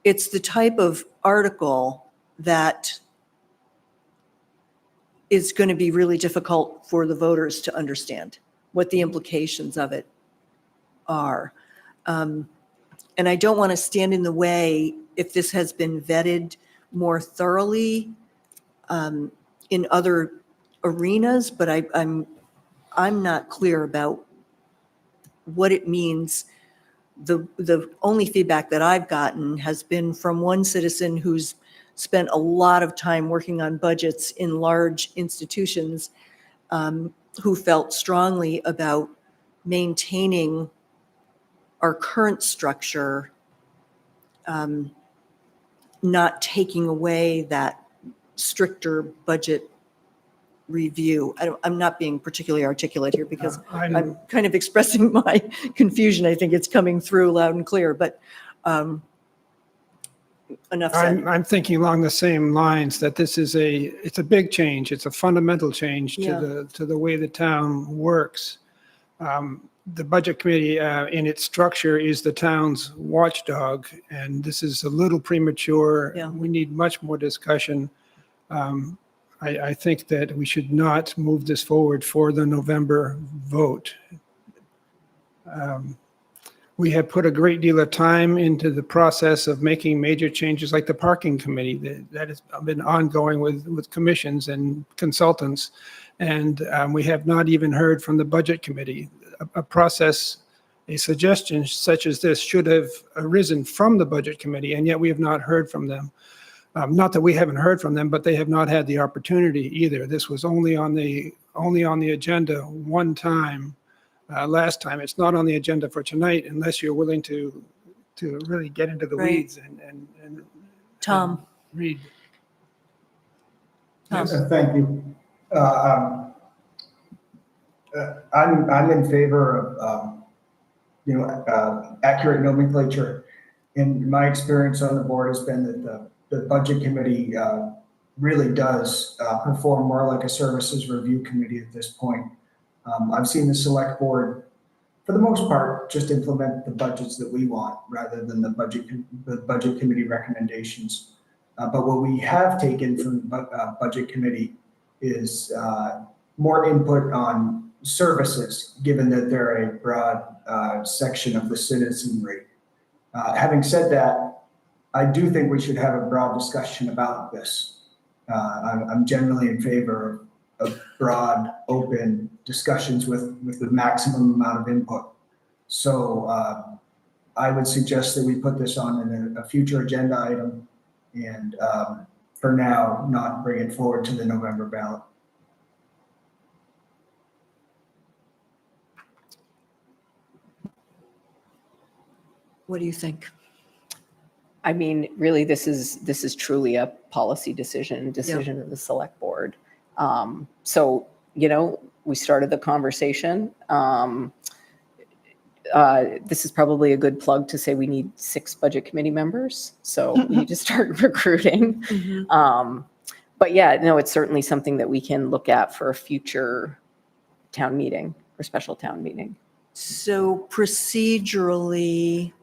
it's the type of article that is going to be really difficult for the voters to understand what the implications of it are. And I don't want to stand in the way if this has been vetted more thoroughly in other arenas, but I'm not clear about what it means. The only feedback that I've gotten has been from one citizen who's spent a lot of time working on budgets in large institutions, who felt strongly about maintaining our current structure, not taking away that stricter budget review. I'm not being particularly articulate here because I'm kind of expressing my confusion. I think it's coming through loud and clear, but enough said. I'm thinking along the same lines that this is it's a big change. It's a fundamental change Yeah. to the way the town works. The budget committee in its structure is the town's watchdog, and this is a little premature. Yeah. We need much more discussion. I think that we should not move this forward for the November vote. We have put a great deal of time into the process of making major changes like the parking committee that has been ongoing with commissions and consultants. And we have not even heard from the budget committee. A suggestion such as this should have arisen from the budget committee, and yet we have not heard from them. Not that we haven't heard from them, but they have not had the opportunity either. This was only on the agenda one time. Last time. It's not on the agenda for tonight unless you're willing to really get into the Right. weeds and Tom. read. Tom. Thank you. I'm in favor of, accurate nomenclature. In my experience on the board has been that the budget committee really does perform more like a services review committee at this point. I've seen the select board, for the most part, just implement the budgets that we want rather than the budget committee recommendations. But what we have taken from the budget committee is more input on services, given that they're a broad section of the citizenry. Having said that, I do think we should have a broad discussion about this. I'm generally in favor of broad, open discussions with the maximum amount of input. So I would suggest that we put this on in a future agenda item and for now, not bring it forward to the November ballot. What do you think? I mean, really, this is truly a policy decision of the select board. So, we started the conversation. This is probably a good plug to say we need 6 budget committee members. So we need to start recruiting. But yeah, no, it's certainly something that we can look at for a future town meeting or special town meeting. So procedurally,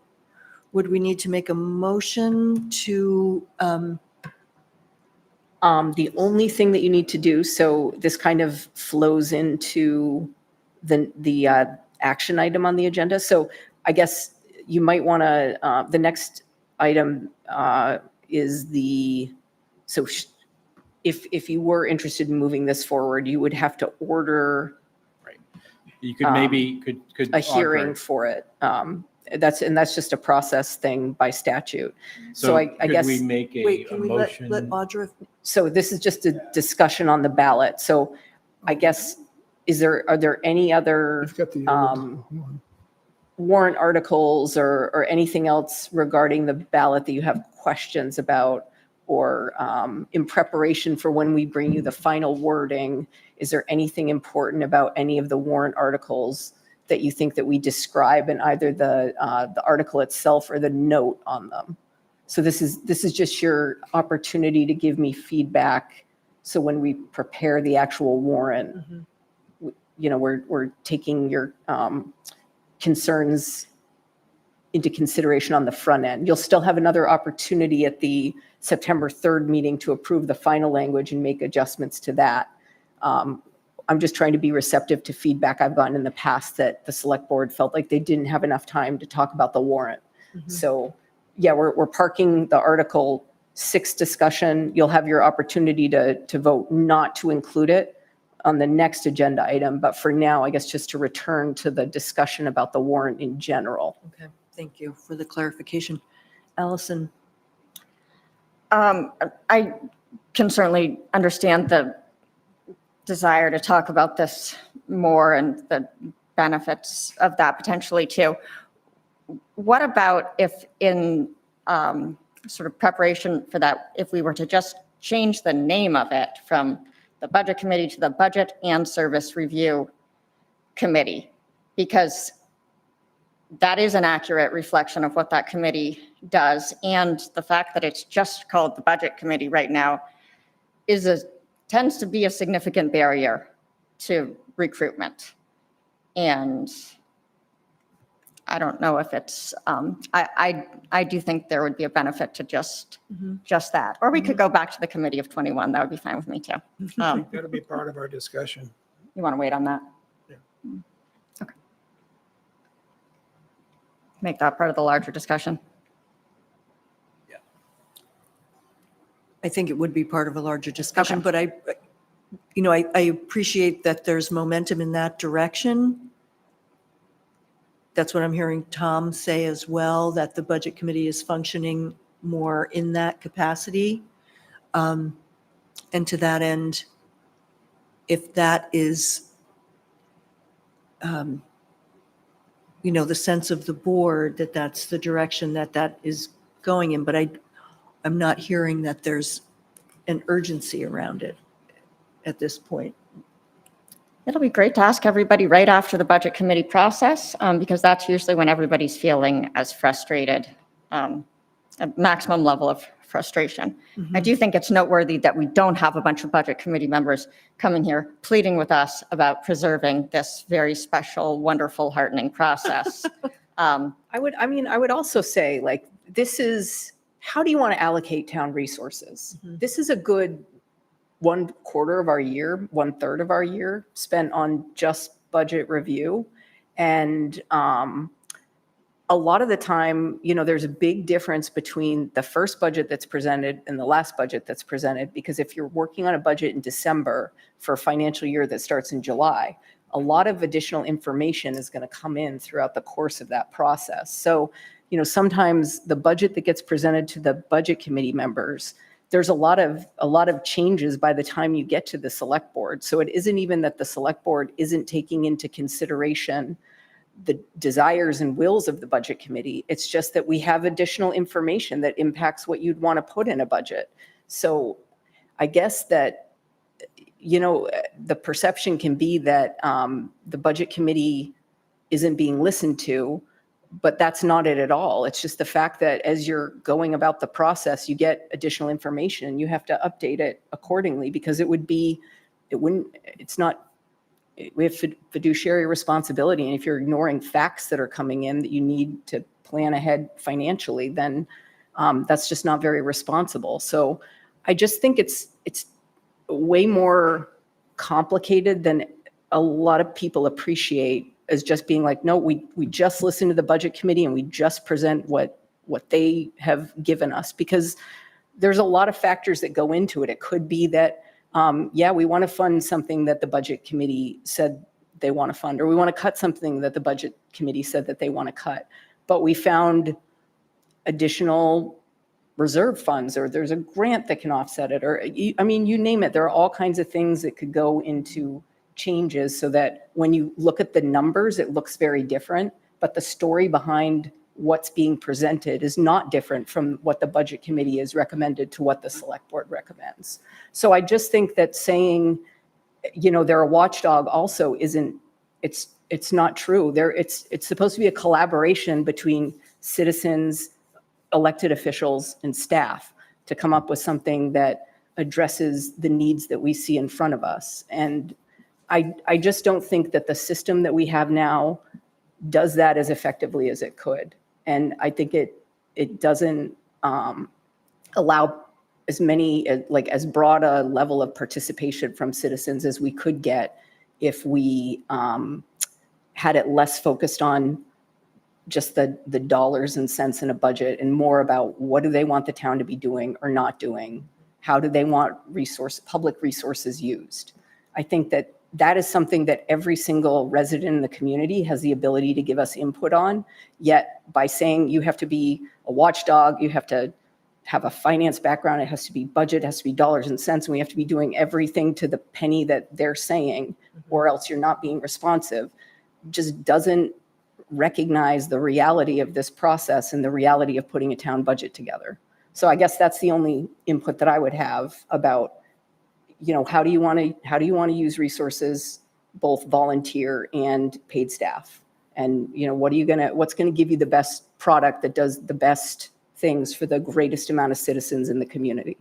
would we need to make a motion to, The only thing that you need to do, so this kind of flows into the action item on the agenda. So I guess you might want to, the next item is if you were interested in moving this forward, you would have to order You could maybe could a hearing offer- for it. That's just a process thing by statute. So I could guess. we make wait, a can we let motion? Audra? So this is just a discussion on the ballot. So I guess, are there any other We've got the old one. warrant articles or anything else regarding the ballot that you have questions about? or in preparation for when we bring you the final wording, is there anything important about any of the warrant articles that you think that we describe in either the article itself or the note on them? So this is just your opportunity to give me feedback. So when we prepare the actual warrant, we're taking your concerns into consideration on the front end. You'll still have another opportunity at the September 3rd meeting to approve the final language and make adjustments to that. I'm just trying to be receptive to feedback I've gotten in the past that the select board felt like they didn't have enough time to talk about the warrant. So yeah, we're parking the Article 6 discussion. You'll have your opportunity to vote not to include it on the next agenda item. But for now, I guess just to return to the discussion about the warrant in general. Okay, thank you for the clarification. Allison? I can certainly understand the desire to talk about this more and the benefits of that potentially too. What about if in sort of preparation for that, if we were to just change the name of it from the Budget Committee to the Budget and Service Review Committee? Because that is an accurate reflection of what that committee does. And the fact that it's just called the Budget Committee right now tends to be a significant barrier to recruitment. And I don't know if it's, I do think there would be a benefit to just that. Or we could go back to the committee of 21. That would be fine with me too. That'll be part of our discussion. You want to wait on that? Yeah. Okay. Make that part of the larger discussion. I think it would be part of a larger discussion, but I appreciate that there's momentum in that direction. That's what I'm hearing Tom say as well, that the Budget Committee is functioning more in that capacity. And to that end, if that is, the sense of the board, that that's the direction that is going in, but I'm not hearing that there's an urgency around it at this point. It'll be great to ask everybody right after the Budget Committee process, because that's usually when everybody's feeling as frustrated, a maximum level of frustration. I do think it's noteworthy that we don't have a bunch of Budget Committee members coming here pleading with us about preserving this very special, wonderful, heartening process. I would also say, like, this is, how do you want to allocate town resources? This is a good 1/4 of our year, 1/3 of our year spent on just budget review. And a lot of the time, there's a big difference between the first budget that's presented and the last budget that's presented, because if you're working on a budget in December for a financial year that starts in July, a lot of additional information is going to come in throughout the course of that process. So, sometimes the budget that gets presented to the Budget Committee members, there's a lot of changes by the time you get to the select board. So it isn't even that the select board isn't taking into consideration the desires and wills of the Budget Committee. It's just that we have additional information that impacts what you'd want to put in a budget. So I guess that, the perception can be that the Budget Committee isn't being listened to, but that's not it at all. It's just the fact that as you're going about the process, you get additional information and you have to update it accordingly, because we have fiduciary responsibility. And if you're ignoring facts that are coming in that you need to plan ahead financially, then that's just not very responsible. So I just think it's way more complicated than a lot of people appreciate, as just being like, no, we just listen to the Budget Committee and we just present what they have given us, because there's a lot of factors that go into it. It could be that, we want to fund something that the Budget Committee said they want to fund, or we want to cut something that the Budget Committee said that they want to cut, but we found additional reserve funds, or there's a grant that can offset it, or you name it. There are all kinds of things that could go into changes so that when you look at the numbers, it looks very different, but the story behind what's being presented is not different from what the budget committee is recommended to what the select board recommends. So I just think that saying, they're a watchdog also isn't, it's not true. It's supposed to be a collaboration between citizens, elected officials, and staff to come up with something that addresses the needs that we see in front of us. And I just don't think that the system that we have now does that as effectively as it could. And I think it doesn't allow as broad a level of participation from citizens as we could get if we had it less focused on just the dollars and cents in a budget and more about what do they want the town to be doing or not doing? How do they want public resources used? I think that is something that every single resident in the community has the ability to give us input on. Yet by saying you have to be a watchdog, you have to have a finance background, it has to be budget, it has to be dollars and cents, and we have to be doing everything to the penny that they're saying, or else you're not being responsive, just doesn't recognize the reality of this process and the reality of putting a town budget together. So I guess that's the only input that I would have about, how do you want to use resources, both volunteer and paid staff? And, what's going to give you the best product that does the best things for the greatest amount of citizens in the community?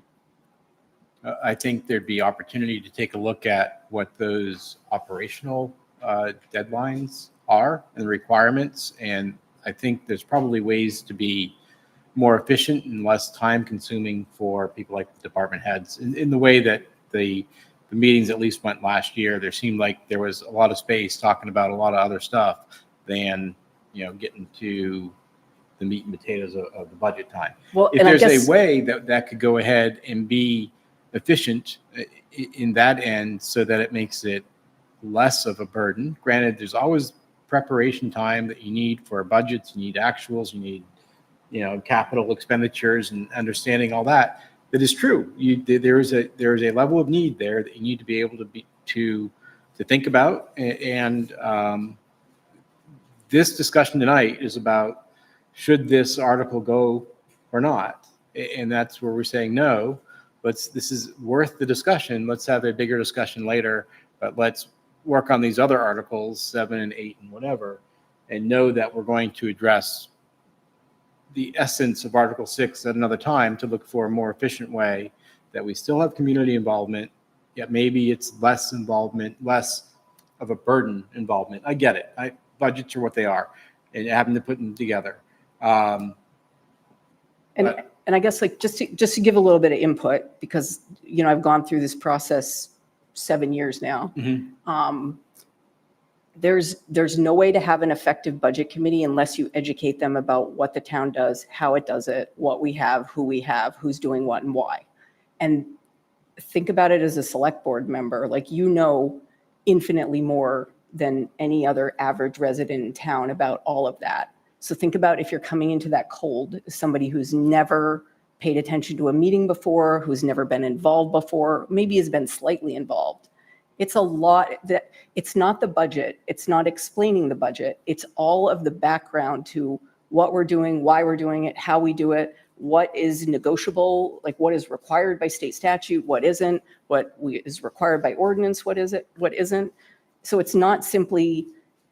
I think there'd be opportunity to take a look at what those operational deadlines are and the requirements. And I think there's probably ways to be more efficient and less time consuming for people like the department heads in the way that the meetings at least went last year. There seemed like there was a lot of space talking about a lot of other stuff than, getting to the meat and potatoes of the budget time. Well, if there's a way that could go ahead and be efficient in that end so that it makes it less of a burden. Granted, there's always preparation time that you need for budgets, you need actuals, you need, capital expenditures and understanding all that. That is true. There is a level of need there that you need to be able to think about. And this discussion tonight is about, should this article go or not? And that's where we're saying no. This is worth the discussion. Let's have a bigger discussion later, but let's work on these other articles, 7 and 8 and whatever, and know that we're going to address the essence of Article 6 at another time to look for a more efficient way that we still have community involvement, yet maybe it's less involvement, less of a burden involvement. I get it. Budgets are what they are, and having to put them together. And I guess just to give a little bit of input, because I've gone through this process 7 years now. Mm-hmm. There's no way to have an effective budget committee unless you educate them about what the town does, how it does it, what we have, who's doing what and why. And think about it as a select board member, infinitely more than any other average resident in town about all of that. So think about if you're coming into that cold, somebody who's never paid attention to a meeting before, who's never been involved before, maybe has been slightly involved. It's a lot that it's not the budget. It's not explaining the budget. It's all of the background to what we're doing, why we're doing it, how we do it, what is negotiable, what is required by state statute, what isn't, is required by ordinance, what isn't. So it's not simply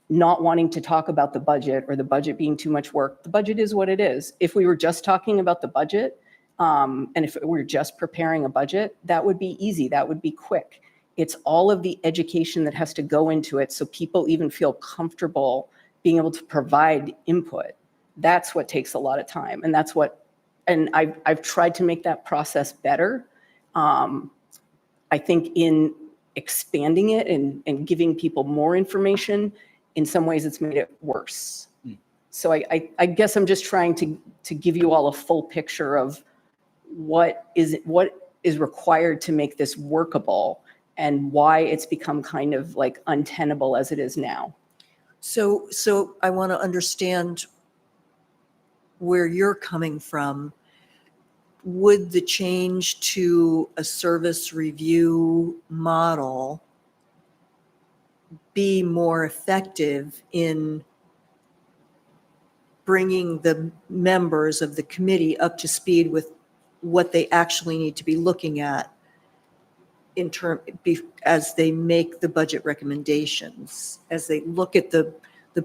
not wanting to talk about the budget or the budget being too much work. The budget is what it is. If we were just talking about the budget, and if we were just preparing a budget, that would be easy. That would be quick. It's all of the education that has to go into it so people even feel comfortable being able to provide input. That's what takes a lot of time. And I've tried to make that process better. I think in expanding it and giving people more information, in some ways it's made it worse. So I guess I'm just trying to give you all a full picture of what is required to make this workable and why it's become kind of untenable as it is now. So I want to understand where you're coming from. Would the change to a service review model be more effective in bringing the members of the committee up to speed with what they actually need to be looking at as they make the budget recommendations, as they look at the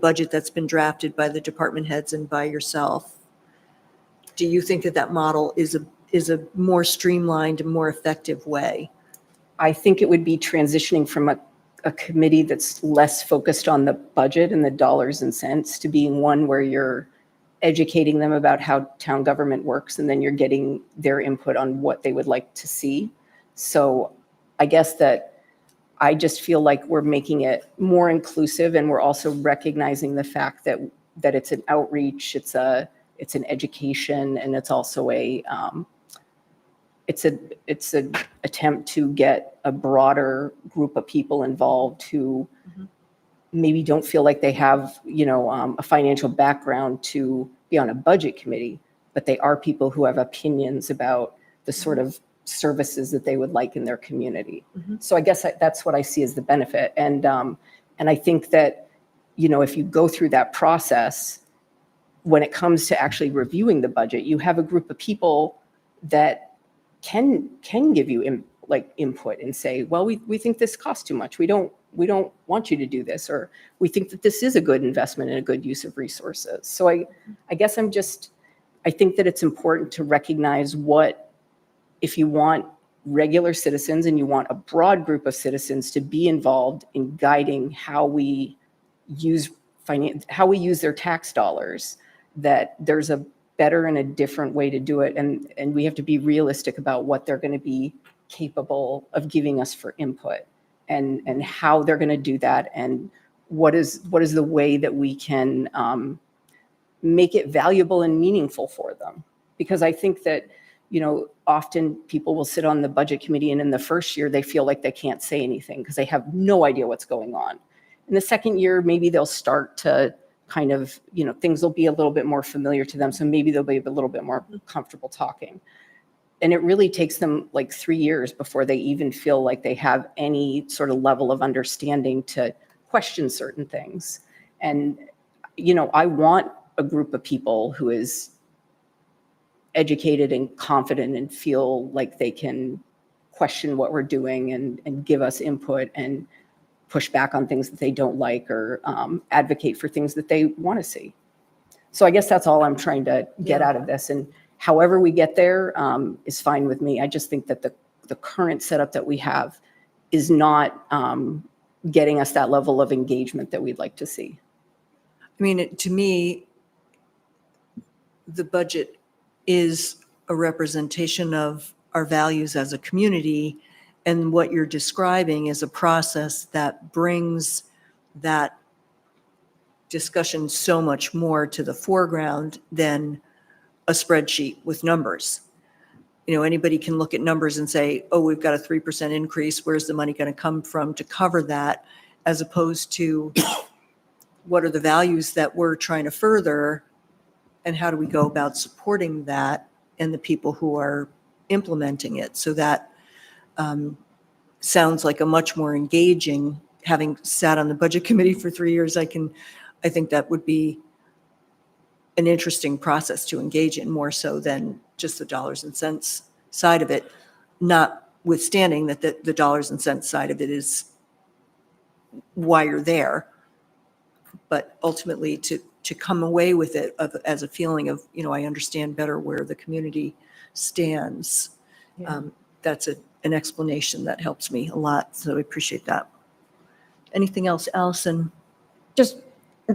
budget that's been drafted by the department heads and by yourself. Do you think that that model is a more streamlined, more effective way? I think it would be transitioning from a committee that's less focused on the budget and the dollars and cents to being one where you're educating them about how town government works, and then you're getting their input on what they would like to see. So I guess that I just feel like we're making it more inclusive, and we're also recognizing the fact that it's an outreach, it's an education, and it's also it's an attempt to get a broader group of people involved who maybe don't feel like they have, a financial background to be on a budget committee, but they are people who have opinions about the sort of services that they would like in their community. So I guess that's what I see as the benefit. And I think that, if you go through that process, when it comes to actually reviewing the budget, you have a group of people that can give you input and say, well, we think this costs too much. We don't want you to do this, or we think that this is a good investment and a good use of resources. So I guess I think that it's important to recognize if you want regular citizens and you want a broad group of citizens to be involved in guiding how we use their tax dollars, that there's a better and a different way to do it. And we have to be realistic about what they're going to be capable of giving us for input, and how they're going to do that, and what is the way that we can make it valuable and meaningful for them. Because I think that, often people will sit on the budget committee, and in the first year they feel like they can't say anything because they have no idea what's going on. In the second year, maybe they'll start to kind of, things will be a little bit more familiar to them. So maybe they'll be a little bit more comfortable talking. And it really takes them like 3 years before they even feel like they have any sort of level of understanding to question certain things. And, I want a group of people who is educated and confident and feel like they can question what we're doing and give us input and push back on things that they don't like, or advocate for things that they want to see. So I guess that's all I'm trying to get out of this. And however we get there is fine with me. I just think that the current setup that we have is not getting us that level of engagement that we'd like to see. I mean, to me, the budget is a representation of our values as a community, and what you're describing is a process that brings that discussion so much more to the foreground than a spreadsheet with numbers. Anybody can look at numbers and say, oh, we've got a 3% increase. Where's the money going to come from to cover that? As opposed to what are the values that we're trying to further, and how do we go about supporting that and the people who are implementing it? So that sounds like a much more engaging, having sat on the budget committee for 3 years, I think that would be an interesting process to engage in, more so than just the dollars and cents side of it, notwithstanding that the dollars and cents side of it is why you're there. But ultimately to come away with it as a feeling of, I understand better where the community stands. That's an explanation that helps me a lot. So I appreciate that. Anything else, Allison? Just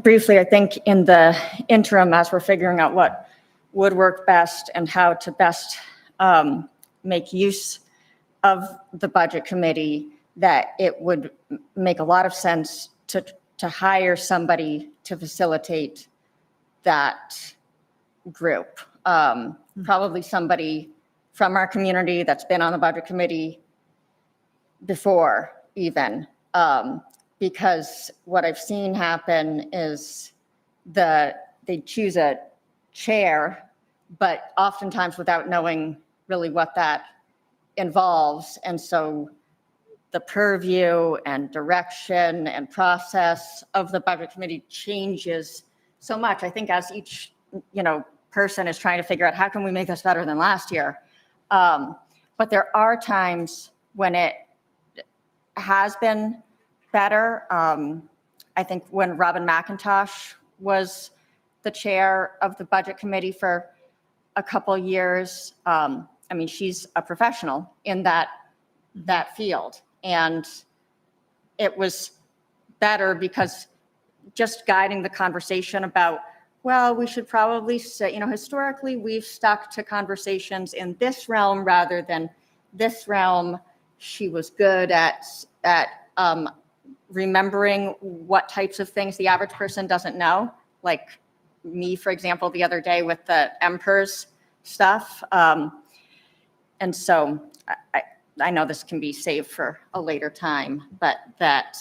briefly, I think in the interim, as we're figuring out what would work best and how to best make use of the budget committee, that it would make a lot of sense to hire somebody to facilitate that group. Probably somebody from our community that's been on the budget committee before even. Because what I've seen happen is they choose a chair, but oftentimes without knowing really what that involves. And so the purview and direction and process of the budget committee changes so much. I think as each, person is trying to figure out how can we make this better than last year. But there are times when it has been better. I think when Robin McIntosh was the chair of the budget committee for a couple years, she's a professional in that field. And it was better because just guiding the conversation about, well, we should probably say, historically we've stuck to conversations in this realm rather than this realm. She was good at remembering what types of things the average person doesn't know, like me, for example, the other day with the MPERS stuff. And so I know this can be saved for a later time, but that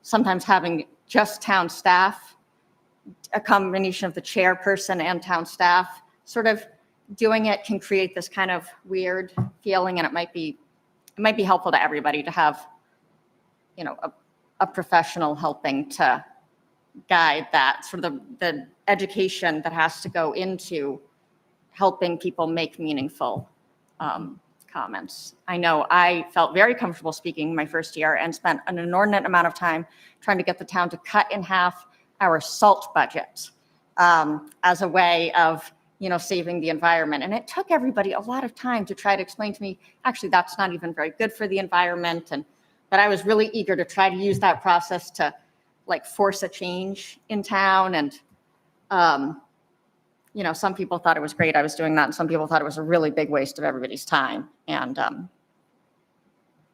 sometimes having just town staff, a combination of the chairperson and town staff, sort of doing it can create this kind of weird feeling, and it might be helpful to everybody to have, a professional helping to guide that sort of the education that has to go into helping people make meaningful comments. I know I felt very comfortable speaking my first year and spent an inordinate amount of time trying to get the town to cut in half our salt budget as a way of, saving the environment. And it took everybody a lot of time to try to explain to me, actually, that's not even very good for the environment. But I was really eager to try to use that process to force a change in town. And, some people thought it was great I was doing that. And some people thought it was a really big waste of everybody's time. And I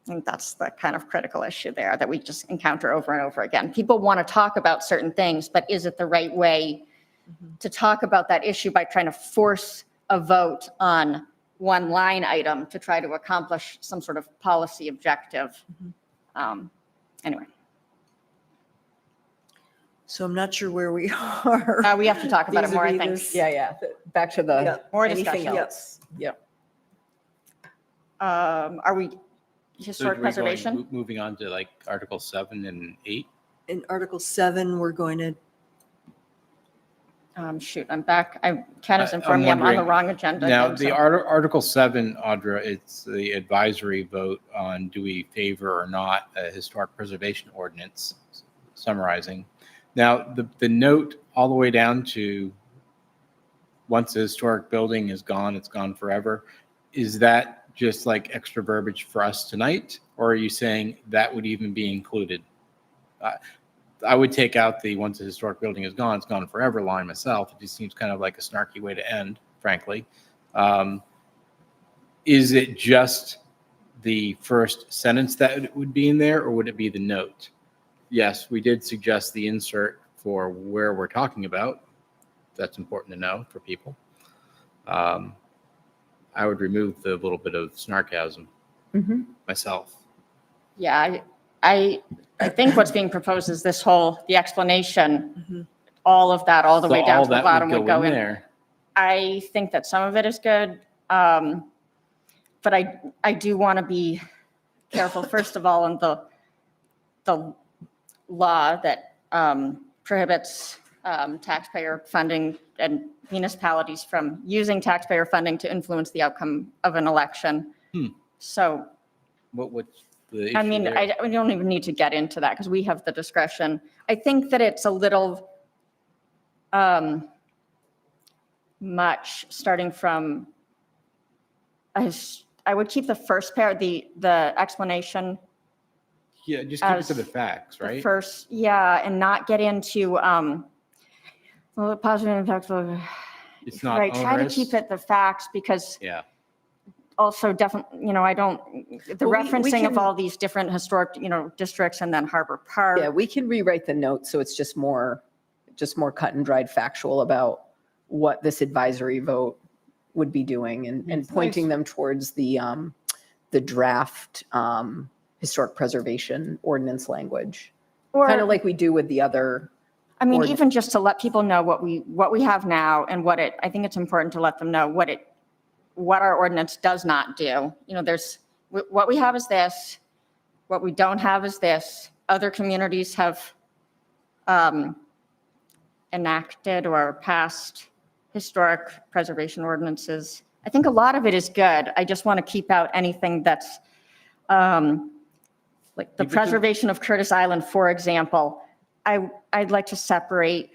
think that's the kind of critical issue there that we just encounter over and over again. People want to talk about certain things, but is it the right way to talk about that issue by trying to force a vote on one line item to try to accomplish some sort of policy objective? Anyway. So I'm not sure where we are. We have to talk about it more, I think. Vis-a-vis Yeah. Back to the, More anything discussion. else. Yep. Are we historic So we're going- preservation? Moving on to Article 7 and 8. In Article 7, we're going to, Shoot, I'm back. Ken has informed me I'm on the wondering- wrong agenda. Now, again, the so- Article 7, Audra, it's the advisory vote on do we favor or not a historic preservation ordinance, summarizing. Now, the note all the way down to once a historic building is gone, it's gone forever. Is that just extra verbiage for us tonight? Or are you saying that would even be included? I would take out the once a historic building is gone, it's gone forever line myself. It just seems kind of like a snarky way to end, frankly. Is it just the first sentence that would be in there, or would it be the note? Yes, we did suggest the insert for where we're talking about. That's important to know for people. I would remove the little bit of sarcasm myself. Yeah, I think what's being proposed is the explanation, all of that, all the way So down all to the that bottom would would go in. there. I think that some of it is good. But I do want to be careful, first of all, in the law that prohibits taxpayer funding and municipalities from using taxpayer funding to influence the outcome of an election. So, What's the issue there? we don't even need to get into that because we have the discretion. I think that it's a little much starting from, I would keep the first pair, the explanation. Yeah, just keep it to the facts, right? And not get into the positive impact of. It's not Right, try to onerous. keep it the facts because Yeah. also definitely, I don't, the Well, we referencing of can- all these different historic, districts and then Harbor Park. Yeah, we can rewrite the note so it's just more cut and dried factual about what this advisory vote would be doing and pointing them towards the draft historic preservation ordinance language. Kind of like we do with the other. Even just to let people know what we have now and I think it's important to let them know what our ordinance does not do. There's, what we have is this, what we don't have is this. Other communities have enacted or passed historic preservation ordinances. I think a lot of it is good. I just want to keep out anything that's like the preservation of Curtis Island, for example. I'd like to separate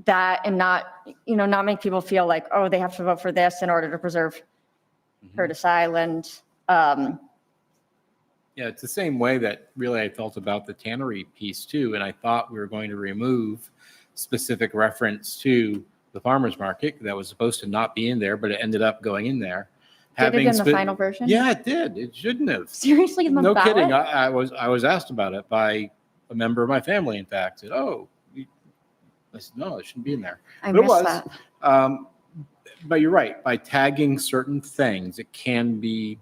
that and not make people feel like, oh, they have to vote for this in order to preserve Curtis Island. Yeah, it's the same way that really I felt about the tannery piece too. And I thought we were going to remove specific reference to the farmer's market that was supposed to not be in there, but it ended up going in there. Did it in the final version? Yeah, it did. It shouldn't have. Seriously, in the No ballot? kidding. I was asked about it by a member of my family, in fact. Said, I said, no, it shouldn't be in there. I But it missed was. that. But you're right. By tagging certain things, it can be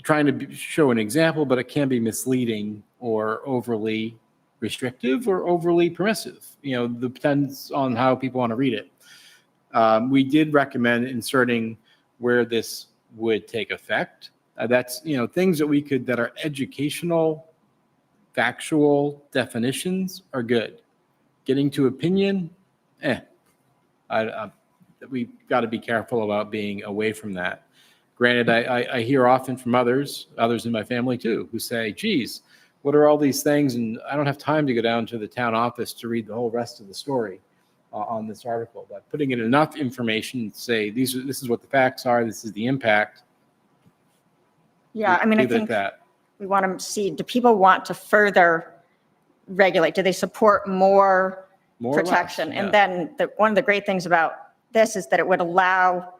trying to show an example, but it can be misleading or overly restrictive or overly permissive. Depends on how people want to read it. We did recommend inserting where this would take effect. That's, things that are educational, factual definitions are good. Getting to opinion, we've got to be careful about being away from that. Granted, I hear often from others in my family too, who say, geez, what are all these things? And I don't have time to go down to the town office to read the whole rest of the story on this article. But putting in enough information to say, this is what the facts are, this is the impact. Yeah, I mean, I Leave it at think that. we want to see, do people want to further regulate? Do they support more More or less, protection? yeah. And then one of the great things about this is that it would allow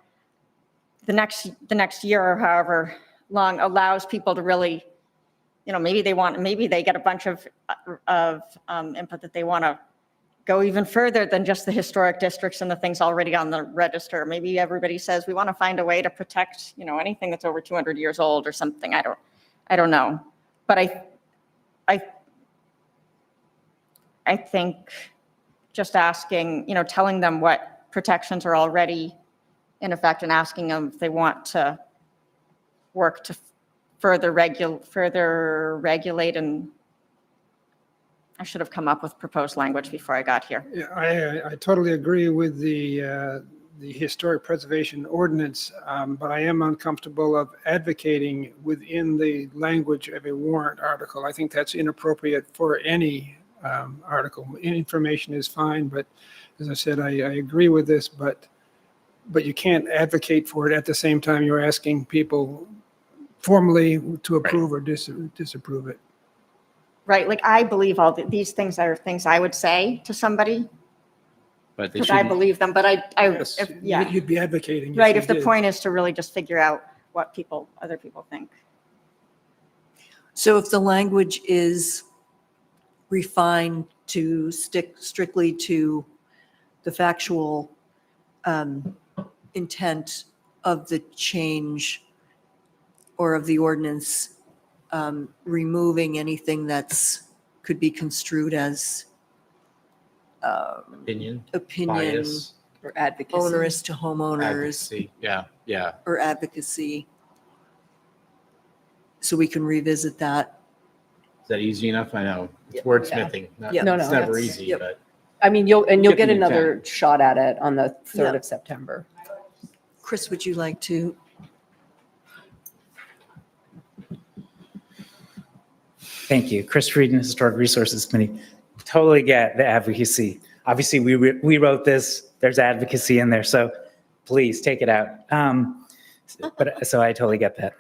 the next year or however long allows people to really, maybe they get a bunch of input that they want to go even further than just the historic districts and the things already on the register. Maybe everybody says we want to find a way to protect, anything that's over 200 years old or something. I don't know. But I think just asking, telling them what protections are already in effect and asking them if they want to work to further regulate. And I should have come up with proposed language before I got here. Yeah, I totally agree with the historic preservation ordinance, but I am uncomfortable of advocating within the language of a warrant article. I think that's inappropriate for any article. Information is fine, but as I said, I agree with this, but you can't advocate for it at the same time you're asking people formally to approve or disapprove it. Right, like I believe all these things are things I would say to somebody, But they because I shouldn't. believe them, but Yes, yeah. you'd be advocating. yes, Right, you if the did. point is to really just figure out what other people think. So if the language is refined to stick strictly to the factual intent of the change or of the ordinance, removing anything could be construed as Opinion, opinion, bias, Or advocacy. onerous to homeowners, advocacy. Yeah. or advocacy. So we can revisit that. Is that easy enough? I know. It's Yeah. wordsmithing. Yeah. No, It's no, never that's- easy, yep. but I mean, you'll Get get the another intent. shot at it on the 3rd Yeah. of September. Chris, would you like to? Thank you. Chris Frieden, Historic Resources Committee. Totally get the advocacy. Obviously, we wrote this, there's advocacy in there, so please take it out. So I totally get that.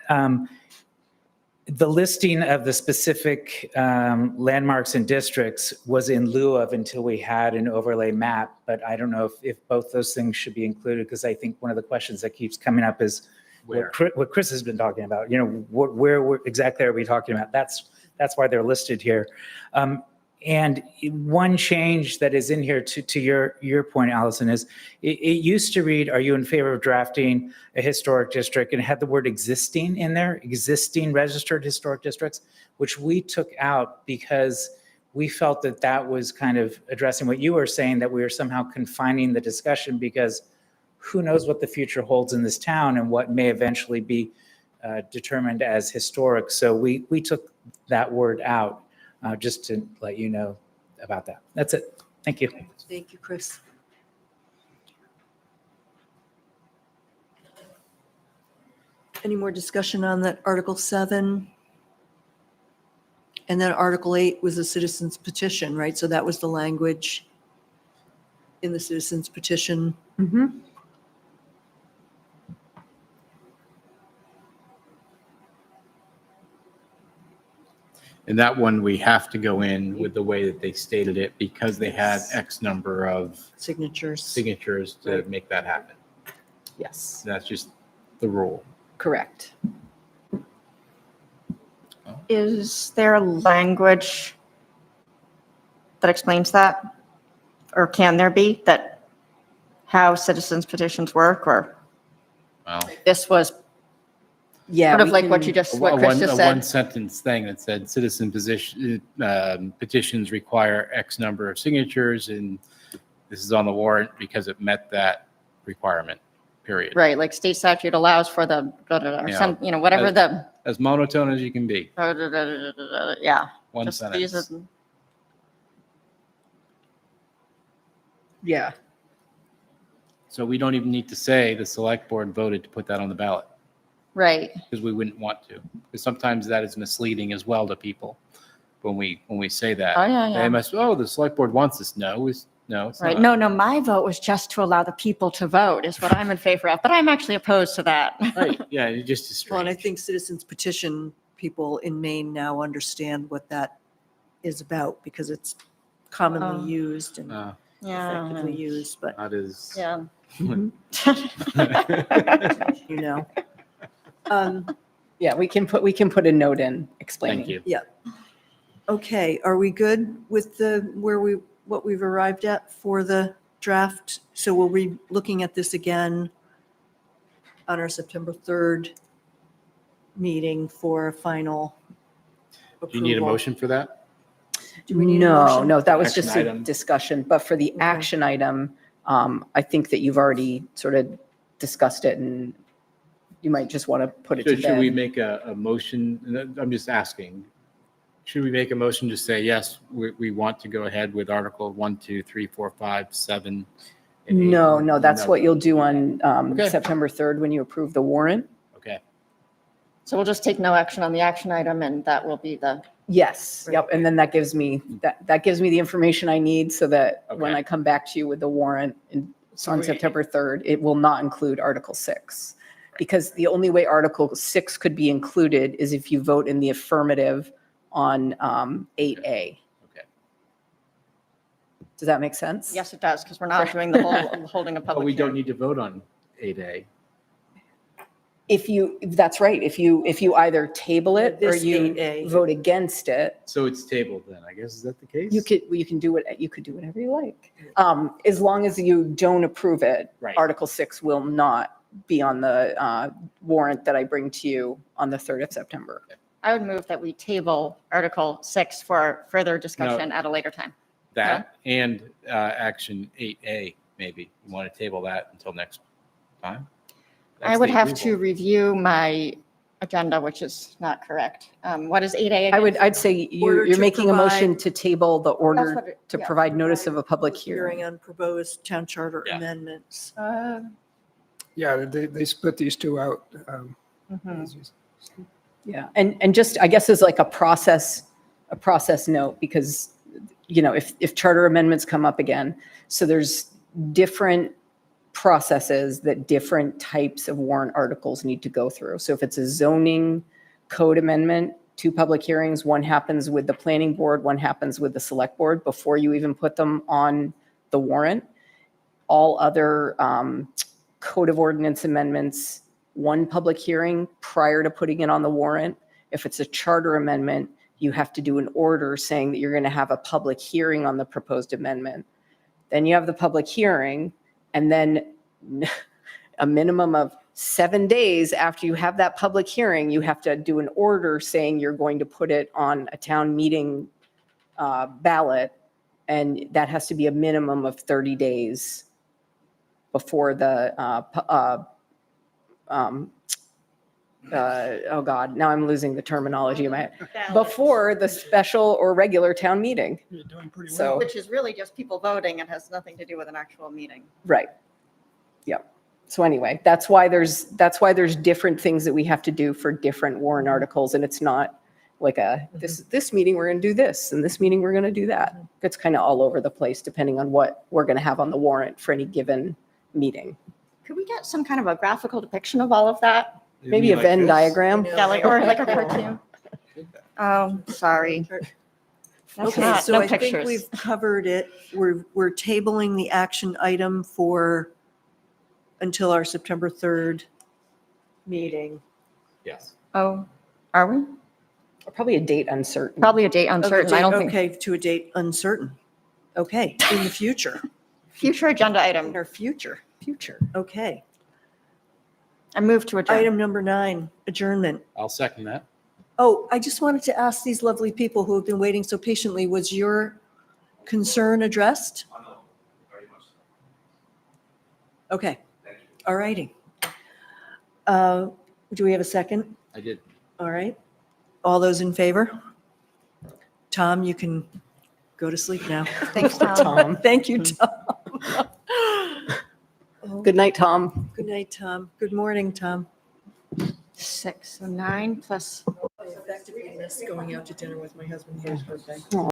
The listing of the specific landmarks and districts was in lieu of until we had an overlay map, but I don't know if both those things should be included, because I think one of the questions that keeps coming up is where? what Chris has been talking about. Where exactly are we talking about? That's why they're listed here. And one change that is in here to your point, Allison, is it used to read, are you in favor of drafting a historic district? And it had the word existing in there, existing registered historic districts, which we took out because we felt that was kind of addressing what you were saying, that we were somehow confining the discussion, because who knows what the future holds in this town and what may eventually be determined as historic. So we took that word out. Just to let you know about that. That's it. Thank you. Thank you, Chris. Any more discussion on that Article 7? And then Article 8 was a citizen's petition, right? So that was the language in the citizen's petition. Mhm. And that one, we have to go in with the way that they stated it because they had X number of Signatures. signatures to Right. make that happen. Yes, That's just the rule. correct. Is there language that explains that? Or can there be, that how citizens petitions work, or Well, this was Yeah. sort of we like what can- you just, a what Chris one, just a said? one-sentence thing that said citizen petitions require X number of signatures, and this is on the warrant because it met that requirement, period. Right, like state statute allows for the, or Yeah. some, whatever the, As monotone as you can be, yeah. one Just these sentence. are- Yeah. So we don't even need to say the select board voted to put that on the ballot, Right, because we wouldn't want to. Because sometimes that is misleading as well to people when we say that. Oh, yeah, yeah. They must, the select board wants this. No, it's right. not. No, my vote was just to allow the people to vote is what I'm in favor of, but I'm actually opposed to that. Right, yeah, it just is Well, and I strange. think citizens petition people in Maine now understand what that is about because it's Oh. commonly used and Yeah. effectively used, but That is. Yeah. you know. Um, Yeah, we can put a note in explaining. Thank you. Okay, are we good with what we've arrived at for the draft? So we'll be looking at this again on our September 3rd meeting for a final approval. Do you need a motion for that? Do we need a No, motion? no, that was Action just a item. discussion, but for the action item, I think that you've already sort of discussed it and you might just want to put it to Should we bed. make a motion? I'm just asking. Should we make a motion to say, yes, we want to go ahead with Article 1, 2, 3, 4, 5, 7? and 8? No, that's what you'll do on Okay. September 3rd when you approve the warrant. Okay. So we'll just take no action on the action item and that will be the, Yes, yep, and then that gives me the information I need so that when Okay. I come back to you with the warrant on September 3rd, it will not include Article 6. Because the only way Article 6 could be included is if you vote in the affirmative on 8A. Okay. Does that make sense? yes, it does, because we're not doing the whole, holding a But public we don't hearing. need to vote on 8A. That's right, if you either table it or This you 8A. vote against it, So it's tabled then, I guess. Is that the case? you can do whatever you like. As long as you don't approve it, Right. Article 6 will not be on the warrant that I bring to you on the 3rd of September. I would move that we table Article 6 for further discussion at a later time. That and action 8A, maybe. You want to table that until next time? I That's would the have to approval. review my agenda, which is not correct. What is 8A again? I'd say Order you're to making a motion provide- to table the That's order what it- to yeah. provide notice of a public hearing. On proposed town charter Yeah. amendments. Yeah, they split these two out. Mhm. Yeah, and just, I guess, as like a process note, because, if charter amendments come up again, so there's different processes that different types of warrant articles need to go through. So if it's a zoning code amendment, 2 public hearings, one happens with the planning board, one happens with the select board before you even put them on the warrant. All other code of ordinance amendments, 1 public hearing prior to putting it on the warrant. If it's a charter amendment, you have to do an order saying that you're going to have a public hearing on the proposed amendment. Then you have the public hearing, and then a minimum of 7 days after you have that public hearing, you have to do an order saying you're going to put it on a town meeting ballot, and that has to be a minimum of 30 days before the oh God, now I'm losing the terminology in my head. Before the special or regular town meeting. You're doing pretty So- well. Which is really just people voting and has nothing to do with an actual meeting. Right. Yep. So anyway, that's why there's different things that we have to do for different warrant articles, and it's not like this meeting we're going to do this, and this meeting we're going to do that. It's kind of all over the place depending on what we're going to have on the warrant for any given meeting. Could we get some kind of a graphical depiction of all of that? Maybe a Venn diagram. Yeah, like, or like a cartoon? Oh, sorry. That's Okay, not, so no I think pictures. we've covered it. We're tabling the action item for until our September 3rd meeting. Yes. Oh, are we? Probably a date uncertain. Probably a date Of the uncertain. I date- don't think, Okay, to a date uncertain. Okay, in the future, future agenda in item. our future, okay. I move to adjourn. Item number 9, adjournment. I'll second that. Oh, I just wanted to ask these lovely people who have been waiting so patiently, was your concern addressed? Okay, all righty. Do we have a second? I did. All right. All those in favor? Tom, you can go to sleep now. Thanks, Tom. Tom. Thank you, Tom. Good night, Tom. Good night, Tom. Good morning, Tom. 6, so 9 plus I effectively missed going out to dinner with my husband for his birthday.